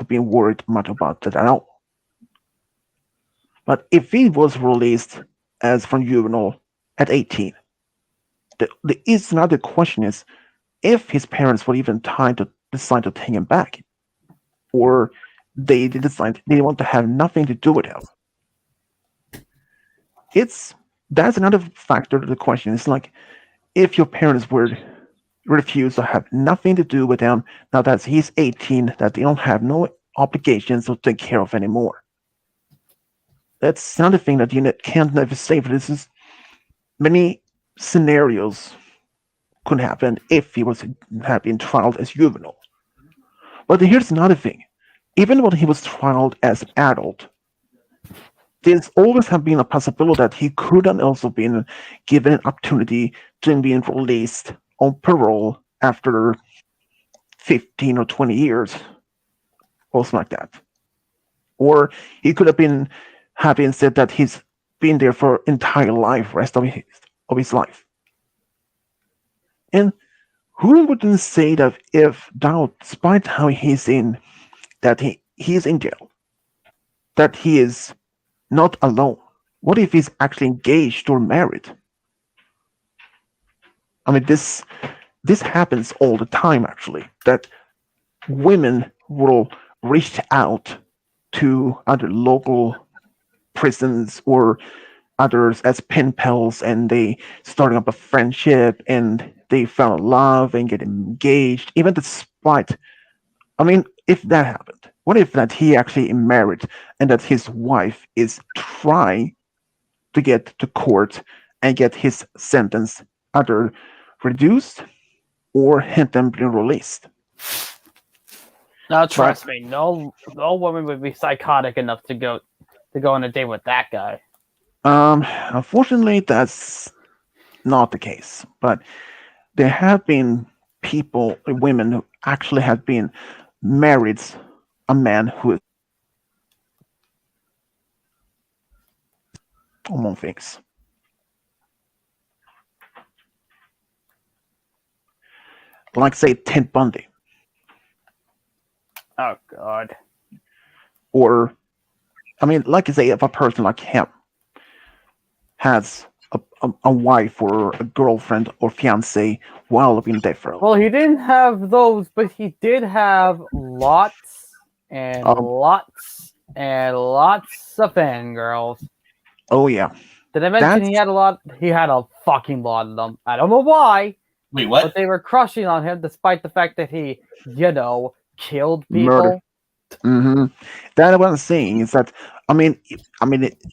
be worried much about that at all. But if he was released as from juvenile at 18, is another question is if his parents would even time to decide to take him back, or they decide they want to have nothing to do with him. It's that's another factor to the question. It's like if your parents were refuse to have nothing to do with him now that he's 18, that they don't have no obligations to take care of anymore. That's another thing that you can't never say. For this is many scenarios could happen if he was have been trialed as juvenile. But here's another thing: even when he was trialed as an adult, there's always have been a possibility that he could have also been given an opportunity to being released on parole after 15 or 20 years, or something like that. Or he could have been having said that he's been there for entire life, rest of his life. And who wouldn't say that if now, despite how he's in, that he's in jail, that he is not alone? What if he's actually engaged or married? I mean, this happens all the time. Actually, that women will reach out to other local prisons or others as pen pals, and they starting up a friendship, and they fell in love and get engaged, even despite. I mean, if that happened, what if that he actually married and that his wife is trying to get to court and get his sentence either reduced or him being released? Now, But trust me, no woman would be psychotic enough to go on a date with that guy. unfortunately, that's not the case. But there have been women who actually have been married a man who is among things. Like say Ted Bundy Oh God. or I mean, like I say, if a person like him has a wife or a girlfriend or fiance while being death row, Well, he didn't have those, but he did have lots and um, lots and lots of fangirls. oh yeah, Did I mention that's he had a lot? He had a fucking lot of them. I don't know why, Wait, but what? they were crushing on him despite the fact that he, killed murder. people. hmm That what I'm saying is that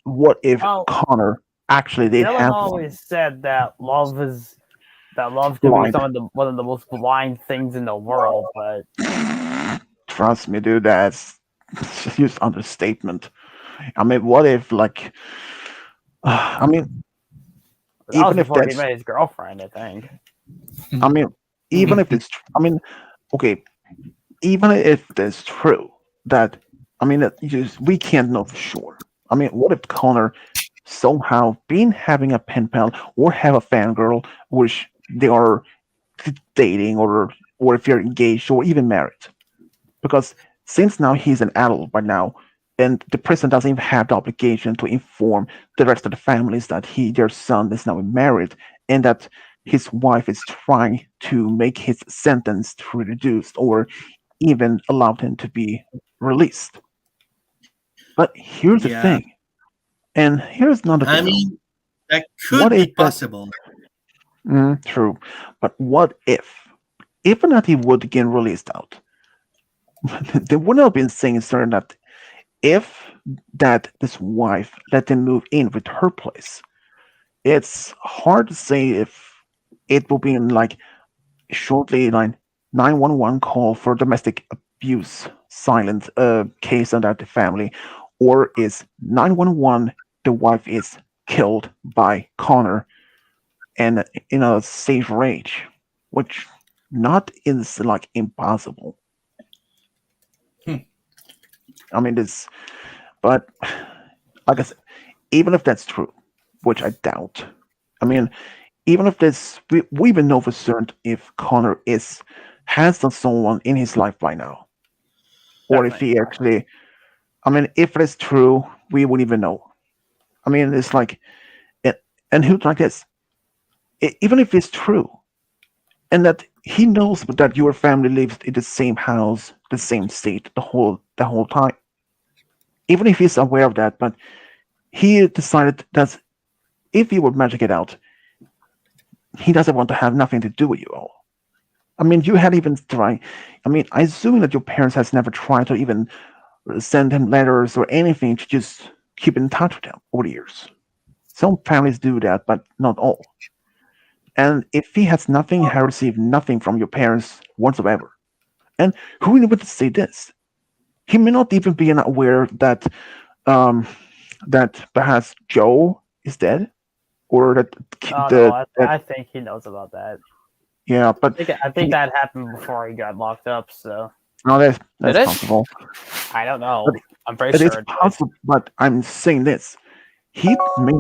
what if Oh, Connor actually did Dylan have one always said that love could be blind? one of the most blind things in the world, but Trust me, dude, that's just understatement. I mean, what if like, I mean, that was even if before he that's, met his girlfriend, I think. I mean, even if it's, I mean, okay, even if that's true, that we can't know for sure. I mean, what if Connor somehow been having a pen pal or have a fangirl which they are dating, or if you're engaged or even married? Because since now he's an adult by now, and the prison doesn't even have the obligation to inform the rest of the families that their son is now married, and that his wife is trying to make his sentence reduced or even allowed him to be released. But here's the Yeah, thing, and here's another I thing though. mean that What could be if that? possible. True, but what if not he would get released out? They would not have been saying certain that if that this wife let him move in with her place, it's hard to say if it will be in like shortly like 911 call for domestic abuse silent case on that family, or is 911 the wife is killed by Connor and in a safe rage, which not is like impossible. Hmm. I mean this, but like I said, even if that's true, which I doubt. I mean, even if we even know for certain if Connor is has someone in his life by now, or if Definitely. he actually. I mean, if it's true, we wouldn't even know. I mean, it's like, it, and who's like this? Even if it's true, and that he knows that your family lives in the same house, the same state, the whole time. Even if he's aware of that, but he decided that if he would magic it out, he doesn't want to have nothing to do with you all. I mean, you had even tried. I mean, I assume that your parents has never tried to even send him letters or anything to just keep in touch with him over the years. Some families do that, but not all. And if he has nothing, he received nothing from your parents whatsoever. And who would say this? He may not even be aware um, that perhaps Joe is dead, or that Oh no, the that I think he knows about that. yeah, but I think he that happened before he got locked up. So no, that's did it? possible. I don't But know. I'm pretty it is sure it did. possible. But I'm saying this: he may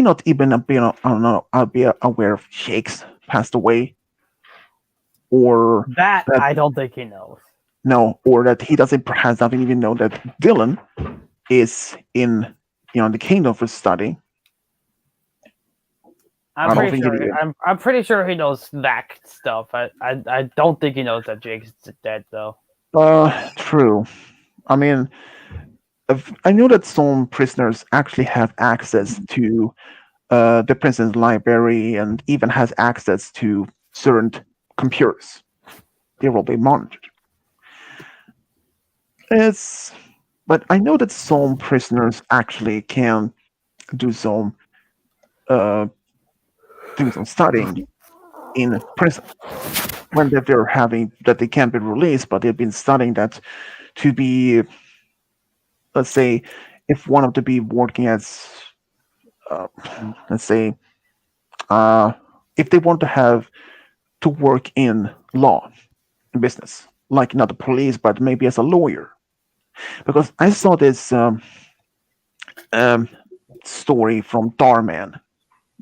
not even be I don't know be aware of Jake's passed away, or That that I don't think he knows. no, or that he doesn't perhaps not even know that Dylan is in the kingdom for study. I don't think he did. I'm pretty sure he knows that stuff. I don't think he knows that Jake's dead though. True. I mean, I know that some prisoners actually have access to the prison's library and even has access to certain computers. They will be monitored. It's, but I know that some prisoners actually can do some uh, do some studying in prison when they're having that they can't be released, but they've been studying that to be, let's say, if one of to be working as, uh, let's say, uh, if they want to have to work in law in business, like not the police, but maybe as a lawyer. Because I saw this um, story from Darman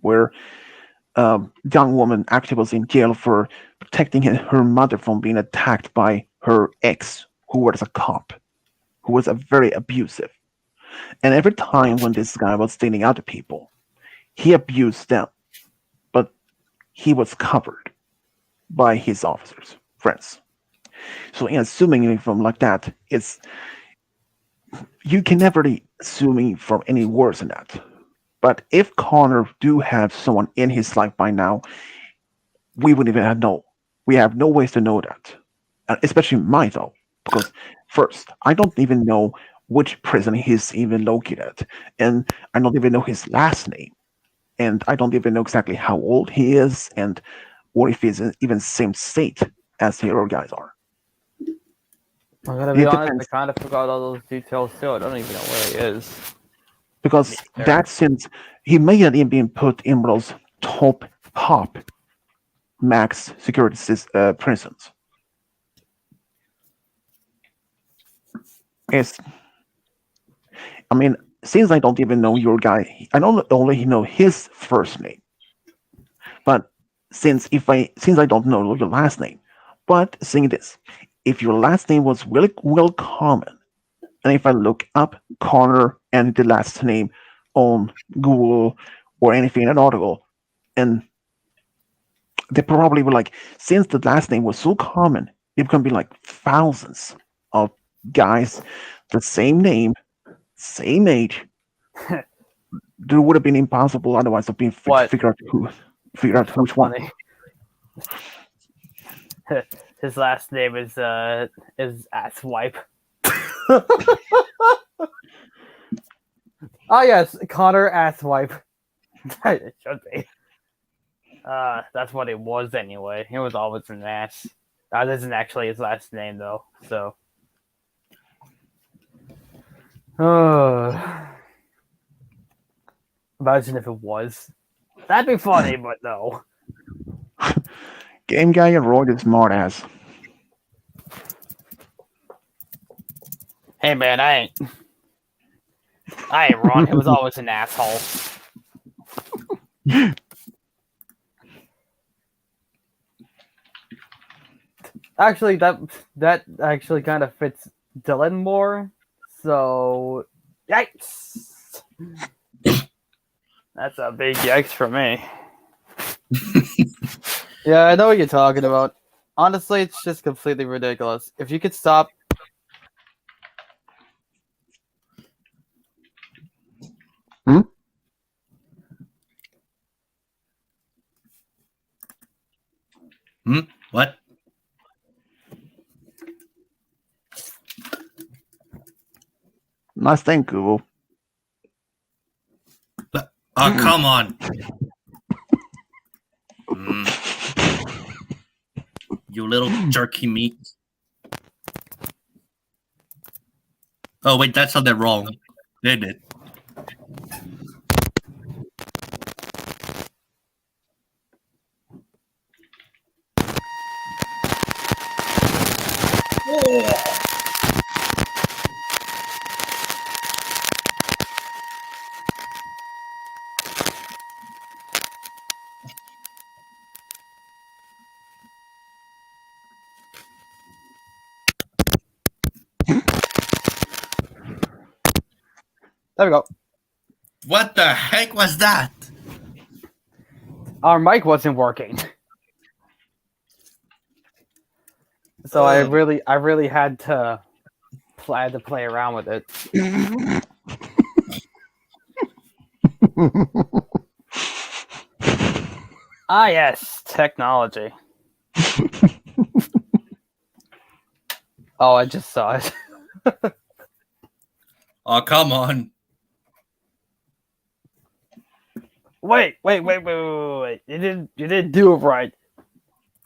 where young woman actually was in jail for protecting her mother from being attacked by her ex, who was a cop, who was a very abusive. And every time when this guy was stealing other people, he abused them, but he was covered by his officers, friends. So in assuming from like that, it's you can never be assuming from any worse than that. But if Connor do have someone in his life by now, we wouldn't even have know. We have no ways to know that, especially mine though, because first I don't even know which prison he's even located at, and I don't even know his last name, and I don't even know exactly how old he is, and or if he's in even same state as the other guys are. I'm gonna be It honest. I depends kind of forgot all those details too. I don't even know where he is. because There. that since he may have even been put in one of those top max security prisons. It's I mean, since I don't even know your guy, I don't only know his first name. But since I don't know your last name, but saying this, if your last name was really well common, and if I look up Connor and the last name on Google or anything in an article, and they probably were like, since the last name was so common, it can be like thousands of guys, the same name, same age. It would have been impossible otherwise of being to What? figure out What's so which one. funny? His last name is Asswipe. Oh yes, Connor Asswipe. It should be. That's what it was anyway. It was always an ass. That isn't actually his last name though. So. Imagine if it was. That'd be funny, but no. Game guy and Roy the smart ass. Hey man, I ain't Ron. He was always an asshole. Actually, that actually kind of fits Dylan more. So, yikes! That's a big yikes for me. Yeah, I know what you're talking about. Honestly, it's just completely ridiculous. If you could stop. Hmm? What? Nice thing, Google. Oh, come on. Mm, you little jerky meat. Oh, wait, that sounded wrong. Did it? There we go. What the heck was that? Our mic wasn't working, so I Ugh. really had to play around with it. Ah, yes, technology. Oh, I just saw it. Oh, come on. Wait. You didn't do it right.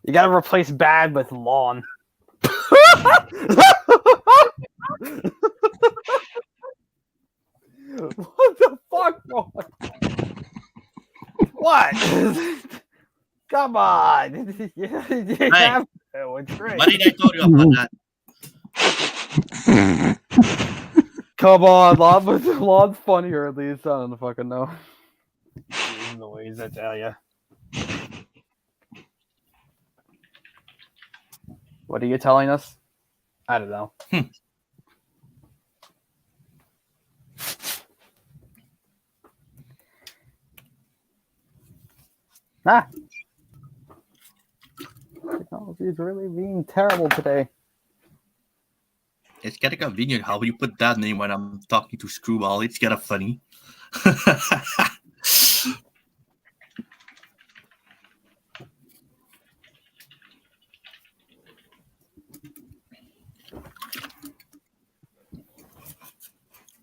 You gotta replace bad with lawn. What the fuck, Ron? What? Come on. You have to. It's great. What did I told you about that? Come on, lawn's funnier at least. I don't fucking know. These noise, I tell ya. What are you telling us? I don't know. Ah! Technology is really being terrible today. It's kind of convenient how you put that name when I'm talking to Screwball. It's kind of funny.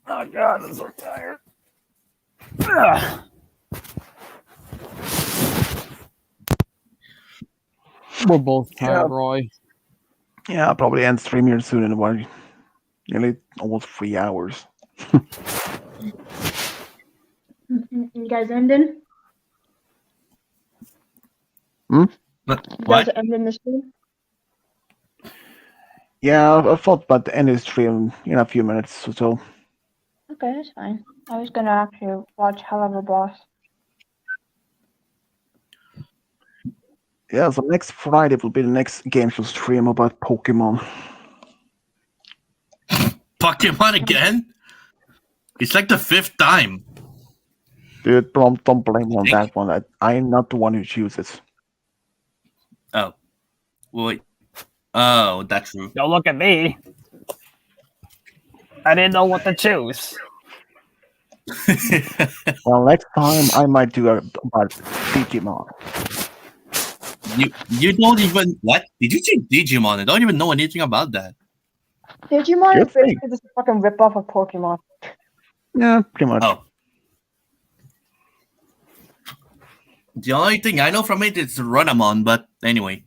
Oh god, I'm so tired. Ugh. We're both tired, Roy. Yeah, I'll probably end stream here soon in about nearly almost 3 hours. You guys ending? Hmm? You guys What? ending the stream? Yeah, I thought about the end of the stream in a few minutes or so. Okay, that's fine. I was gonna actually watch Hell of a Boss. Yeah, so next Friday will be the next game show stream about Pokemon. Pokemon again? It's like the 5th time. Dude, don't blame me on that one. I'm not the one who chooses. Oh. Wait. Oh, that's true. Don't look at me. I didn't know what to choose. Well, next time I might do about Digimon. you don't even what? Did you say Digimon? I don't even know anything about that. Digimon Good is basically just a fucking ripoff of Pokemon. Yeah, pretty much. Oh. The only thing I know from it is Runamon, but anyway.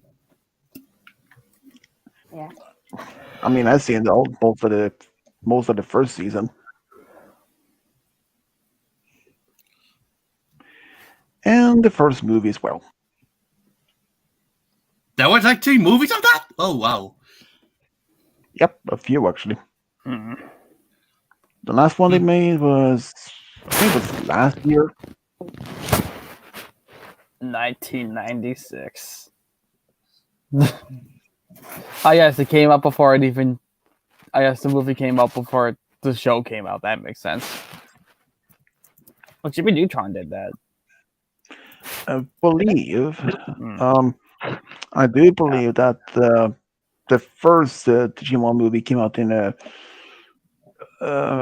Yeah. I mean, I've seen most of the first season. And the first movie as well. There was like 3 movies of that? Oh wow. Yep, a few actually. Hmm. The last one they made was, I think it was last year. 1996. I guess it came out before it even. I guess the movie came out before the show came out. That makes sense. Well, Jimmy Neutron did that. I believe, Hmm. I do believe that the first Digimon movie came out in I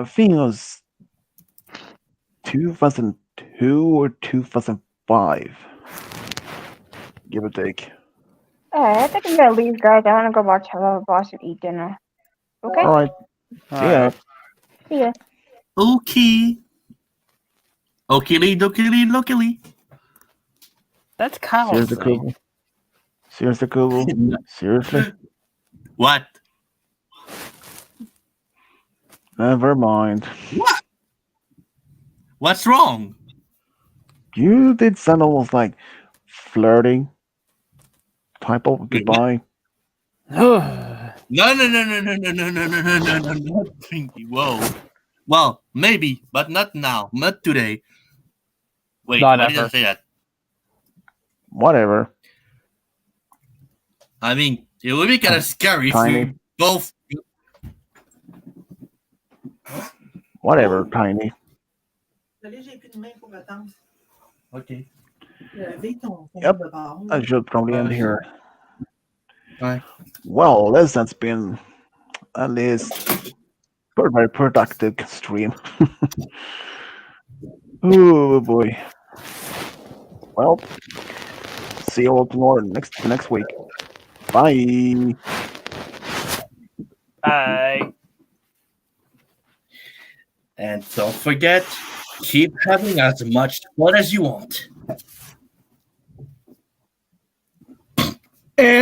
think it was 2002 or 2005, give or take. Alright, I think I'm gonna leave, guys. I wanna go watch Hello Boss and eat dinner. Okay? All right, see ya. Alright. See ya. Okay. Okily dokily lokily. That's Kyle's Seriously, thing. Kubo. Seriously, Kubo. Seriously. What? Never mind. What? What's wrong? You did sound almost like flirting type of goodbye. No, no, no, no, no, no, no, no, no, no, no, no, not Pinky. Whoa. Well, maybe, but not now. Not today. Wait, Not why did I ever. say that? Whatever. I mean, it would be kind of scary if Tiny. we both. Whatever, Tiny. Okay. Yep, I should probably end here. Bye. Well, this has been at least a very productive stream. Oh boy. Well, see you all tomorrow next week. Bye. Bye. And don't forget, keep having as much fun as you want. And